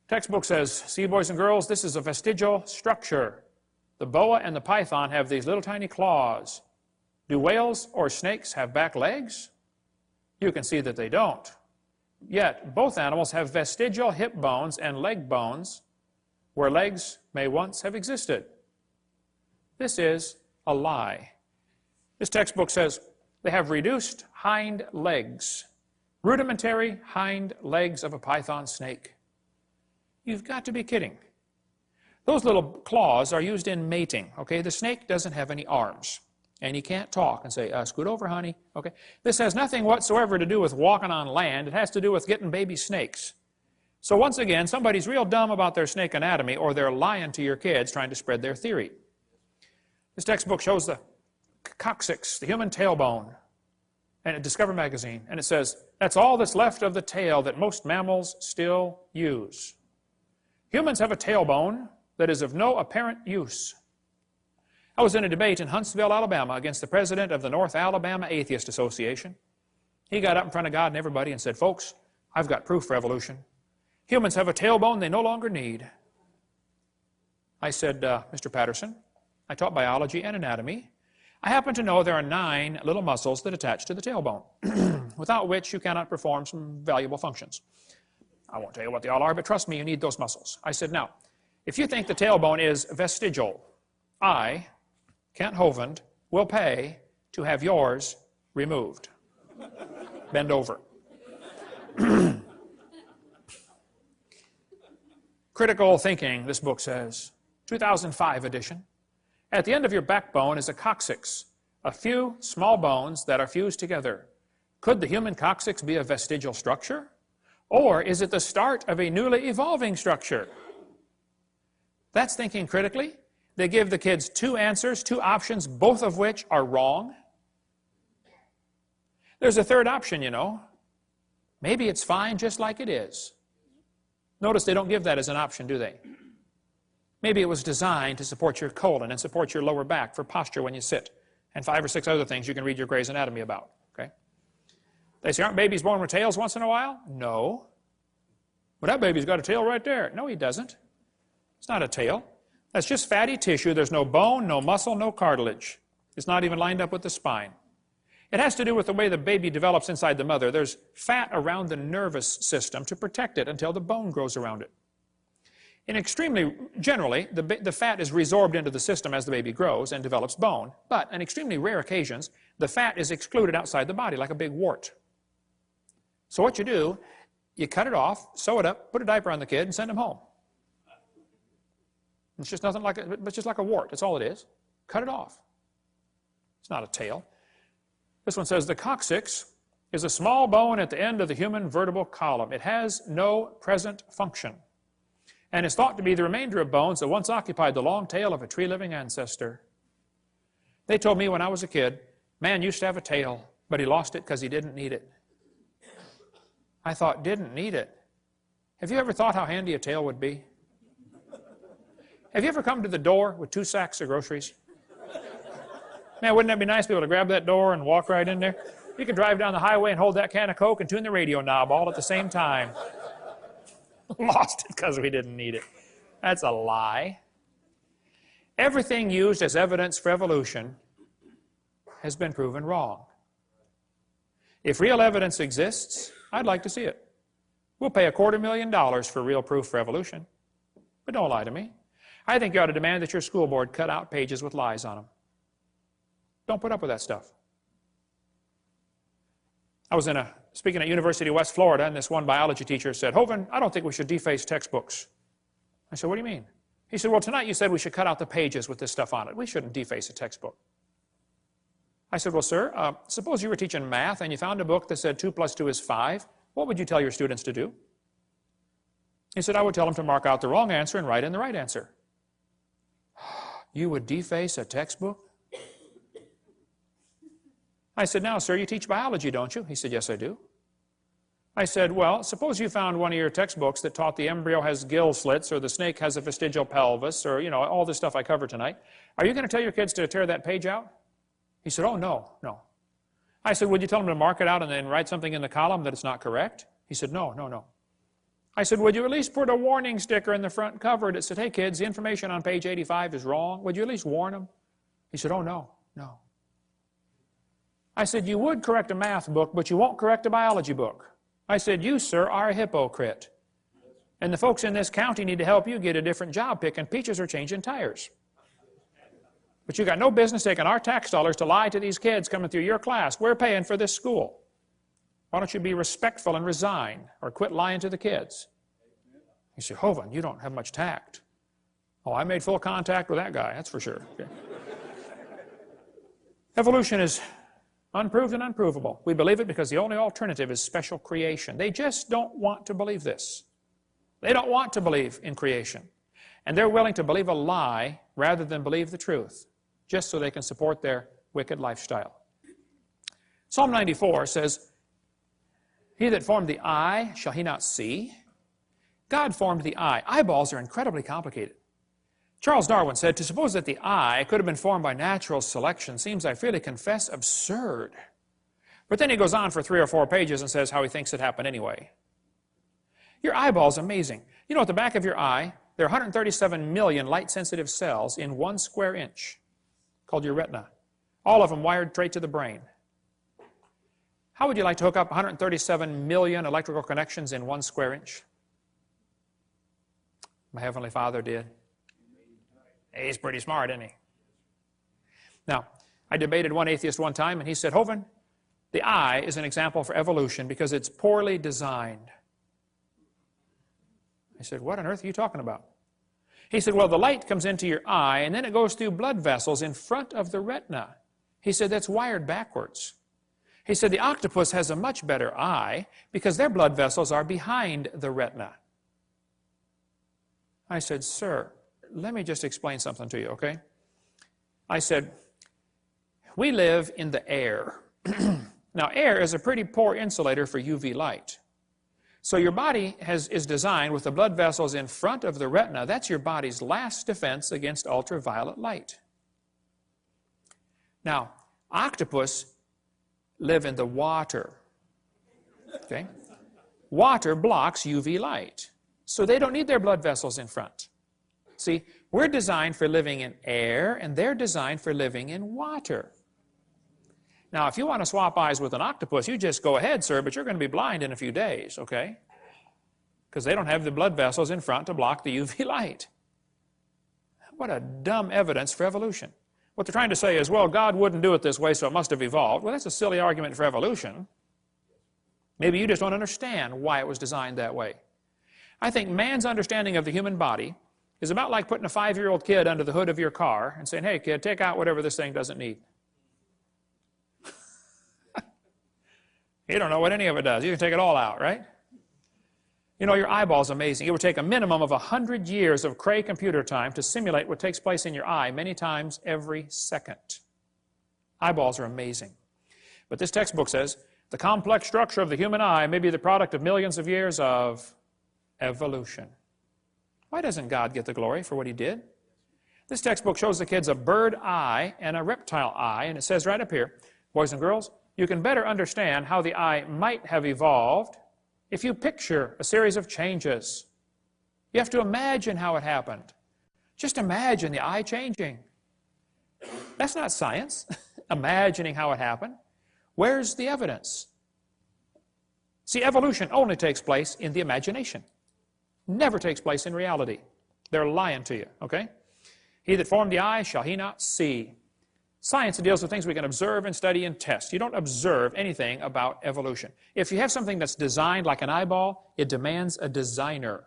Textbook says, see, boys and girls, this is a vestigial structure. The boa and the python have these little tiny claws. Do whales or snakes have back legs? You can see that they don't. Yet, both animals have vestigial hip bones and leg bones where legs may once have existed. This is a lie. This textbook says they have reduced hind legs, rudimentary hind legs of a python snake. You've got to be kidding. Those little claws are used in mating, okay? The snake doesn't have any arms, and he can't talk and say, scoot over, honey, okay? This has nothing whatsoever to do with walking on land. It has to do with getting baby snakes. So once again, somebody's real dumb about their snake anatomy, or they're lying to your kids trying to spread their theory. This textbook shows the coccyx, the human tailbone, and at Discover magazine, and it says, that's all that's left of the tail that most mammals still use. Humans have a tailbone that is of no apparent use. I was in a debate in Huntsville, Alabama, against the president of the North Alabama Atheist Association. He got up in front of God and everybody and said, folks, I've got proof for evolution. Humans have a tailbone they no longer need. I said, Mr. Patterson, I taught biology and anatomy. I happen to know there are 9 little muscles that attach to the tailbone, without which you cannot perform some valuable functions. I won't tell you what they all are, but trust me, you need those muscles. I said, now, if you think the tailbone is vestigial, I, Kent Hovind, will pay to have yours removed. Bend over. Critical thinking, this book says, 2005 edition. At the end of your backbone is a coccyx, a few small bones that are fused together. Could the human coccyx be a vestigial structure? Or is it the start of a newly evolving structure? That's thinking critically. They give the kids 2 answers, 2 options, both of which are wrong. There's a third option, you know. Maybe it's fine just like it is. Notice they don't give that as an option, do they? Maybe it was designed to support your colon and support your lower back for posture when you sit, and 5 or 6 other things you can read your Gray's Anatomy about, okay? They say, aren't babies born with tails once in a while? No. But that baby's got a tail right there. No, he doesn't. It's not a tail. That's just fatty tissue. There's no bone, no muscle, no cartilage. It's not even lined up with the spine. It has to do with the way the baby develops inside the mother. There's fat around the nervous system to protect it until the bone grows around it. Generally, the fat is resorbed into the system as the baby grows and develops bone. But on extremely rare occasions, the fat is excluded outside the body like a big wart. So what you do, you cut it off, sew it up, put a diaper on the kid, and send him home. It's just nothing like it's just like a wart. That's all it is. Cut it off. It's not a tail. This one says the coccyx is a small bone at the end of the human vertebral column. It has no present function, and is thought to be the remainder of bones that once occupied the long tail of a tree-living ancestor. They told me when I was a kid, man used to have a tail, but he lost it because he didn't need it. I thought, didn't need it? Have you ever thought how handy a tail would be? Have you ever come to the door with 2 sacks of groceries? Man, wouldn't that be nice to be able to grab that door and walk right in there? You could drive down the highway and hold that can of Coke and tune the radio knob all at the same time. Lost it because we didn't need it. That's a lie. Everything used as evidence for evolution has been proven wrong. If real evidence exists, I'd like to see it. We'll pay $250,000 for real proof for evolution. But don't lie to me. I think you ought to demand that your school board cut out pages with lies on them. Don't put up with that stuff. I was speaking at University of West Florida, and this one biology teacher said, Hovind, I don't think we should deface textbooks. I said, what do you mean? He said, well, tonight you said we should cut out the pages with this stuff on it. We shouldn't deface a textbook. I said, well, sir, suppose you were teaching math and you found a book that said 2 + 2 is 5. What would you tell your students to do? He said, I would tell them to mark out the wrong answer and write in the right answer. You would deface a textbook? I said, now, sir, you teach biology, don't you? He said, yes, I do. I said, well, suppose you found one of your textbooks that taught the embryo has gill slits or the snake has a vestigial pelvis or, you know, all this stuff I covered tonight. Are you going to tell your kids to tear that page out? He said, oh, no. I said, would you tell them to mark it out and then write something in the column that it's not correct? He said, no. I said, would you at least put a warning sticker in the front cover that said, hey, kids, the information on page 85 is wrong. Would you at least warn them? He said, oh, no. I said, you would correct a math book, but you won't correct a biology book. I said, you, sir, are a hypocrite. And the folks in this county need to help you get a different job picking peaches or changing tires. But you got no business taking our tax dollars to lie to these kids coming through your class. We're paying for this school. Why don't you be respectful and resign or quit lying to the kids? You say, Hovind, you don't have much tact. Oh, I made full contact with that guy, that's for sure. Okay. Evolution is unproved and unprovable. We believe it because the only alternative is special creation. They just don't want to believe this. They don't want to believe in creation. And they're willing to believe a lie rather than believe the truth, just so they can support their wicked lifestyle. Psalm 94 says, he that formed the eye, shall he not see? God formed the eye. Eyeballs are incredibly complicated. Charles Darwin said, to suppose that the eye could have been formed by natural selection seems, I freely confess, absurd. But then he goes on for 3 or 4 pages and says how he thinks it happened anyway. Your eyeball's amazing. You know, at the back of your eye, there are 137 million light-sensitive cells in 1 square inch, called your retina. All of them wired straight to the brain. How would you like to hook up 137 million electrical connections in 1 square inch? My Heavenly Father did. He's pretty smart, isn't he? Now, I debated one atheist one time, and he said, Hovind, the eye is an example for evolution because it's poorly designed. I said, what on earth are you talking about? He said, well, the light comes into your eye, and then it goes through blood vessels in front of the retina. He said, that's wired backwards. He said, the octopus has a much better eye because their blood vessels are behind the retina. I said, sir, let me just explain something to you, okay? I said, we live in the air. Now, air is a pretty poor insulator for UV light. So your body is designed with the blood vessels in front of the retina. That's your body's last defense against ultraviolet light. Now, octopus live in the water, okay? Water blocks UV light, so they don't need their blood vessels in front. See, we're designed for living in air, and they're designed for living in water. Now, if you want to swap eyes with an octopus, you just go ahead, sir, but you're going to be blind in a few days, okay? Because they don't have the blood vessels in front to block the UV light. What a dumb evidence for evolution. What they're trying to say is, well, God wouldn't do it this way, so it must have evolved. Well, that's a silly argument for evolution. Maybe you just don't understand why it was designed that way. I think man's understanding of the human body is about like putting a 5-year-old kid under the hood of your car and saying, hey, kid, take out whatever this thing doesn't need. You don't know what any of it does. You can take it all out, right? You know, your eyeball's amazing. It would take a minimum of 100 years of Cray computer time to simulate what takes place in your eye many times every second. Eyeballs are amazing. But this textbook says, the complex structure of the human eye may be the product of millions of years of Evolution. Why doesn't God get the glory for what he did? This textbook shows the kids a bird eye and a reptile eye, and it says right up here, boys and girls, you can better understand how the eye might have evolved if you picture a series of changes. You have to imagine how it happened. Just imagine the eye changing. That's not science, imagining how it happened. Where's the evidence? See, evolution only takes place in the imagination. Never takes place in reality. They're lying to you, okay? He that formed the eye, shall he not see? Science deals with things we can observe and study and test. You don't observe anything about evolution. If you have something that's designed like an eyeball, it demands a designer.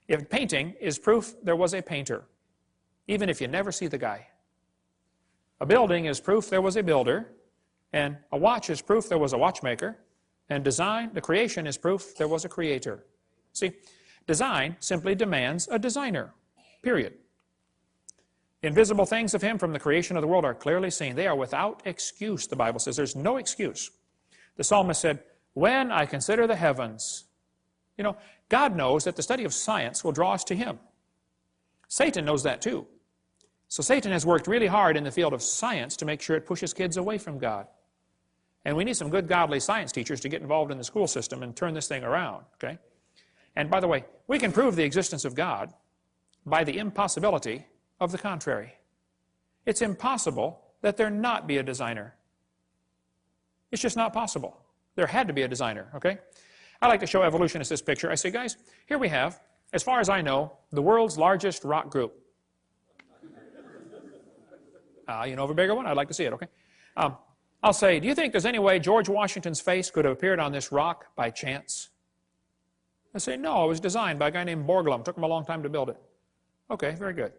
If painting is proof there was a painter, even if you never see the guy. A building is proof there was a builder, and a watch is proof there was a watchmaker, and design, the creation, is proof there was a creator. See, design simply demands a designer, period. Invisible things of him from the creation of the world are clearly seen. They are without excuse, the Bible says. There's no excuse. The psalmist said, when I consider the heavens. You know, God knows that the study of science will draw us to him. Satan knows that too. So Satan has worked really hard in the field of science to make sure it pushes kids away from God. And we need some good godly science teachers to get involved in the school system and turn this thing around, okay? And by the way, we can prove the existence of God by the impossibility of the contrary. It's impossible that there not be a designer. It's just not possible. There had to be a designer, okay? I like to show evolutionists this picture. I say, guys, here we have, as far as I know, the world's largest rock group. You know of a bigger one? I'd like to see it, okay? I'll say, do you think there's any way George Washington's face could have appeared on this rock by chance? I say, no, it was designed by a guy named Borglum. Took him a long time to build it. Okay, very good.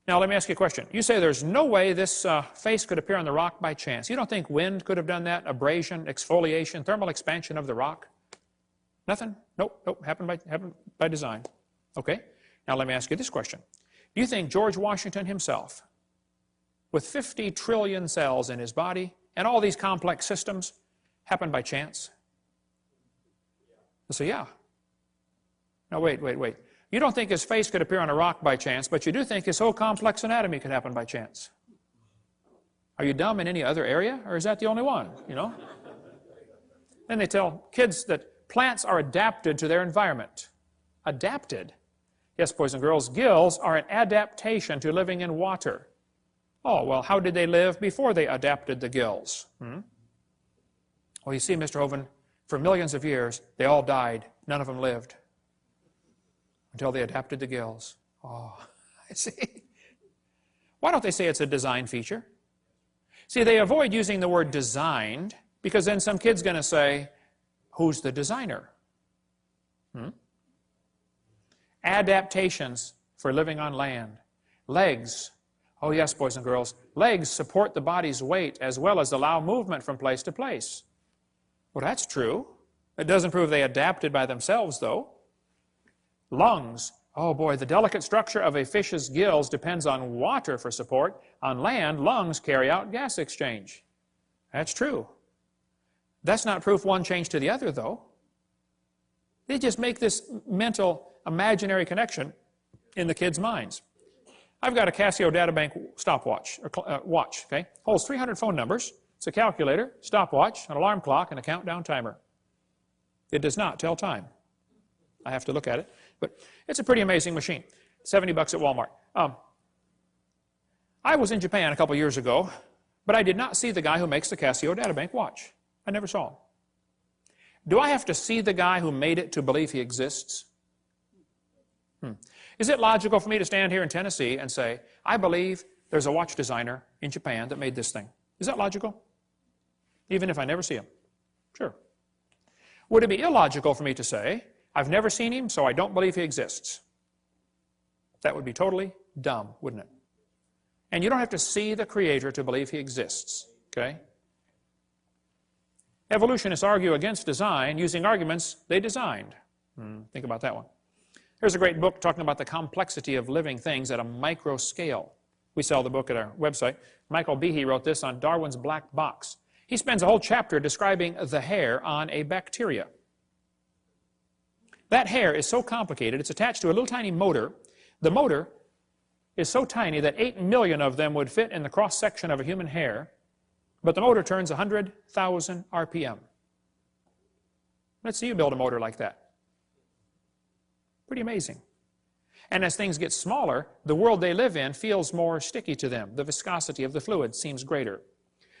Now, let me ask you a question. You say there's no way this face could appear on the rock by chance. You don't think wind could have done that? Abrasion, exfoliation, thermal expansion of the rock? Nothing? Nope. Happened by design. Okay. Now, let me ask you this question. Do you think George Washington himself, with 50 trillion cells in his body and all these complex systems, happened by chance? I say, yeah. Now, wait. You don't think his face could appear on a rock by chance, but you do think his whole complex anatomy could happen by chance. Are you dumb in any other area, or is that the only one, you know? Then they tell kids that plants are adapted to their environment. Adapted? Yes, boys and girls, gills are an adaptation to living in water. Oh, well, how did they live before they adapted the gills? Well, you see, Mr. Hovind, for millions of years, they all died. None of them lived until they adapted the gills. Oh, I see. Why don't they say it's a design feature? See, they avoid using the word designed because then some kid's going to say, who's the designer? Adaptations for living on land. Legs. Oh, yes, boys and girls. Legs support the body's weight as well as allow movement from place to place. Well, that's true. It doesn't prove they adapted by themselves, though. Lungs. Oh, boy, the delicate structure of a fish's gills depends on water for support. On land, lungs carry out gas exchange. That's true. That's not proof one changed to the other, though. They just make this mental, imaginary connection in the kids' minds. I've got a Casio Databank stopwatch, watch, okay? Holds 300 phone numbers. It's a calculator, stopwatch, an alarm clock, and a countdown timer. It does not tell time. I have to look at it, but it's a pretty amazing machine. $70 at Walmart. I was in Japan a couple years ago, but I did not see the guy who makes the Casio Databank watch. I never saw him. Do I have to see the guy who made it to believe he exists? Is it logical for me to stand here in Tennessee and say, I believe there's a watch designer in Japan that made this thing? Is that logical? Even if I never see him? Sure. Would it be illogical for me to say, I've never seen him, so I don't believe he exists? That would be totally dumb, wouldn't it? And you don't have to see the Creator to believe he exists, okay? Evolutionists argue against design using arguments they designed. Think about that one. Here's a great book talking about the complexity of living things at a micro scale. We sell the book at our website. Michael Behe wrote this on Darwin's black box. He spends a whole chapter describing the hair on a bacteria. That hair is so complicated, it's attached to a little tiny motor. The motor is so tiny that 8 million of them would fit in the cross-section of a human hair, but the motor turns 100,000 RPM. Let's see you build a motor like that. Pretty amazing. And as things get smaller, the world they live in feels more sticky to them. The viscosity of the fluid seems greater.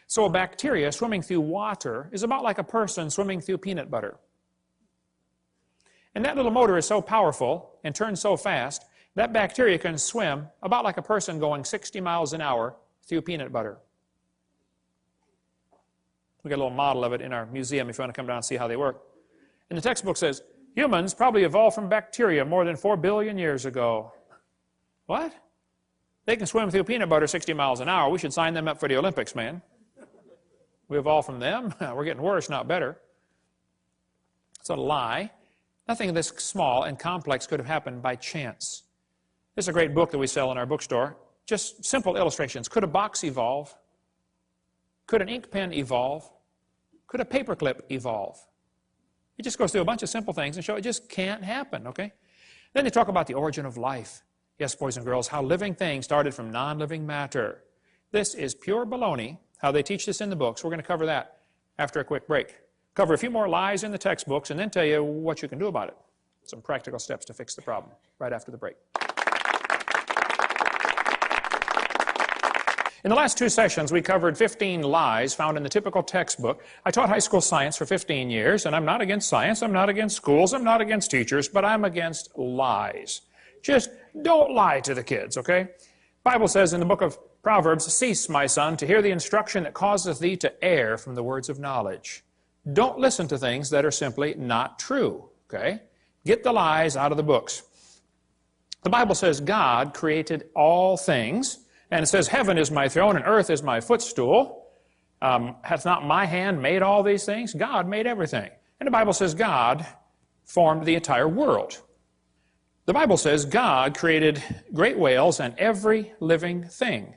So a bacteria swimming through water is about like a person swimming through peanut butter. And that little motor is so powerful and turns so fast, that bacteria can swim about like a person going 60 miles an hour through peanut butter. We got a little model of it in our museum if you want to come down and see how they work. And the textbook says, humans probably evolved from bacteria more than 4 billion years ago. What? They can swim through peanut butter 60 miles an hour. We should sign them up for the Olympics, man. We evolved from them. We're getting worse, not better. It's a lie. Nothing this small and complex could have happened by chance. This is a great book that we sell in our bookstore. Just simple illustrations. Could a box evolve? Could an ink pen evolve? Could a paperclip evolve? It just goes through a bunch of simple things and show it just can't happen, okay? Then they talk about the origin of life. Yes, boys and girls, how living things started from non-living matter. This is pure baloney, how they teach this in the books. We're going to cover that after a quick break. Cover a few more lies in the textbooks and then tell you what you can do about it. Some practical steps to fix the problem right after the break. In the last 2 sessions, we covered 15 lies found in the typical textbook. I taught high school science for 15 years, and I'm not against science, I'm not against schools, I'm not against teachers, but I'm against lies. Just don't lie to the kids, okay? The Bible says in the book of Proverbs, cease, my son, to hear the instruction that causeth thee to err from the words of knowledge. Don't listen to things that are simply not true, okay? Get the lies out of the books. The Bible says God created all things, and it says, heaven is my throne and earth is my footstool. Hath not my hand made all these things? God made everything. And the Bible says God formed the entire world. The Bible says God created great whales and every living thing.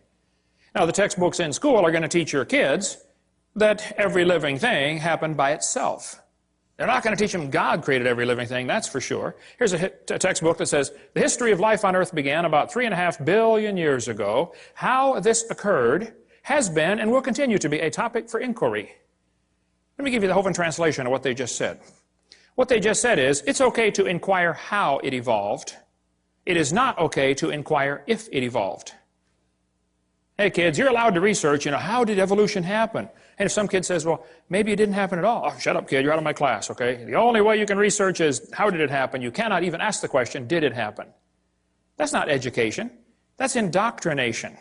Now, the textbooks in school are going to teach your kids that every living thing happened by itself. They're not going to teach them God created every living thing, that's for sure. Here's a textbook that says, the history of life on earth began about 3.5 billion years ago. How this occurred has been and will continue to be a topic for inquiry. Let me give you the Hovind translation of what they just said. What they just said is, it's okay to inquire how it evolved. It is not okay to inquire if it evolved. Hey kids, you're allowed to research, how did evolution happen? And if some kid says, well, maybe it didn't happen at all. Oh, shut up, kid, you're out of my class, okay? The only way you can research is, how did it happen? You cannot even ask the question, did it happen? That's not education. That's indoctrination.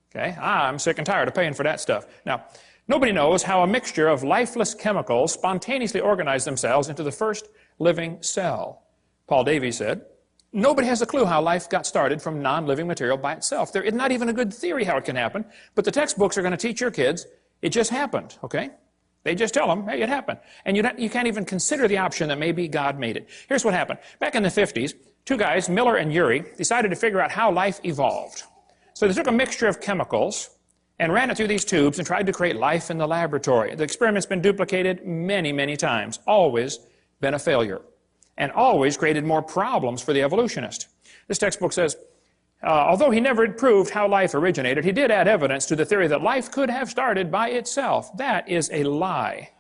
Okay? I'm sick and tired of paying for that stuff. Now, nobody knows how a mixture of lifeless chemicals spontaneously organize themselves into the first living cell. Paul Davies said, nobody has a clue how life got started from non-living material by itself. There is not even a good theory how it can happen, but the textbooks are going to teach your kids it just happened, okay? They just tell them, hey, it happened. And you can't even consider the option that maybe God made it. Here's what happened. Back in the 50s, 2 guys, Miller and Urey, decided to figure out how life evolved. So they took a mixture of chemicals and ran it through these tubes and tried to create life in the laboratory. The experiment's been duplicated many, many times, always been a failure, and always created more problems for the evolutionist. This textbook says, although he never proved how life originated, he did add evidence to the theory that life could have started by itself. That is a lie.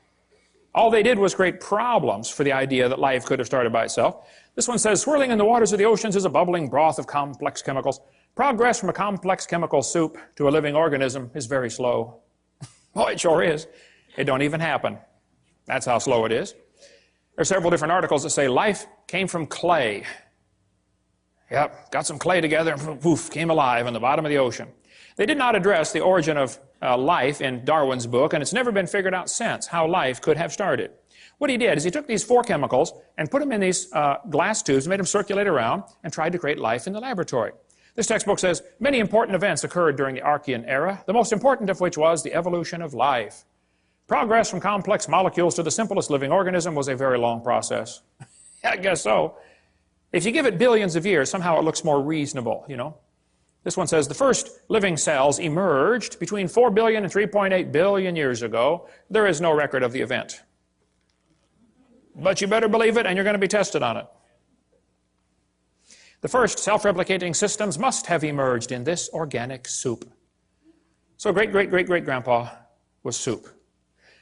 All they did was create problems for the idea that life could have started by itself. This one says, swirling in the waters of the oceans is a bubbling broth of complex chemicals. Progress from a complex chemical soup to a living organism is very slow. Well, it sure is. It don't even happen. That's how slow it is. There are several different articles that say life came from clay. Yep, got some clay together and poof, came alive on the bottom of the ocean. They did not address the origin of life in Darwin's book, and it's never been figured out since how life could have started. What he did is he took these 4 chemicals and put them in these glass tubes, made them circulate around, and tried to create life in the laboratory. This textbook says, many important events occurred during the Archean era, the most important of which was the evolution of life. Progress from complex molecules to the simplest living organism was a very long process. I guess so. If you give it billions of years, somehow it looks more reasonable, This one says, the first living cells emerged between 4 billion and 3.8 billion years ago. There is no record of the event. but you better believe it, and you're going to be tested on it. The first self-replicating systems must have emerged in this organic soup. So great-great-great-great-grandpa was soup.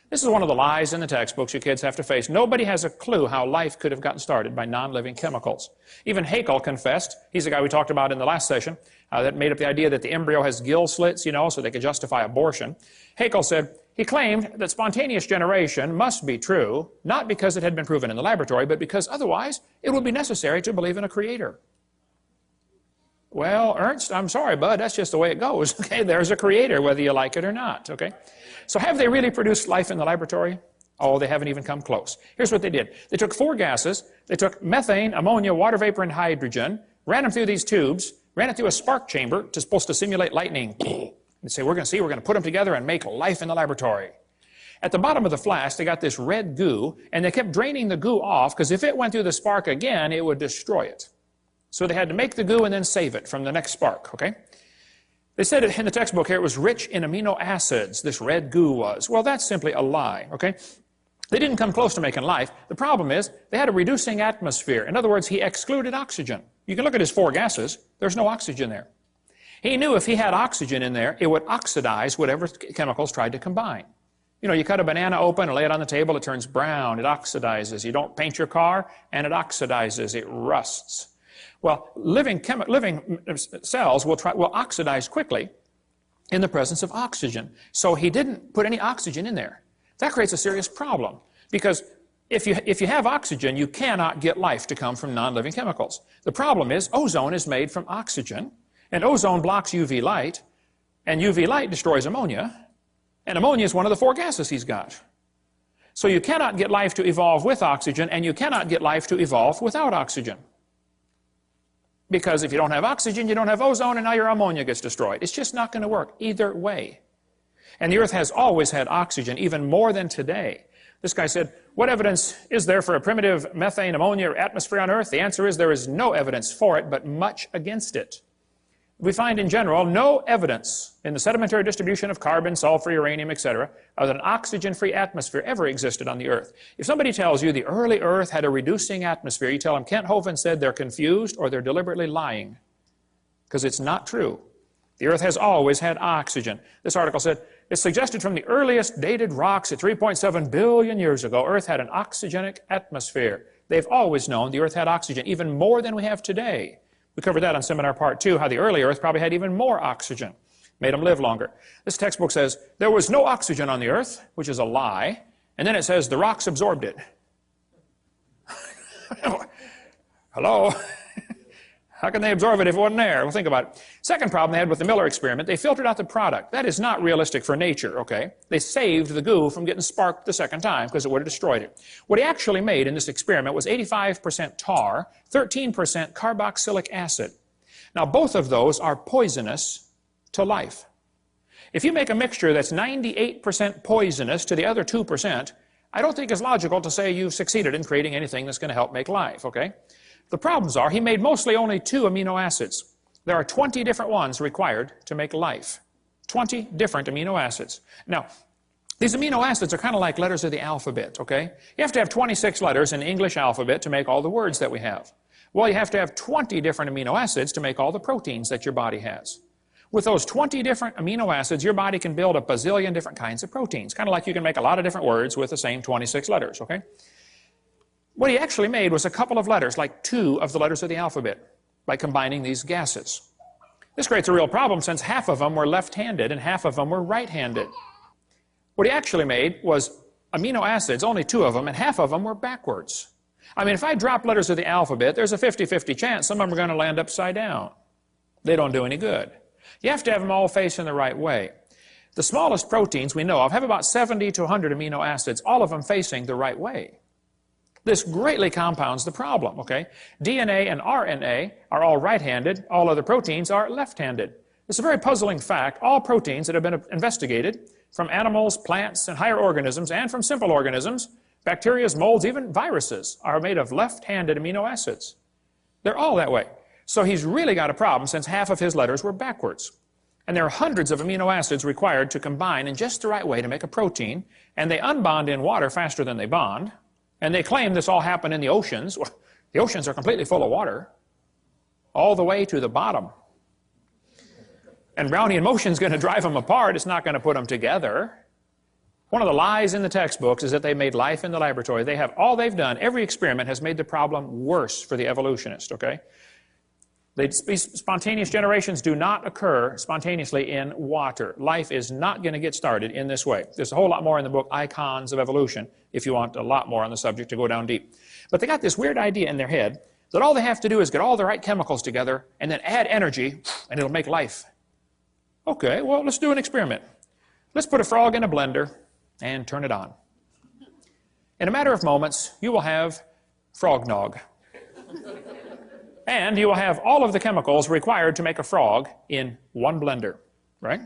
This is one of the lies in the textbooks you kids have to face. Nobody has a clue how life could have gotten started by non-living chemicals. Even Haeckel confessed, he's the guy we talked about in the last session, that made up the idea that the embryo has gill slits, you know, so they could justify abortion. Haeckel said, he claimed that spontaneous generation must be true, not because it had been proven in the laboratory, but because otherwise it would be necessary to believe in a creator. Well, Ernst, I'm sorry, bud, that's just the way it goes. Okay, there's a creator, whether you like it or not, okay? So have they really produced life in the laboratory? Oh, they haven't even come close. Here's what they did. They took 4 gases. They took methane, ammonia, water vapor, and hydrogen, ran them through these tubes, ran it through a spark chamber, which is supposed to simulate lightning. And say, we're going to put them together and make life in the laboratory. At the bottom of the flask, they got this red goo, and they kept draining the goo off, because if it went through the spark again, it would destroy it. So they had to make the goo and then save it from the next spark, okay? They said in the textbook here it was rich in amino acids, this red goo was. Well, that's simply a lie, okay? They didn't come close to making life. The problem is they had a reducing atmosphere. In other words, he excluded oxygen. You can look at his 4 gases. There's no oxygen there. He knew if he had oxygen in there, it would oxidize whatever chemicals tried to combine. You know, you cut a banana open and lay it on the table, it turns brown, it oxidizes. You don't paint your car, and it oxidizes, it rusts. Well, living cells will oxidize quickly in the presence of oxygen. So he didn't put any oxygen in there. That creates a serious problem, because if you have oxygen, you cannot get life to come from non-living chemicals. The problem is ozone is made from oxygen, and ozone blocks UV light, and UV light destroys ammonia, and ammonia is one of the 4 gases he's got. So you cannot get life to evolve with oxygen, and you cannot get life to evolve without oxygen. Because if you don't have oxygen, you don't have ozone, and now your ammonia gets destroyed. It's just not going to work either way. And the Earth has always had oxygen, even more than today. This guy said, what evidence is there for a primitive methane ammonia atmosphere on Earth? The answer is there is no evidence for it, but much against it. We find in general no evidence in the sedimentary distribution of carbon, sulfur, uranium, etc., of an oxygen-free atmosphere ever existed on the Earth. If somebody tells you the early Earth had a reducing atmosphere, you tell them Kent Hovind said they're confused or they're deliberately lying, because it's not true. The Earth has always had oxygen. This article said, it's suggested from the earliest dated rocks at 3.7 billion years ago, Earth had an oxygenic atmosphere. They've always known the Earth had oxygen, even more than we have today. We covered that on seminar part 2, how the early Earth probably had even more oxygen, made them live longer. This textbook says there was no oxygen on the Earth, which is a lie, and then it says the rocks absorbed it. Hello? How can they absorb it if it wasn't there? Well, think about it. Second problem they had with the Miller experiment, they filtered out the product. That is not realistic for nature, okay? They saved the goo from getting sparked the second time because it would have destroyed it. What he actually made in this experiment was 85% tar, 13% carboxylic acid. Now, both of those are poisonous to life. If you make a mixture that's 98% poisonous to the other 2%, I don't think it's logical to say you've succeeded in creating anything that's going to help make life, okay? The problems are he made mostly only 2 amino acids. There are 20 different ones required to make life. 20 different amino acids. Now, these amino acids are kind of like letters of the alphabet, okay? You have to have 26 letters in the English alphabet to make all the words that we have. Well, you have to have 20 different amino acids to make all the proteins that your body has. With those 20 different amino acids, your body can build a bazillion different kinds of proteins. Kind of like you can make a lot of different words with the same 26 letters, okay? What he actually made was a couple of letters, like 2 of the letters of the alphabet, by combining these gases. This creates a real problem since half of them were left-handed and half of them were right-handed. What he actually made was amino acids, only 2 of them, and half of them were backwards. I mean, if I drop letters of the alphabet, there's a 50-50 chance some of them are going to land upside down. They don't do any good. You have to have them all facing the right way. The smallest proteins we know of have about 70 to 100 amino acids, all of them facing the right way. This greatly compounds the problem, okay? DNA and RNA are all right-handed. All other proteins are left-handed. It's a very puzzling fact. All proteins that have been investigated from animals, plants, and higher organisms, and from simple organisms, bacteria, molds, even viruses, are made of left-handed amino acids. They're all that way. So he's really got a problem since half of his letters were backwards. And there are hundreds of amino acids required to combine in just the right way to make a protein, and they unbond in water faster than they bond. And they claim this all happened in the oceans. Well, the oceans are completely full of water, all the way to the bottom. And Brownian motion is going to drive them apart. It's not going to put them together. One of the lies in the textbooks is that they made life in the laboratory. They have all they've done. Every experiment has made the problem worse for the evolutionist, okay? Spontaneous generations do not occur spontaneously in water. Life is not going to get started in this way. There's a whole lot more in the book, Icons of Evolution, if you want a lot more on the subject to go down deep. But they got this weird idea in their head that all they have to do is get all the right chemicals together and then add energy, and it'll make life. Okay, well, let's do an experiment. Let's put a frog in a blender and turn it on. In a matter of moments, you will have frog nog. And you will have all of the chemicals required to make a frog in one blender, right?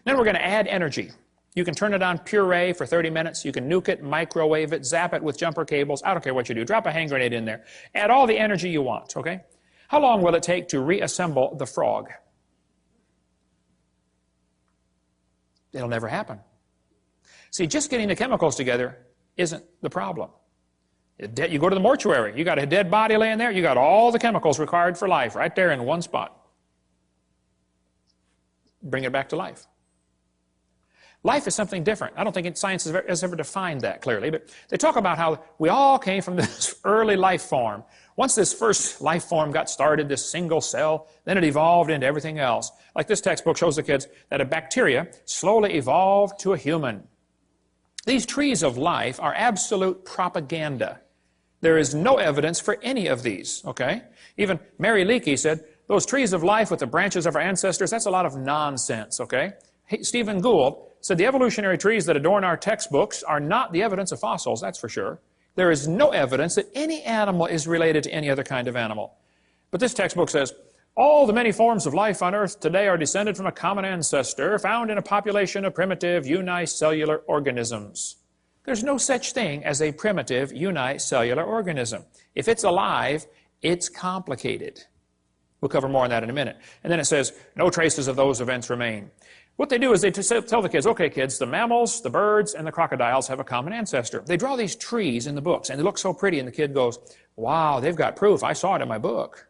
Then we're going to add energy. You can turn it on puree for 30 minutes. You can nuke it, microwave it, zap it with jumper cables. I don't care what you do. Drop a hand grenade in there. Add all the energy you want, okay? How long will it take to reassemble the frog? It'll never happen. See, just getting the chemicals together isn't the problem. You go to the mortuary, you got a dead body laying there, you got all the chemicals required for life right there in one spot. Bring it back to life. Life is something different. I don't think science has ever defined that clearly, but they talk about how we all came from this early life form. Once this first life form got started, this single cell, then it evolved into everything else. Like this textbook shows the kids that a bacteria slowly evolved to a human. These trees of life are absolute propaganda. There is no evidence for any of these, okay? Even Mary Leakey said, those trees of life with the branches of our ancestors, that's a lot of nonsense, okay? Stephen Gould said the evolutionary trees that adorn our textbooks are not the evidence of fossils, that's for sure. There is no evidence that any animal is related to any other kind of animal. But this textbook says, all the many forms of life on Earth today are descended from a common ancestor found in a population of primitive unicellular organisms. There's no such thing as a primitive unicellular organism. If it's alive, it's complicated. We'll cover more on that in a minute. And then it says, no traces of those events remain. What they do is they tell the kids, okay, kids, the mammals, the birds, and the crocodiles have a common ancestor. They draw these trees in the books, and they look so pretty, and the kid goes, wow, they've got proof. I saw it in my book.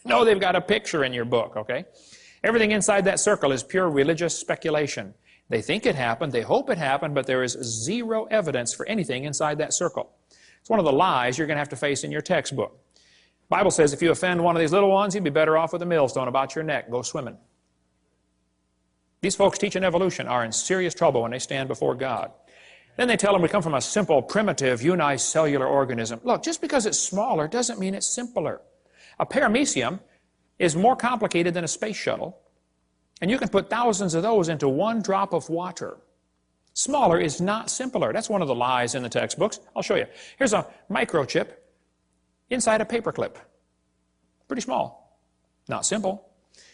No, they've got a picture in your book, okay? Everything inside that circle is pure religious speculation. They think it happened, they hope it happened, but there is zero evidence for anything inside that circle. It's one of the lies you're going to have to face in your textbook. The Bible says if you offend one of these little ones, you'd be better off with a millstone about your neck. Go swimming. These folks teaching evolution are in serious trouble when they stand before God. Then they tell them we come from a simple, primitive, unicellular organism. Look, just because it's smaller doesn't mean it's simpler. A paramecium is more complicated than a space shuttle, and you can put thousands of those into one drop of water. Smaller is not simpler. That's one of the lies in the textbooks. I'll show you. Here's a microchip inside a paperclip. Pretty small. Not simple.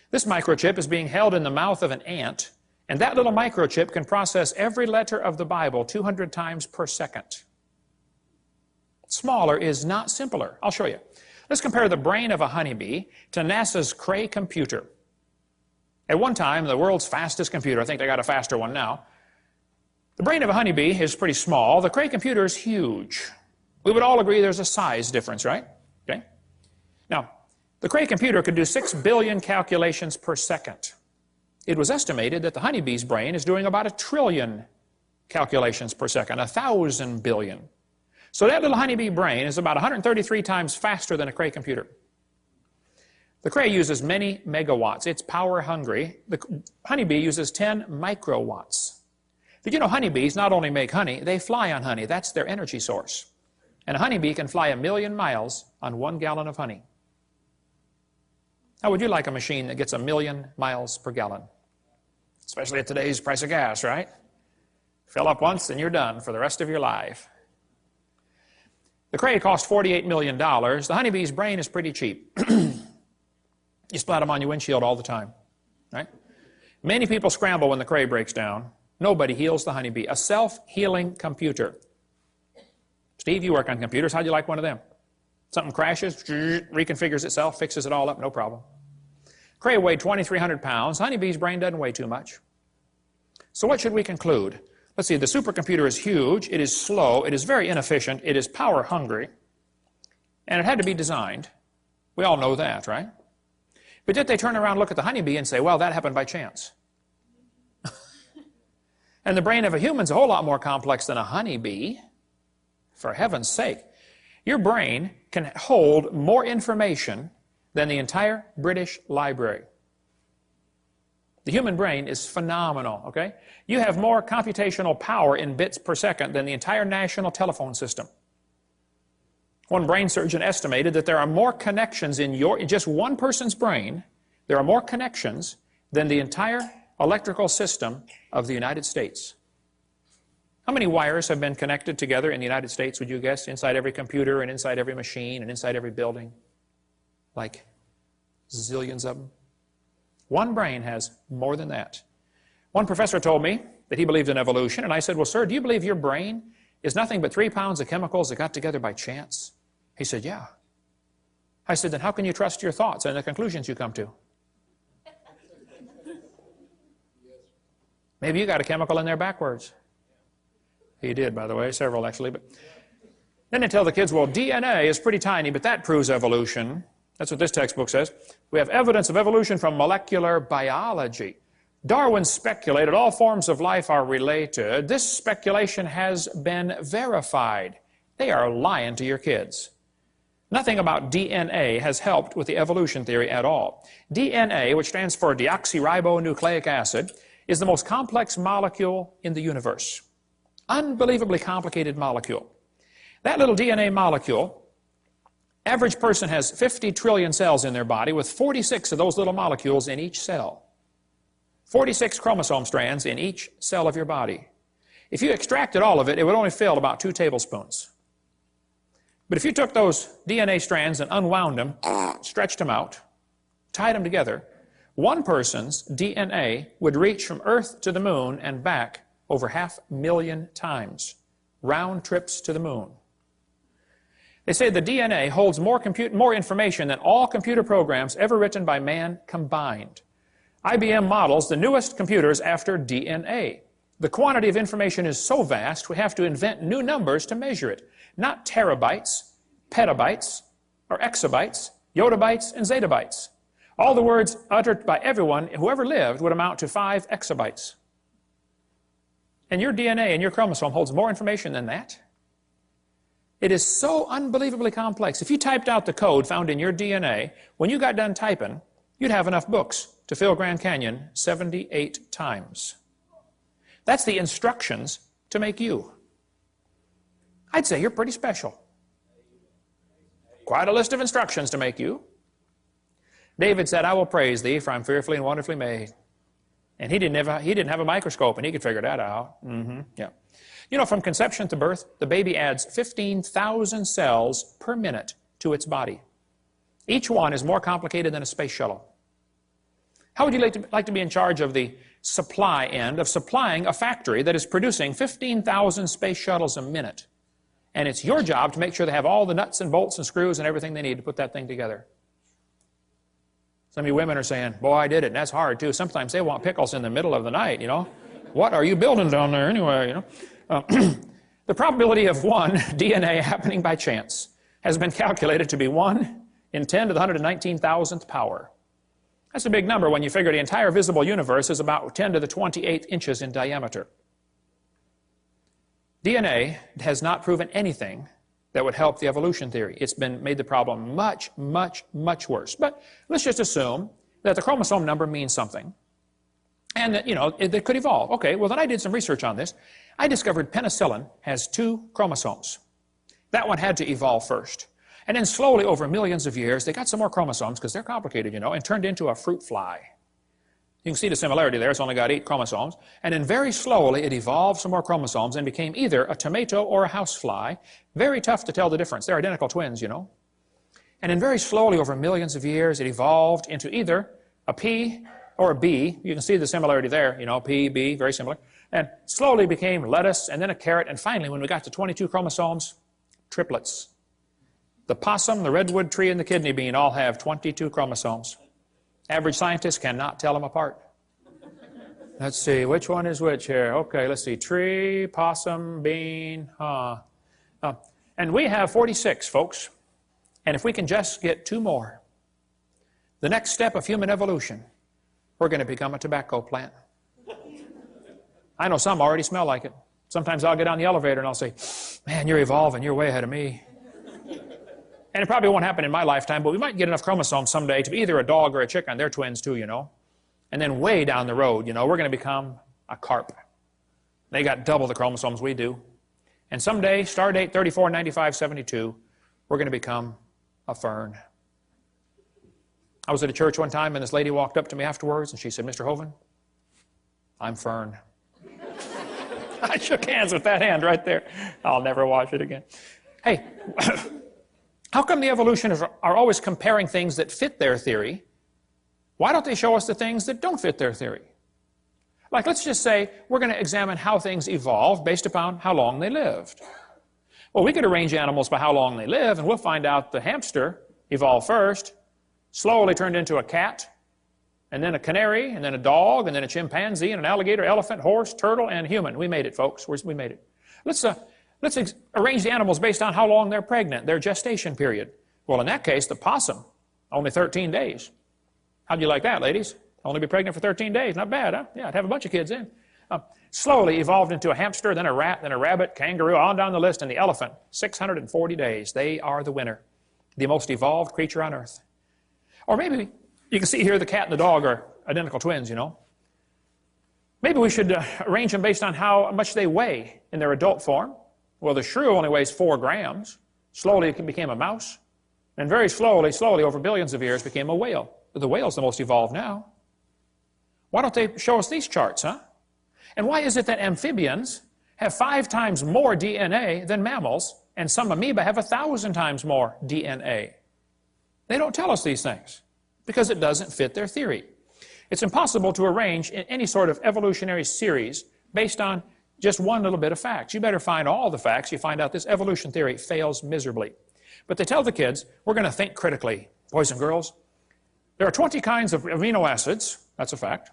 This microchip is being held in the mouth of an ant, and that little microchip can process every letter of the Bible 200 times per second. Smaller is not simpler. I'll show you. Let's compare the brain of a honeybee to NASA's Cray computer. At one time, the world's fastest computer, I think they got a faster one now. The brain of a honeybee is pretty small. The Cray computer is huge. We would all agree there's a size difference, right? Okay. Now, the Cray computer could do 6 billion calculations per second. It was estimated that the honeybee's brain is doing about 1 trillion calculations per second, 1,000 billion. So that little honeybee brain is about 133 times faster than a Cray computer. The Cray uses many megawatts. It's power hungry. The honeybee uses 10 microwatts. Did you know honeybees not only make honey, they fly on honey. That's their energy source. And a honeybee can fly 1,000,000 miles on 1 gallon of honey. How would you like a machine that gets 1,000,000 miles per gallon? Especially at today's price of gas, right? Fill up once and you're done for the rest of your life. The Cray cost $48 million. The honeybee's brain is pretty cheap. You splat them on your windshield all the time, right? Many people scramble when the Cray breaks down. Nobody heals the honeybee. A self-healing computer. Steve, you work on computers. How'd you like one of them? Something crashes, reconfigures itself, fixes it all up, no problem. Cray weighed 2,300 pounds. Honeybee's brain doesn't weigh too much. So what should we conclude? let's see, the supercomputer is huge, it is slow, it is very inefficient, it is power hungry, and it had to be designed. We all know that, right? But yet they turn around and look at the honeybee and say, well, that happened by chance. And the brain of a human is a whole lot more complex than a honeybee. For heaven's sake. Your brain can hold more information than the entire British Library. The human brain is phenomenal, okay? You have more computational power in bits per second than the entire national telephone system. One brain surgeon estimated that there are more connections in just one person's brain, there are more connections than the entire electrical system of the United States. How many wires have been connected together in the United States, would you guess, inside every computer and inside every machine and inside every building? Like zillions of them. One brain has more than that. One professor told me that he believed in evolution, and I said, well, sir, do you believe your brain is nothing but 3 pounds of chemicals that got together by chance? He said, yeah. I said, then how can you trust your thoughts and the conclusions you come to? Maybe you got a chemical in there backwards. He did, by the way, several actually. But then they tell the kids, well, DNA is pretty tiny, but that proves evolution. That's what this textbook says. We have evidence of evolution from molecular biology. Darwin speculated all forms of life are related. This speculation has been verified. They are lying to your kids. Nothing about DNA has helped with the evolution theory at all. DNA, which stands for deoxyribonucleic acid, is the most complex molecule in the universe. Unbelievably complicated molecule. That little DNA molecule, average person has 50 trillion cells in their body with 46 of those little molecules in each cell. 46 chromosome strands in each cell of your body. If you extracted all of it, it would only fill about 2 tablespoons. But if you took those DNA strands and unwound them, stretched them out, tied them together, one person's DNA would reach from Earth to the moon and back over 500,000 times. Round trips to the moon. They say the DNA holds more information than all computer programs ever written by man combined. IBM models the newest computers after DNA. The quantity of information is so vast, we have to invent new numbers to measure it. Not terabytes, petabytes, or exabytes, yottabytes, and zettabytes. All the words uttered by everyone who ever lived would amount to 5 exabytes. And your DNA and your chromosome holds more information than that. It is so unbelievably complex. If you typed out the code found in your DNA, when you got done typing, you'd have enough books to fill Grand Canyon 78 times. That's the instructions to make you. I'd say you're pretty special. Quite a list of instructions to make you. David said, I will praise thee, for I'm fearfully and wonderfully made. And he didn't have a microscope, and he could figure that out. Yeah. You know, from conception to birth, the baby adds 15,000 cells per minute to its body. Each one is more complicated than a space shuttle. How would you like to be in charge of the supply end of supplying a factory that is producing 15,000 space shuttles a minute? And it's your job to make sure they have all the nuts and bolts and screws and everything they need to put that thing together. Some of you women are saying, boy, I did it, and that's hard too. Sometimes they want pickles in the middle of the night, you know. What are you building down there anyway, you know? The probability of one DNA happening by chance has been calculated to be 1 in 10 to the 119,000th power. That's a big number when you figure the entire visible universe is about 10 to the 28th inches in diameter. DNA has not proven anything that would help the evolution theory. It's been made the problem much, much, much worse. But let's just assume that the chromosome number means something and that, you know, it could evolve. Okay, well, then I did some research on this. I discovered penicillin has 2 chromosomes. That one had to evolve first. And then slowly, over millions of years, they got some more chromosomes, because they're complicated, you know, and turned into a fruit fly. You can see the similarity there. It's only got 8 chromosomes. And then very slowly, it evolved some more chromosomes and became either a tomato or a housefly. Very tough to tell the difference. They're identical twins, you know. And then very slowly, over millions of years, it evolved into either a pea or a bee. You can see the similarity there, you know, pea, bee, very similar. And slowly became lettuce, and then a carrot, and finally, when we got to 22 chromosomes, triplets. The possum, the redwood tree, and the kidney bean all have 22 chromosomes. Average scientists cannot tell them apart. Let's see, which one is which here? Okay, let's see, tree, possum, bean, and we have 46, folks. And if we can just get 2 more, the next step of human evolution, we're going to become a tobacco plant. I know some already smell like it. Sometimes I'll get on the elevator and I'll say, man, you're evolving, you're way ahead of me. And it probably won't happen in my lifetime, but we might get enough chromosomes someday to be either a dog or a chicken. They're twins too, you know. And then way down the road, you know, we're going to become a carp. They got double the chromosomes we do. And someday, star date 349572, we're going to become a fern. I was at a church one time and this lady walked up to me afterwards and she said, Mr. Hovind, I'm fern. I shook hands with that hand right there. I'll never wash it again. Hey, how come the evolutionists are always comparing things that fit their theory? Why don't they show us the things that don't fit their theory? Like, let's just say we're going to examine how things evolved based upon how long they lived. Well, we could arrange animals by how long they live, and we'll find out the hamster evolved first, slowly turned into a cat, and then a canary, and then a dog, and then a chimpanzee, and an alligator, elephant, horse, turtle, and human. We made it, folks. We made it. Let's arrange the animals based on how long they're pregnant, their gestation period. Well, in that case, the possum, only 13 days. How'd you like that, ladies? Only be pregnant for 13 days. Not bad, huh? Yeah, I'd have a bunch of kids in. Slowly evolved into a hamster, then a rat, then a rabbit, kangaroo, on down the list, and the elephant. 640 days. They are the winner. The most evolved creature on earth. Or maybe, you can see here the cat and the dog are identical twins, you know. Maybe we should arrange them based on how much they weigh in their adult form. Well, the shrew only weighs 4 grams. Slowly it became a mouse. And very slowly, over billions of years, became a whale. The whale's the most evolved now. Why don't they show us these charts, huh? And why is it that amphibians have 5 times more DNA than mammals, and some amoeba have 1,000 times more DNA? They don't tell us these things because it doesn't fit their theory. It's impossible to arrange in any sort of evolutionary series based on just one little bit of facts. You better find all the facts. You find out this evolution theory fails miserably. But they tell the kids, we're going to think critically. Boys and girls, there are 20 kinds of amino acids. That's a fact.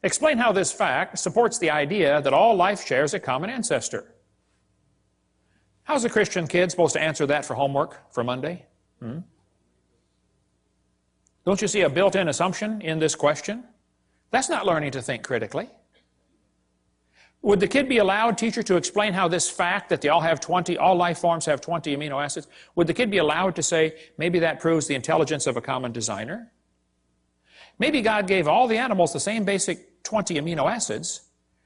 Explain how this fact supports the idea that all life shares a common ancestor. How's a Christian kid supposed to answer that for homework for Monday? Don't you see a built-in assumption in this question? That's not learning to think critically. Would the kid be allowed, teacher, to explain how this fact that all life forms have 20 amino acids, would the kid be allowed to say, maybe that proves the intelligence of a common designer? Maybe God gave all the animals the same basic 20 amino acids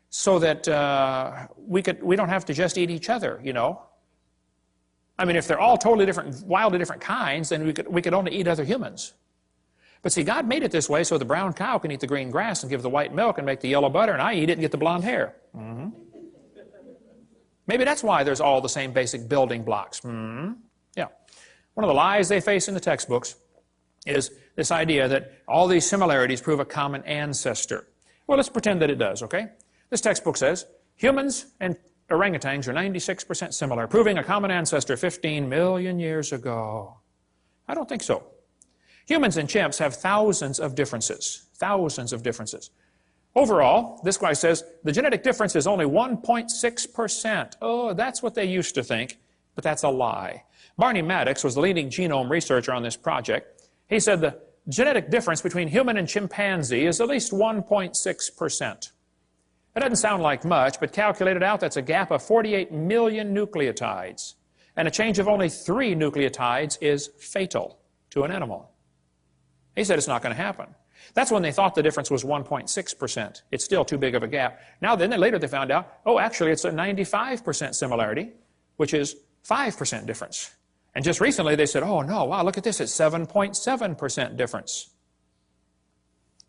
so that we don't have to just eat each other, you know. I mean, if they're all totally different, wildly different kinds, then we could only eat other humans. But see, God made it this way so the brown cow can eat the green grass and give the white milk and make the yellow butter, and I eat it and get the blonde hair. Maybe that's why there's all the same basic building blocks. Yeah. One of the lies they face in the textbooks is this idea that all these similarities prove a common ancestor. Well, let's pretend that it does, okay? This textbook says humans and orangutans are 96% similar, proving a common ancestor 15 million years ago. I don't think so. Humans and chimps have thousands of differences. Thousands of differences. Overall, this guy says the genetic difference is only 1.6%. Oh, that's what they used to think, but that's a lie. Barney Maddox was the leading genome researcher on this project. He said the genetic difference between human and chimpanzee is at least 1.6%. It doesn't sound like much, but calculated out, that's a gap of 48 million nucleotides. And a change of only 3 nucleotides is fatal to an animal. He said it's not going to happen. That's when they thought the difference was 1.6%. It's still too big of a gap. Now then, later they found out, oh, actually it's a 95% similarity, which is 5% difference. And just recently they said, oh no, wow, look at this, it's 7.7% difference.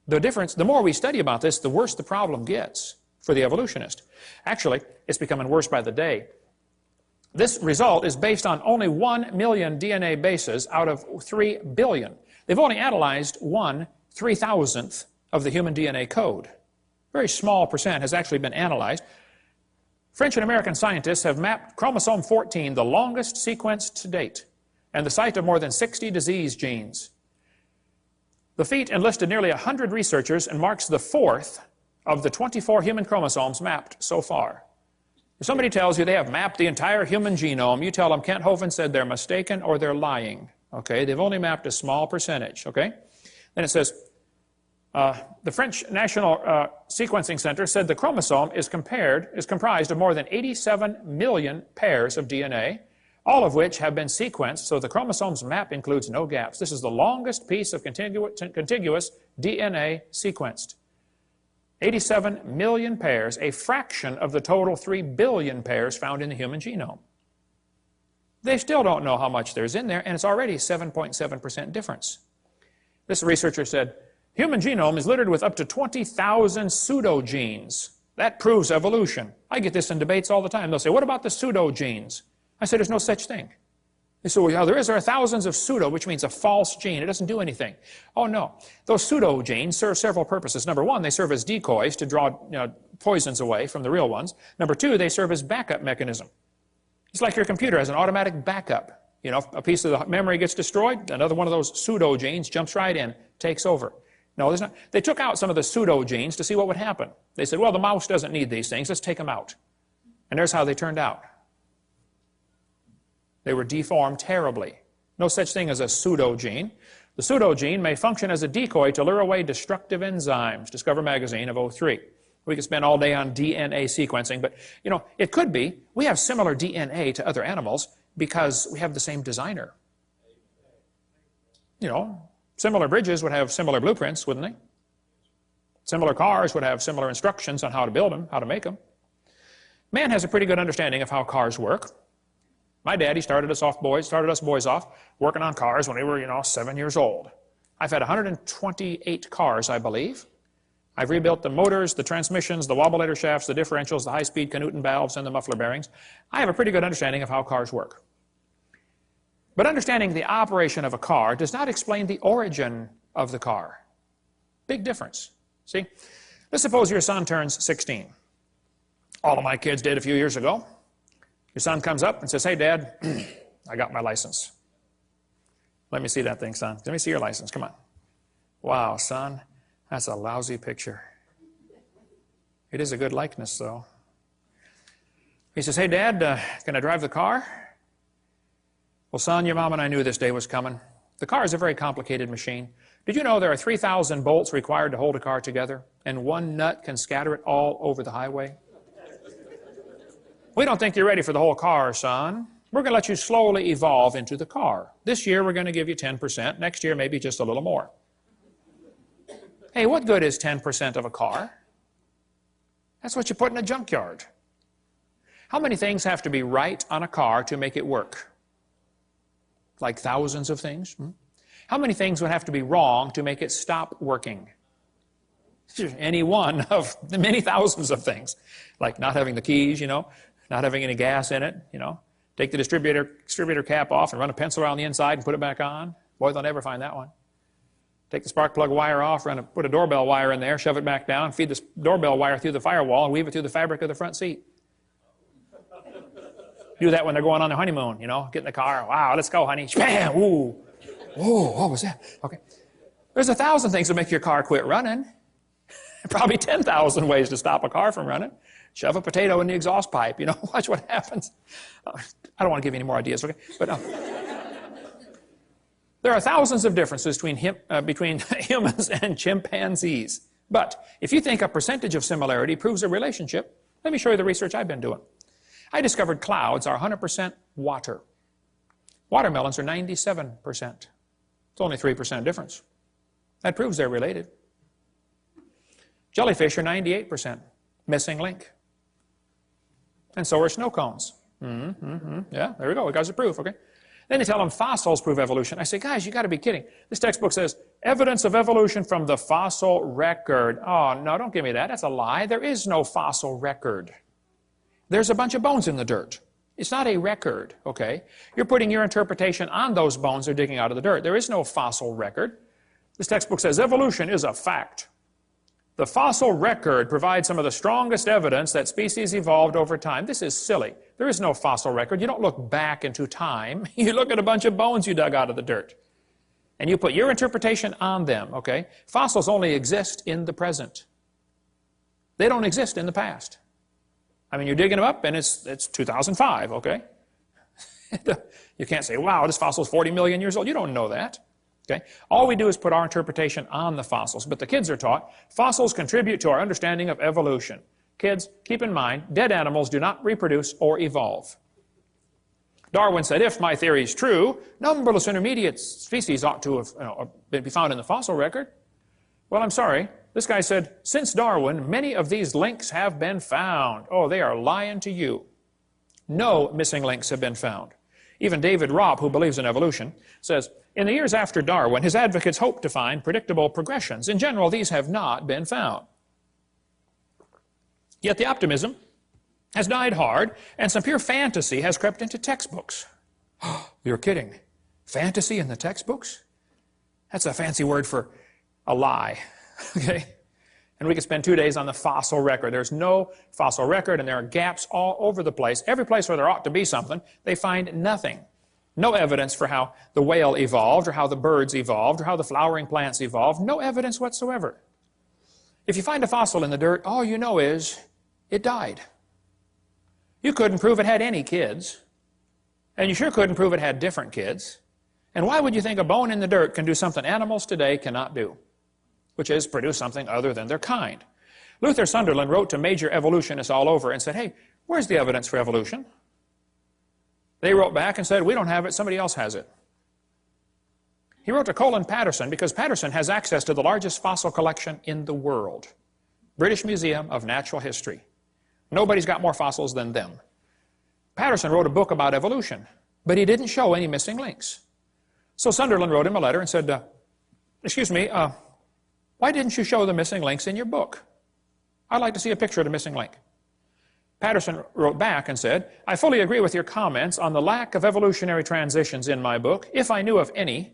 The difference, the more we study about this, the worse the problem gets for the evolutionist. Actually, it's becoming worse by the day. This result is based on only 1 million DNA bases out of 3 billion. They've only analyzed 1/3000th of the human DNA code. Very small percent has actually been analyzed. French and American scientists have mapped chromosome 14, the longest sequence to date, and the site of more than 60 disease genes. The feat enlisted nearly 100 researchers and marks the 4th of the 24 human chromosomes mapped so far. If somebody tells you they have mapped the entire human genome, you tell them Kent Hovind said they're mistaken or they're lying. Okay, they've only mapped a small percentage. Okay, then it says the French National Sequencing Center said the chromosome is comprised of more than 87 million pairs of DNA, all of which have been sequenced, so the chromosome's map includes no gaps. This is the longest piece of contiguous DNA sequenced. 87 million pairs, a fraction of the total 3 billion pairs found in the human genome. They still don't know how much there's in there, and it's already 7.7% difference. This researcher said, human genome is littered with up to 20,000 pseudogenes. That proves evolution. I get this in debates all the time. They'll say, what about the pseudogenes? I said, there's no such thing. They said, well, yeah, there are thousands of pseudo, which means a false gene. It doesn't do anything. Oh, no. Those pseudogenes serve several purposes. Number one, they serve as decoys to draw poisons away from the real ones. Number two, they serve as backup mechanism. It's like your computer has an automatic backup. You know, if a piece of the memory gets destroyed, another one of those pseudogenes jumps right in, takes over. No, there's not. They took out some of the pseudogenes to see what would happen. They said, well, the mouse doesn't need these things. Let's take them out. And there's how they turned out. They were deformed terribly. No such thing as a pseudogene. The pseudogene may function as a decoy to lure away destructive enzymes. Discover Magazine of '03. We could spend all day on DNA sequencing, but, you know, it could be. We have similar DNA to other animals because we have the same designer. You know, similar bridges would have similar blueprints, wouldn't they? Similar cars would have similar instructions on how to build them, how to make them. Man has a pretty good understanding of how cars work. My daddy started us boys off working on cars when we were, 7 years old. I've had 128 cars, I believe. I've rebuilt the motors, the transmissions, the wobulator shafts, the differentials, the high-speed Canuten valves, and the muffler bearings. I have a pretty good understanding of how cars work. But understanding the operation of a car does not explain the origin of the car. Big difference. See? Let's suppose your son turns 16. All of my kids did a few years ago. Your son comes up and says, hey, Dad, I got my license. Let me see that thing, son. Let me see your license. Come on. Wow, son, that's a lousy picture. It is a good likeness, though. He says, hey, Dad, can I drive the car? Well, son, your mom and I knew this day was coming. The car is a very complicated machine. Did you know there are 3,000 bolts required to hold a car together, and one nut can scatter it all over the highway? We don't think you're ready for the whole car, son. We're going to let you slowly evolve into the car. This year, we're going to give you 10%. Next year, maybe just a little more. Hey, what good is 10% of a car? That's what you put in a junkyard. How many things have to be right on a car to make it work? Like thousands of things? How many things would have to be wrong to make it stop working? Any one of the many thousands of things. Like not having the keys, not having any gas in it, Take the distributor cap off and run a pencil around the inside and put it back on. Boy, they'll never find that one. Take the spark plug wire off, put a doorbell wire in there, shove it back down, feed the doorbell wire through the firewall, and weave it through the fabric of the front seat. Do that when they're going on their honeymoon, get in the car. Wow, let's go, honey. Bam! Ooh. Whoa, what was that? Okay. There's 1,000 things to make your car quit running. Probably 10,000 ways to stop a car from running. Shove a potato in the exhaust pipe, watch what happens. I don't want to give you any more ideas, okay? But there are thousands of differences between humans and chimpanzees. But if you think a percentage of similarity proves a relationship, let me show you the research I've been doing. I discovered clouds are 100% water. Watermelons are 97%. It's only 3% difference. That proves they're related. Jellyfish are 98%. Missing link. And so are snow cones. Yeah, there we go. We got the proof, okay? Then they tell them fossils prove evolution. I say, guys, you got to be kidding. This textbook says, evidence of evolution from the fossil record. Oh, no, don't give me that. That's a lie. There is no fossil record. There's a bunch of bones in the dirt. It's not a record, okay? You're putting your interpretation on those bones they're digging out of the dirt. There is no fossil record. This textbook says evolution is a fact. The fossil record provides some of the strongest evidence that species evolved over time. This is silly. There is no fossil record. You don't look back into time. You look at a bunch of bones you dug out of the dirt. And you put your interpretation on them, okay? Fossils only exist in the present. They don't exist in the past. I mean, you're digging them up and it's 2005, okay? You can't say, wow, this fossil is 40 million years old. You don't know that. Okay? All we do is put our interpretation on the fossils. But the kids are taught fossils contribute to our understanding of evolution. Kids, keep in mind, dead animals do not reproduce or evolve. Darwin said, if my theory is true, numberless intermediate species ought to have be found in the fossil record. Well, I'm sorry. This guy said, since Darwin, many of these links have been found. Oh, they are lying to you. No missing links have been found. Even David Robb, who believes in evolution, says, in the years after Darwin, his advocates hoped to find predictable progressions. In general, these have not been found. Yet the optimism has died hard, and some pure fantasy has crept into textbooks. You're kidding. Fantasy in the textbooks? That's a fancy word for a lie. Okay? And we could spend 2 days on the fossil record. There's no fossil record, and there are gaps all over the place. Every place where there ought to be something, they find nothing. No evidence for how the whale evolved, or how the birds evolved, or how the flowering plants evolved. No evidence whatsoever. If you find a fossil in the dirt, all you know is it died. You couldn't prove it had any kids. And you sure couldn't prove it had different kids. And why would you think a bone in the dirt can do something animals today cannot do? Which is produce something other than their kind. Luther Sunderland wrote to major evolutionists all over and said, hey, where's the evidence for evolution? They wrote back and said, we don't have it, somebody else has it. He wrote to Colin Patterson because Patterson has access to the largest fossil collection in the world. British Museum of Natural History. Nobody's got more fossils than them. Patterson wrote a book about evolution, but he didn't show any missing links. So Sunderland wrote him a letter and said, excuse me, why didn't you show the missing links in your book? I'd like to see a picture of the missing link. Patterson wrote back and said, I fully agree with your comments on the lack of evolutionary transitions in my book. If I knew of any,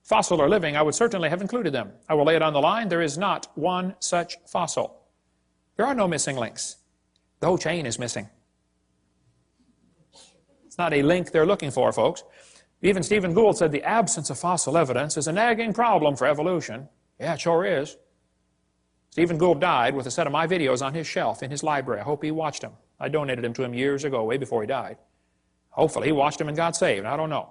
fossil or living, I would certainly have included them. I will lay it on the line. There is not one such fossil. There are no missing links. The whole chain is missing. It's not a link they're looking for, folks. Even Stephen Gould said the absence of fossil evidence is a nagging problem for evolution. Yeah, it sure is. Stephen Gould died with a set of my videos on his shelf in his library. I hope he watched them. I donated them to him years ago, way before he died. Hopefully he watched them and got saved. I don't know.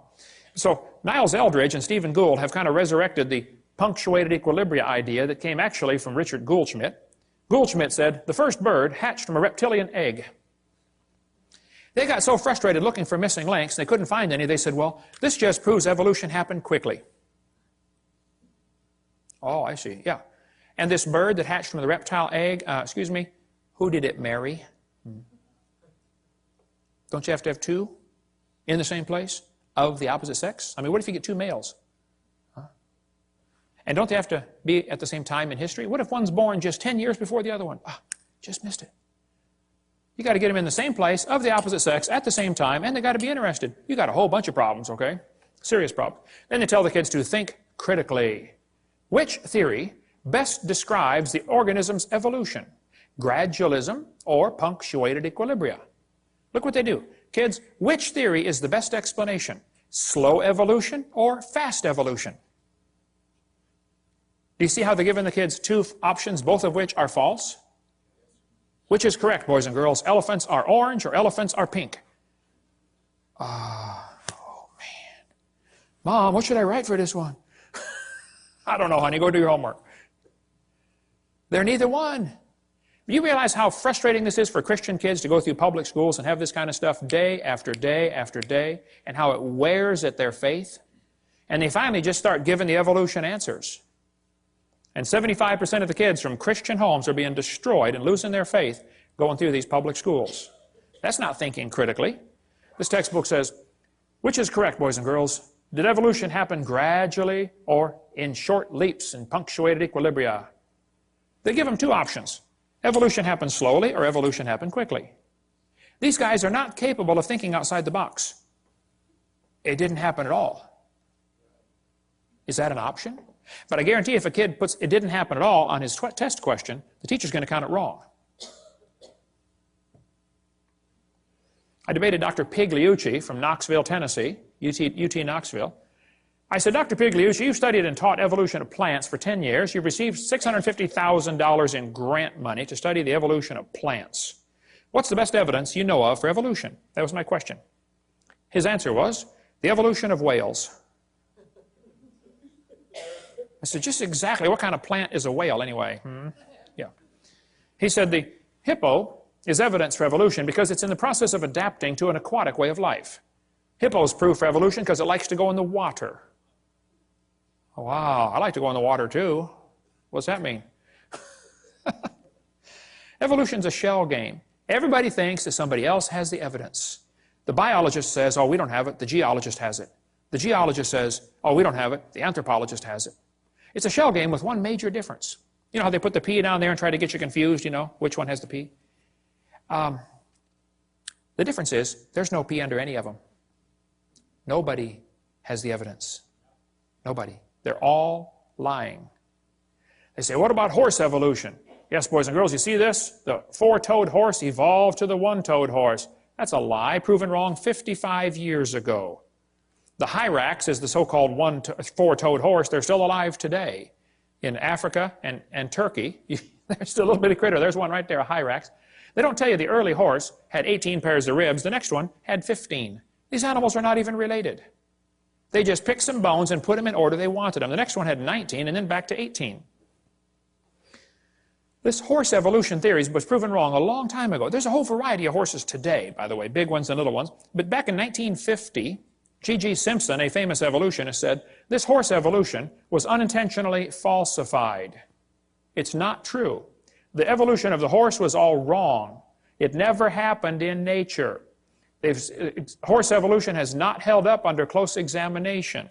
So Niles Eldridge and Stephen Gould have kind of resurrected the punctuated equilibria idea that came actually from Richard Goldschmidt. Goldschmidt said, the first bird hatched from a reptilian egg. They got so frustrated looking for missing links, they couldn't find any. They said, well, this just proves evolution happened quickly. Oh, I see, yeah. And this bird that hatched from the reptile egg, who did it marry? Don't you have to have two in the same place of the opposite sex? I mean, what if you get two males? And don't they have to be at the same time in history? What if one's born just 10 years before the other one? Just missed it. You got to get them in the same place of the opposite sex at the same time, and they got to be interested. You got a whole bunch of problems, okay? Serious problems. Then they tell the kids to think critically. Which theory best describes the organism's evolution? Gradualism or punctuated equilibria? Look what they do. Kids, which theory is the best explanation? Slow evolution or fast evolution? Do you see how they're giving the kids two options, both of which are false? Which is correct, boys and girls? Elephants are orange or elephants are pink? Oh, man. Mom, what should I write for this one? I don't know, honey. Go do your homework. They're neither one. You realize how frustrating this is for Christian kids to go through public schools and have this kind of stuff day after day after day, and how it wears at their faith? And they finally just start giving the evolution answers. And 75% of the kids from Christian homes are being destroyed and losing their faith going through these public schools. That's not thinking critically. This textbook says, which is correct, boys and girls? Did evolution happen gradually or in short leaps and punctuated equilibria? They give them two options. Evolution happened slowly or evolution happened quickly. These guys are not capable of thinking outside the box. It didn't happen at all. Is that an option? But I guarantee if a kid puts it didn't happen at all on his test question, the teacher's going to count it wrong. I debated Dr. Pigliucci from Knoxville, Tennessee, UT Knoxville. I said, Dr. Pigliucci, you've studied and taught evolution of plants for 10 years. You've received $650,000 in grant money to study the evolution of plants. What's the best evidence you know of for evolution? That was my question. His answer was, the evolution of whales. I said, just exactly what kind of plant is a whale anyway? Yeah. He said, the hippo is evidence for evolution because it's in the process of adapting to an aquatic way of life. Hippo is proof for evolution because it likes to go in the water. Oh, wow, I like to go in the water too. What's that mean? Evolution's a shell game. Everybody thinks that somebody else has the evidence. The biologist says, oh, we don't have it. The geologist has it. The geologist says, oh, we don't have it. The anthropologist has it. It's a shell game with one major difference. You know how they put the P down there and try to get you confused, you know, which one has the P? The difference is there's no P under any of them. Nobody has the evidence. Nobody. They're all lying. They say, what about horse evolution? Yes, boys and girls, you see this? The four-toed horse evolved to the one-toed horse. That's a lie, proven wrong 55 years ago. The hyrax is the so-called four-toed horse. They're still alive today in Africa and Turkey. There's still a little bitty critter. There's one right there, a hyrax. They don't tell you the early horse had 18 pairs of ribs. The next one had 15. These animals are not even related. They just picked some bones and put them in order they wanted them. The next one had 19 and then back to 18. This horse evolution theory was proven wrong a long time ago. There's a whole variety of horses today, by the way, big ones and little ones. But back in 1950, G.G. Simpson, a famous evolutionist, said, this horse evolution was unintentionally falsified. It's not true. The evolution of the horse was all wrong. It never happened in nature. Horse evolution has not held up under close examination.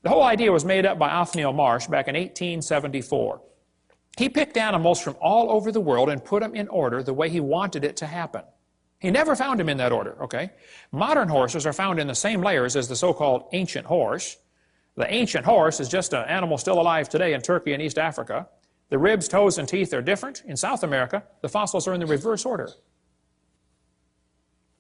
The whole idea was made up by Othniel Marsh back in 1874. He picked animals from all over the world and put them in order the way he wanted it to happen. He never found them in that order, okay? Modern horses are found in the same layers as the so-called ancient horse. The ancient horse is just an animal still alive today in Turkey and East Africa. The ribs, toes, and teeth are different. In South America, the fossils are in the reverse order.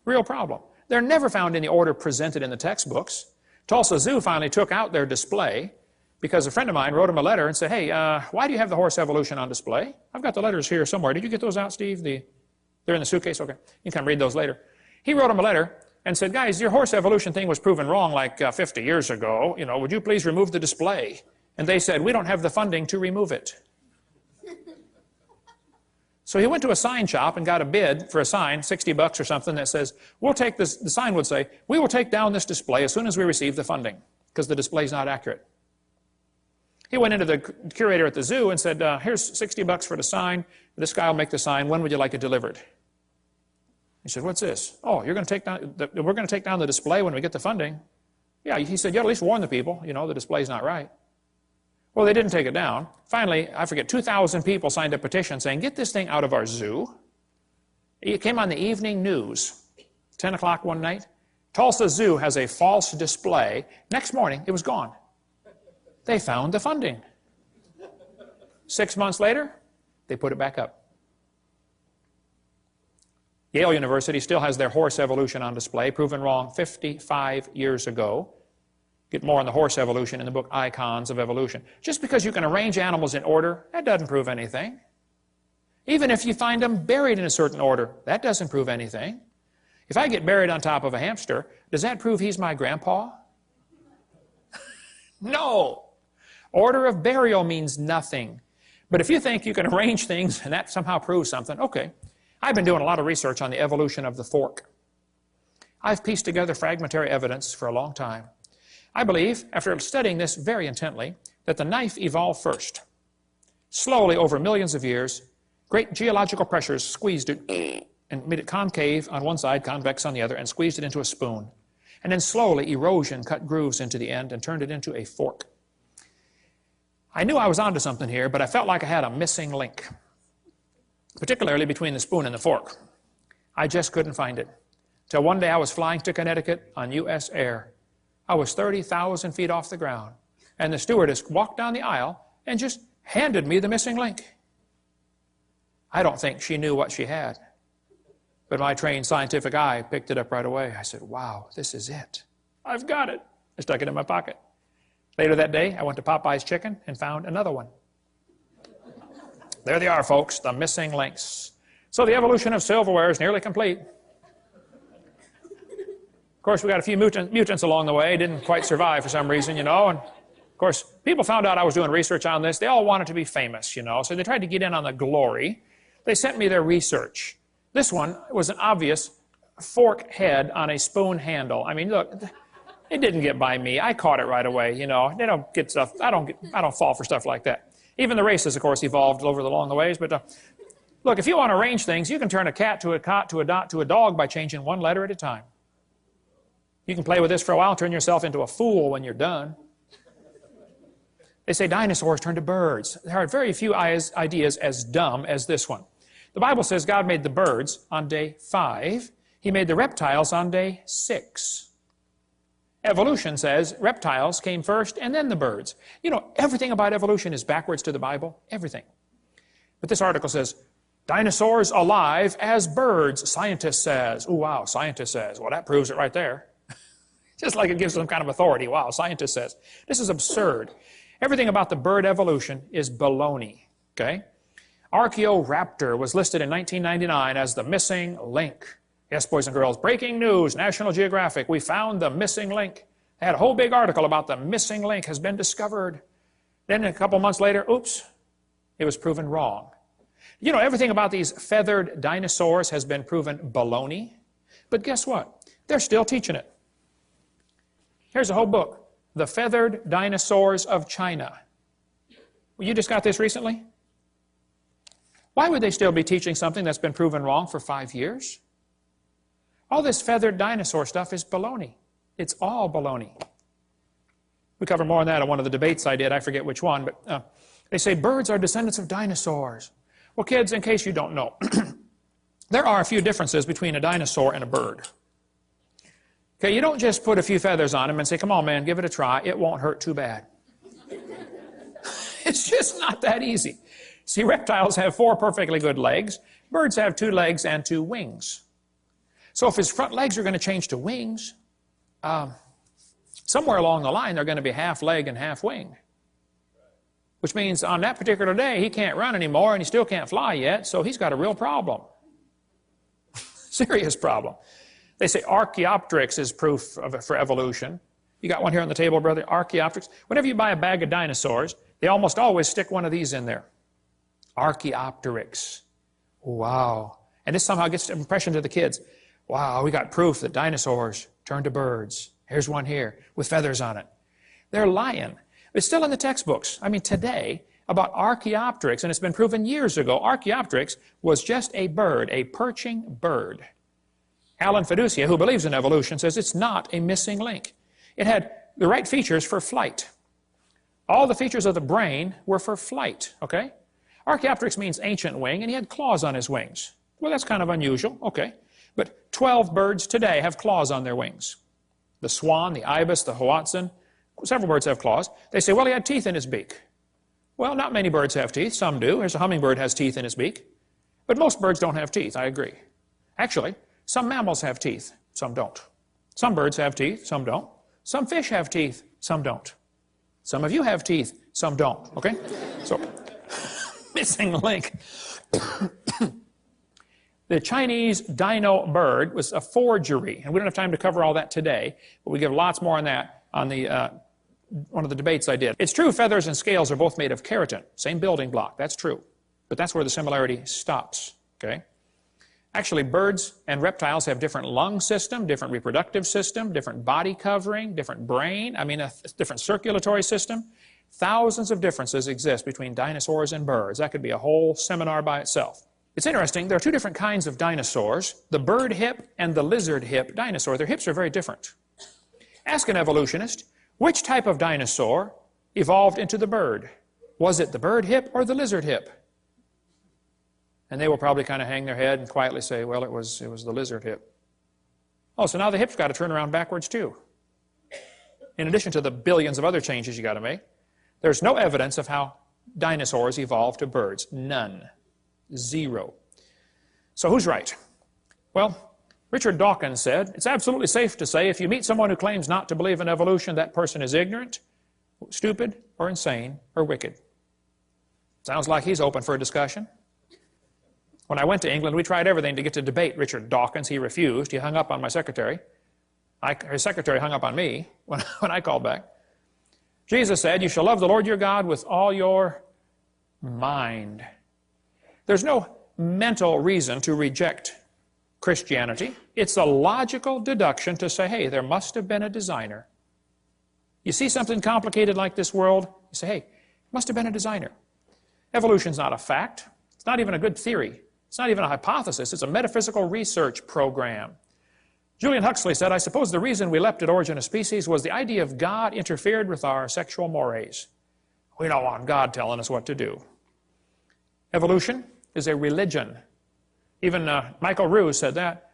Real problem. They're never found in the order presented in the textbooks. Tulsa Zoo finally took out their display because a friend of mine wrote him a letter and said, hey, why do you have the horse evolution on display? I've got the letters here somewhere. Did you get those out, Steve? They're in the suitcase? Okay. You can read those later. He wrote him a letter and said, guys, your horse evolution thing was proven wrong like 50 years ago. You know, would you please remove the display? And they said, we don't have the funding to remove it. So he went to a sign shop and got a bid for a sign, $60 or something, that says, we'll take this, the sign would say, we will take down this display as soon as we receive the funding, because the display is not accurate. He went into the curator at the zoo and said, here's $60 for the sign. This guy will make the sign. When would you like it delivered? He said, what's this? Oh, you're going to take down, we're going to take down the display when we get the funding. Yeah, he said, you ought to at least warn the people, you know, the display's not right. Well, they didn't take it down. Finally, I forget, 2,000 people signed a petition saying, get this thing out of our zoo. It came on the evening news, 10 o'clock one night. Tulsa Zoo has a false display. Next morning, it was gone. They found the funding. 6 months later, they put it back up. Yale University still has their horse evolution on display, proven wrong 55 years ago. Get more on the horse evolution in the book Icons of Evolution. Just because you can arrange animals in order, that doesn't prove anything. Even if you find them buried in a certain order, that doesn't prove anything. If I get buried on top of a hamster, does that prove he's my grandpa? No. Order of burial means nothing. But if you think you can arrange things and that somehow proves something, okay. I've been doing a lot of research on the evolution of the fork. I've pieced together fragmentary evidence for a long time. I believe, after studying this very intently, that the knife evolved first. Slowly, over millions of years, great geological pressures squeezed it and made it concave on one side, convex on the other, and squeezed it into a spoon. And then slowly, erosion cut grooves into the end and turned it into a fork. I knew I was onto something here, but I felt like I had a missing link, particularly between the spoon and the fork. I just couldn't find it. Till one day I was flying to Connecticut on U.S. Air. I was 30,000 feet off the ground, and the stewardess walked down the aisle and just handed me the missing link. I don't think she knew what she had, but my trained scientific eye picked it up right away. I said, wow, this is it. I've got it. I stuck it in my pocket. Later that day, I went to Popeye's Chicken and found another one. There they are, folks, the missing links. So the evolution of silverware is nearly complete. Of course, we got a few mutants along the way, didn't quite survive for some reason, you know. And of course, people found out I was doing research on this. They all wanted to be famous, you know, so they tried to get in on the glory. They sent me their research. This one was an obvious fork head on a spoon handle. I mean, look, it didn't get by me. I caught it right away, you know. They don't get stuff. I don't fall for stuff like that. Even the races, of course, evolved over the along the ways. But look, if you want to arrange things, you can turn a cat to a cot to a dot to a dog by changing one letter at a time. You can play with this for a while, turn yourself into a fool when you're done. They say dinosaurs turned to birds. There are very few ideas as dumb as this one. The Bible says God made the birds on day 5. He made the reptiles on day 6. Evolution says reptiles came first and then the birds. You know, everything about evolution is backwards to the Bible. Everything. But this article says, dinosaurs alive as birds, scientist says. Oh, wow, scientist says. Well, that proves it right there. Just like it gives some kind of authority. Wow, scientist says. This is absurd. Everything about the bird evolution is baloney, okay? Archaeoraptor was listed in 1999 as the missing link. Yes, boys and girls, breaking news, National Geographic, we found the missing link. They had a whole big article about the missing link has been discovered. Then a couple months later, oops, it was proven wrong. You know, everything about these feathered dinosaurs has been proven baloney. But guess what? They're still teaching it. Here's a whole book, The Feathered Dinosaurs of China. Well, you just got this recently? Why would they still be teaching something that's been proven wrong for 5 years? All this feathered dinosaur stuff is baloney. It's all baloney. We cover more on that on one of the debates I did. I forget which one, but they say birds are descendants of dinosaurs. Well, kids, in case you don't know, there are a few differences between a dinosaur and a bird. Okay, you don't just put a few feathers on them and say, come on, man, give it a try. It won't hurt too bad. It's just not that easy. See, reptiles have 4 perfectly good legs. Birds have 2 legs and 2 wings. So if his front legs are going to change to wings, somewhere along the line they're going to be half leg and half wing. Which means on that particular day he can't run anymore and he still can't fly yet, so he's got a real problem. Serious problem. They say Archaeopteryx is proof for evolution. You got one here on the table, brother, Archaeopteryx. Whenever you buy a bag of dinosaurs, they almost always stick one of these in there. Archaeopteryx. Wow. And this somehow gets an impression to the kids. Wow, we got proof that dinosaurs turned to birds. Here's one here with feathers on it. They're lying. It's still in the textbooks. I mean, today, about Archaeopteryx, and it's been proven years ago, Archaeopteryx was just a bird, a perching bird. Alan Fiducia, who believes in evolution, says it's not a missing link. It had the right features for flight. All the features of the brain were for flight, okay? Archaeopteryx means ancient wing, and he had claws on his wings. Well, that's kind of unusual, okay. But 12 birds today have claws on their wings. The swan, the ibis, the hoatzin, several birds have claws. They say, well, he had teeth in his beak. Well, not many birds have teeth. Some do. Here's a hummingbird has teeth in his beak. But most birds don't have teeth, I agree. Actually, some mammals have teeth. Some don't. Some birds have teeth. Some don't. Some fish have teeth. Some don't. Some of you have teeth. Some don't. Okay? So, missing link. The Chinese dino bird was a forgery, and we don't have time to cover all that today, but we give lots more on that on the one of the debates I did. It's true feathers and scales are both made of keratin, same building block, that's true. But that's where the similarity stops, okay? Actually, birds and reptiles have different lung system, different reproductive system, different body covering, different brain, a different circulatory system. Thousands of differences exist between dinosaurs and birds. That could be a whole seminar by itself. It's interesting, there are 2 different kinds of dinosaurs, the bird hip and the lizard hip dinosaur. Their hips are very different. Ask an evolutionist, which type of dinosaur evolved into the bird? Was it the bird hip or the lizard hip? And they will probably kind of hang their head and quietly say, well, it was the lizard hip. Oh, so now the hip's got to turn around backwards too. In addition to the billions of other changes you got to make, there's no evidence of how dinosaurs evolved to birds. None. 0. So who's right? Well, Richard Dawkins said, it's absolutely safe to say if you meet someone who claims not to believe in evolution, that person is ignorant. stupid or insane or wicked. Sounds like he's open for a discussion. When I went to England, we tried everything to get to debate Richard Dawkins. He refused. He hung up on my secretary. His secretary hung up on me when I called back. Jesus said, you shall love the Lord your God with all your mind. There's no mental reason to reject Christianity. It's a logical deduction to say, hey, there must have been a designer. You see something complicated like this world, you say, hey, must have been a designer. Evolution's not a fact. It's not even a good theory. It's not even a hypothesis. It's a metaphysical research program. Julian Huxley said, I suppose the reason we leapt at origin of species was the idea of God interfered with our sexual mores. We don't want God telling us what to do. Evolution is a religion. Even Michael Ruse said that.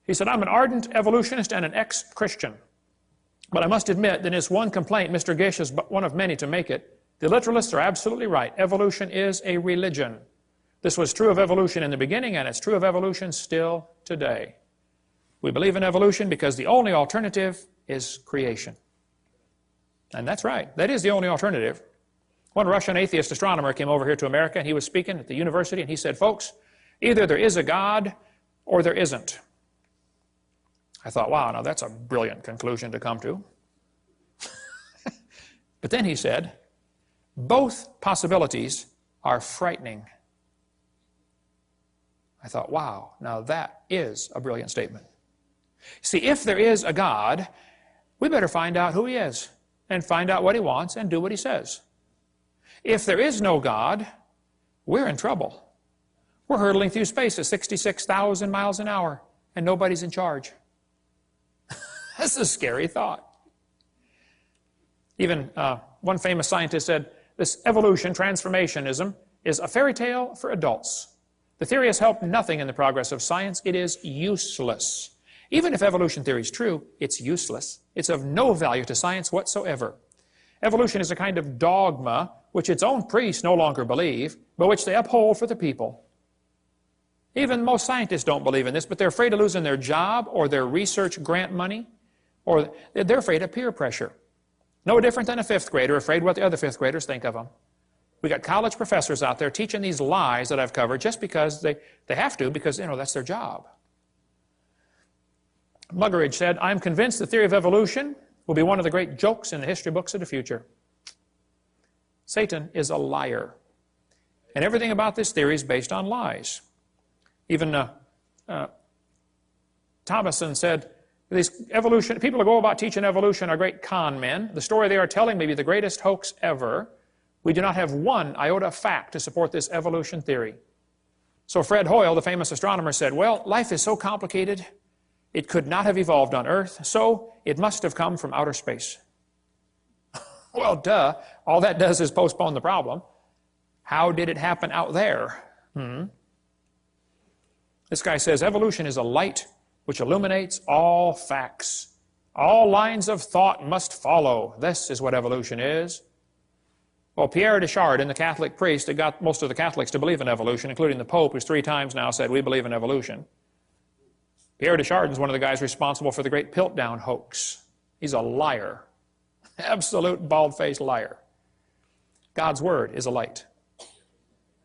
He said, I'm an ardent evolutionist and an ex-Christian. But I must admit that it's one complaint, Mr. Gish is but one of many to make it. The literalists are absolutely right. Evolution is a religion. This was true of evolution in the beginning, and it's true of evolution still today. We believe in evolution because the only alternative is creation. And that's right. That is the only alternative. One Russian atheist astronomer came over here to America, and he was speaking at the university, and he said, folks, either there is a God or there isn't. I thought, wow, now that's a brilliant conclusion to come to. But then he said, both possibilities are frightening. I thought, wow, now that is a brilliant statement. See, if there is a God, we better find out who he is and find out what he wants and do what he says. If there is no God, we're in trouble. We're hurtling through space at 66,000 miles an hour and nobody's in charge. That's a scary thought. Even one famous scientist said, this evolution, transformationism, is a fairy tale for adults. The theory has helped nothing in the progress of science. It is useless. Even if evolution theory is true, it's useless. It's of no value to science whatsoever. Evolution is a kind of dogma which its own priests no longer believe, but which they uphold for the people. Even most scientists don't believe in this, but they're afraid of losing their job or their research grant money, or they're afraid of peer pressure. No different than a fifth grader afraid what the other fifth graders think of them. We got college professors out there teaching these lies that I've covered just because they have to, because, that's their job. Muggeridge said, I'm convinced the theory of evolution will be one of the great jokes in the history books of the future. Satan is a liar. And everything about this theory is based on lies. Even Thomason said, these people who go about teaching evolution are great con men. The story they are telling may be the greatest hoax ever. We do not have one iota of fact to support this evolution theory. So Fred Hoyle, the famous astronomer, said, well, life is so complicated, it could not have evolved on Earth, so it must have come from outer space. Well, duh. All that does is postpone the problem. How did it happen out there? This guy says, evolution is a light which illuminates all facts. All lines of thought must follow. This is what evolution is. Well, Pierre de Chardin, the Catholic priest that got most of the Catholics to believe in evolution, including the Pope, who's 3 times now said, we believe in evolution. Pierre de Chardin is one of the guys responsible for the great Piltdown hoax. He's a liar. Absolute bald-faced liar. God's Word is a light.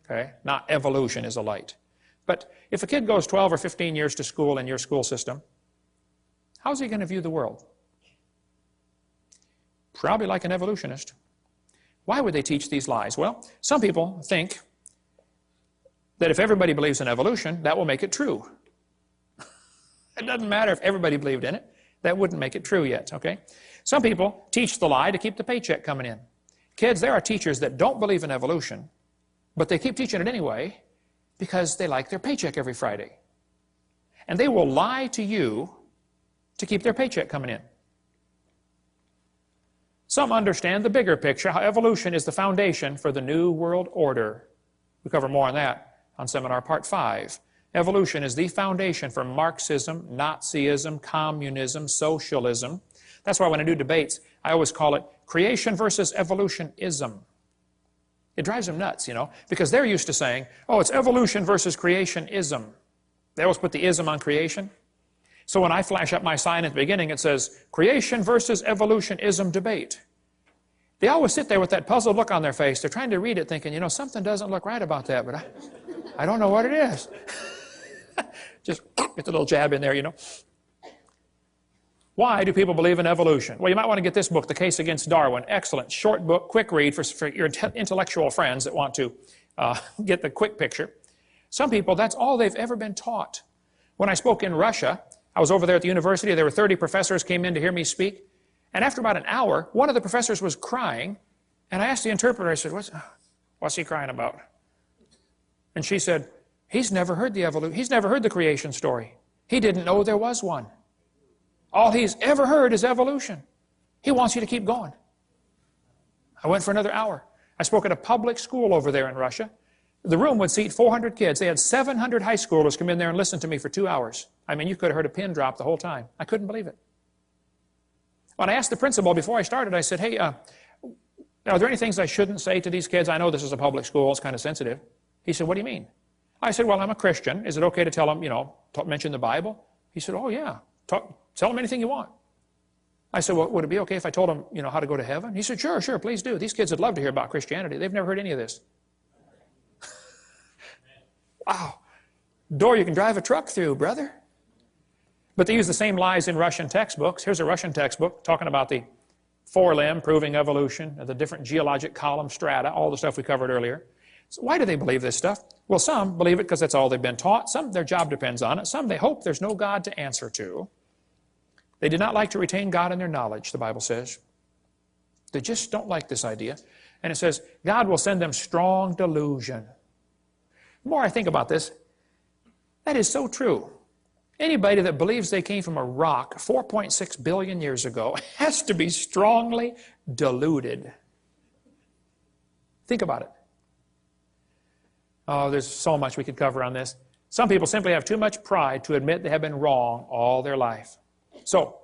Okay? Not evolution is a light. But if a kid goes 12 or 15 years to school in your school system, how's he going to view the world? Probably like an evolutionist. Why would they teach these lies? Well, some people think that if everybody believes in evolution, that will make it true. It doesn't matter if everybody believed in it. That wouldn't make it true yet, okay? Some people teach the lie to keep the paycheck coming in. Kids, there are teachers that don't believe in evolution, but they keep teaching it anyway because they like their paycheck every Friday. And they will lie to you to keep their paycheck coming in. Some understand the bigger picture, how evolution is the foundation for the New World Order. We cover more on that on Seminar Part 5. Evolution is the foundation for Marxism, Nazism, communism, socialism. That's why when I do debates, I always call it creation versus evolutionism. It drives them nuts, because they're used to saying, oh, it's evolution versus creationism. They always put the ism on creation. So when I flash up my sign at the beginning, it says, creation versus evolutionism debate. They always sit there with that puzzled look on their face. They're trying to read it thinking, you know, something doesn't look right about that, but I don't know what it is. Just get the little jab in there, you know. Why do people believe in evolution? Well, you might want to get this book, The Case Against Darwin. Excellent, short book, quick read for your intellectual friends that want to get the quick picture. Some people, that's all they've ever been taught. When I spoke in Russia, I was over there at the university. There were 30 professors came in to hear me speak. And after about an hour, one of the professors was crying. And I asked the interpreter, I said, what's he crying about? And she said, he's never heard the evolution. He's never heard the creation story. He didn't know there was one. All he's ever heard is evolution. He wants you to keep going. I went for another hour. I spoke at a public school over there in Russia. The room would seat 400 kids. They had 700 high schoolers come in there and listen to me for 2 hours. I mean, you could have heard a pin drop the whole time. I couldn't believe it. When I asked the principal before I started, I said, hey, are there any things I shouldn't say to these kids? I know this is a public school. It's kind of sensitive. He said, what do you mean? I said, well, I'm a Christian. Is it okay to tell them, you know, mention the Bible? He said, oh, yeah. Tell them anything you want. I said, well, would it be okay if I told them, you know, how to go to heaven? He said, sure, please do. These kids would love to hear about Christianity. They've never heard any of this. Wow. Door you can drive a truck through, brother. But they use the same lies in Russian textbooks. Here's a Russian textbook talking about the forelimb proving evolution, the different geologic column strata, all the stuff we covered earlier. So why do they believe this stuff? Well, some believe it because that's all they've been taught. Some, their job depends on it. Some, they hope there's no God to answer to. They do not like to retain God in their knowledge, the Bible says. They just don't like this idea. And it says, God will send them strong delusion. The more I think about this, that is so true. Anybody that believes they came from a rock 4.6 billion years ago has to be strongly deluded. Think about it. Oh, there's so much we could cover on this. Some people simply have too much pride to admit they have been wrong all their life. So,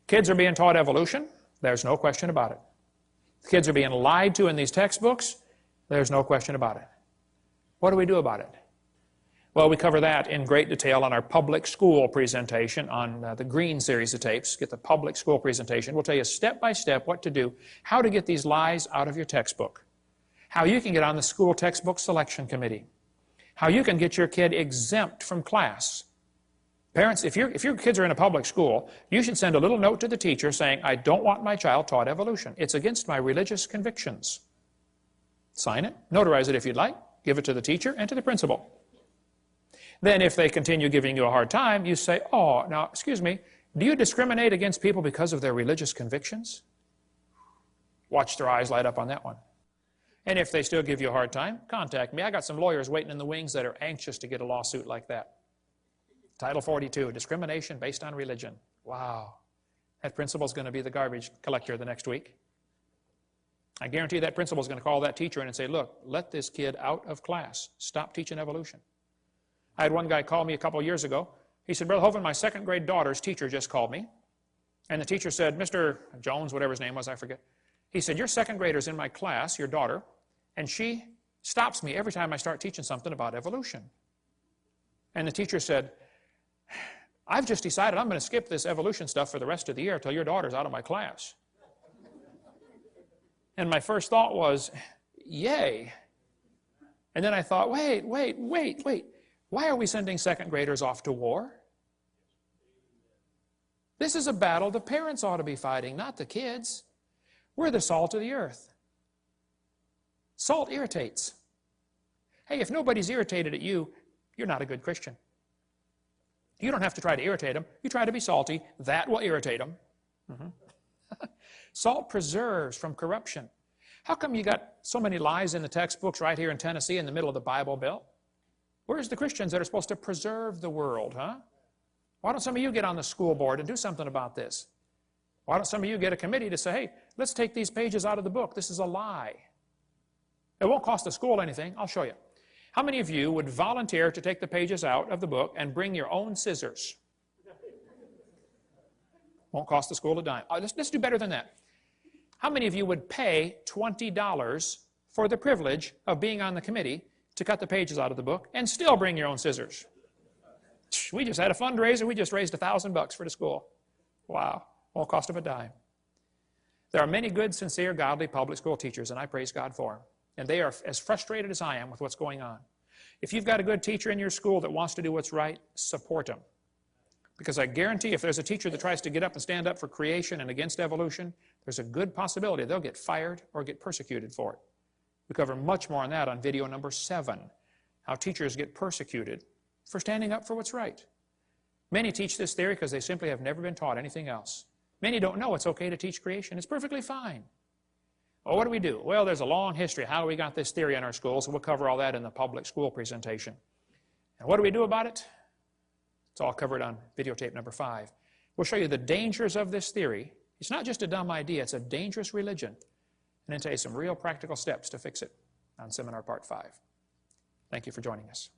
kids are being taught evolution. There's no question about it. Kids are being lied to in these textbooks. There's no question about it. What do we do about it? Well, we cover that in great detail on our public school presentation on the Green series of tapes. Get the public school presentation. We'll tell you step by step what to do, how to get these lies out of your textbook, how you can get on the school textbook selection committee, how you can get your kid exempt from class. Parents, if your kids are in a public school, you should send a little note to the teacher saying, I don't want my child taught evolution. It's against my religious convictions. Sign it, notarize it if you'd like, give it to the teacher and to the principal. Then if they continue giving you a hard time, you say, oh, now, excuse me, do you discriminate against people because of their religious convictions? Watch their eyes light up on that one. And if they still give you a hard time, contact me. I got some lawyers waiting in the wings that are anxious to get a lawsuit like that. Title 42, discrimination based on religion. Wow. That principal's going to be the garbage collector the next week. I guarantee that principal's going to call that teacher in and say, look, let this kid out of class. Stop teaching evolution. I had one guy call me a couple years ago. He said, Brother Hovind, my second grade daughter's teacher just called me. And the teacher said, Mr. Jones, whatever his name was, I forget. He said, your second grader's in my class, your daughter, and she stops me every time I start teaching something about evolution. And the teacher said, I've just decided I'm going to skip this evolution stuff for the rest of the year until your daughter's out of my class. And my first thought was, yay. And then I thought, wait. Why are we sending second graders off to war? This is a battle the parents ought to be fighting, not the kids. We're the salt of the earth. Salt irritates. Hey, if nobody's irritated at you, you're not a good Christian. You don't have to try to irritate them. You try to be salty. That will irritate them. Salt preserves from corruption. How come you got so many lies in the textbooks right here in Tennessee in the middle of the Bible Belt? Where's the Christians that are supposed to preserve the world, huh? Why don't some of you get on the school board and do something about this? Why don't some of you get a committee to say, hey, let's take these pages out of the book. This is a lie. It won't cost the school anything. I'll show you. How many of you would volunteer to take the pages out of the book and bring your own scissors? Won't cost the school a dime. Let's do better than that. How many of you would pay $20 for the privilege of being on the committee to cut the pages out of the book and still bring your own scissors? We just had a fundraiser. We just raised $1,000 for the school. Wow. Won't cost them a dime. There are many good, sincere, godly public school teachers, and I praise God for them. And they are as frustrated as I am with what's going on. If you've got a good teacher in your school that wants to do what's right, support them. Because I guarantee if there's a teacher that tries to get up and stand up for creation and against evolution, there's a good possibility they'll get fired or get persecuted for it. We cover much more on that on video number 7, how teachers get persecuted for standing up for what's right. Many teach this theory because they simply have never been taught anything else. Many don't know it's okay to teach creation. It's perfectly fine. Well, what do we do? Well, there's a long history of how we got this theory in our schools, so we'll cover all that in the public school presentation. And what do we do about it? It's all covered on videotape number 5. We'll show you the dangers of this theory. It's not just a dumb idea, it's a dangerous religion. And then tell you some real practical steps to fix it on Seminar Part 5. Thank you for joining us.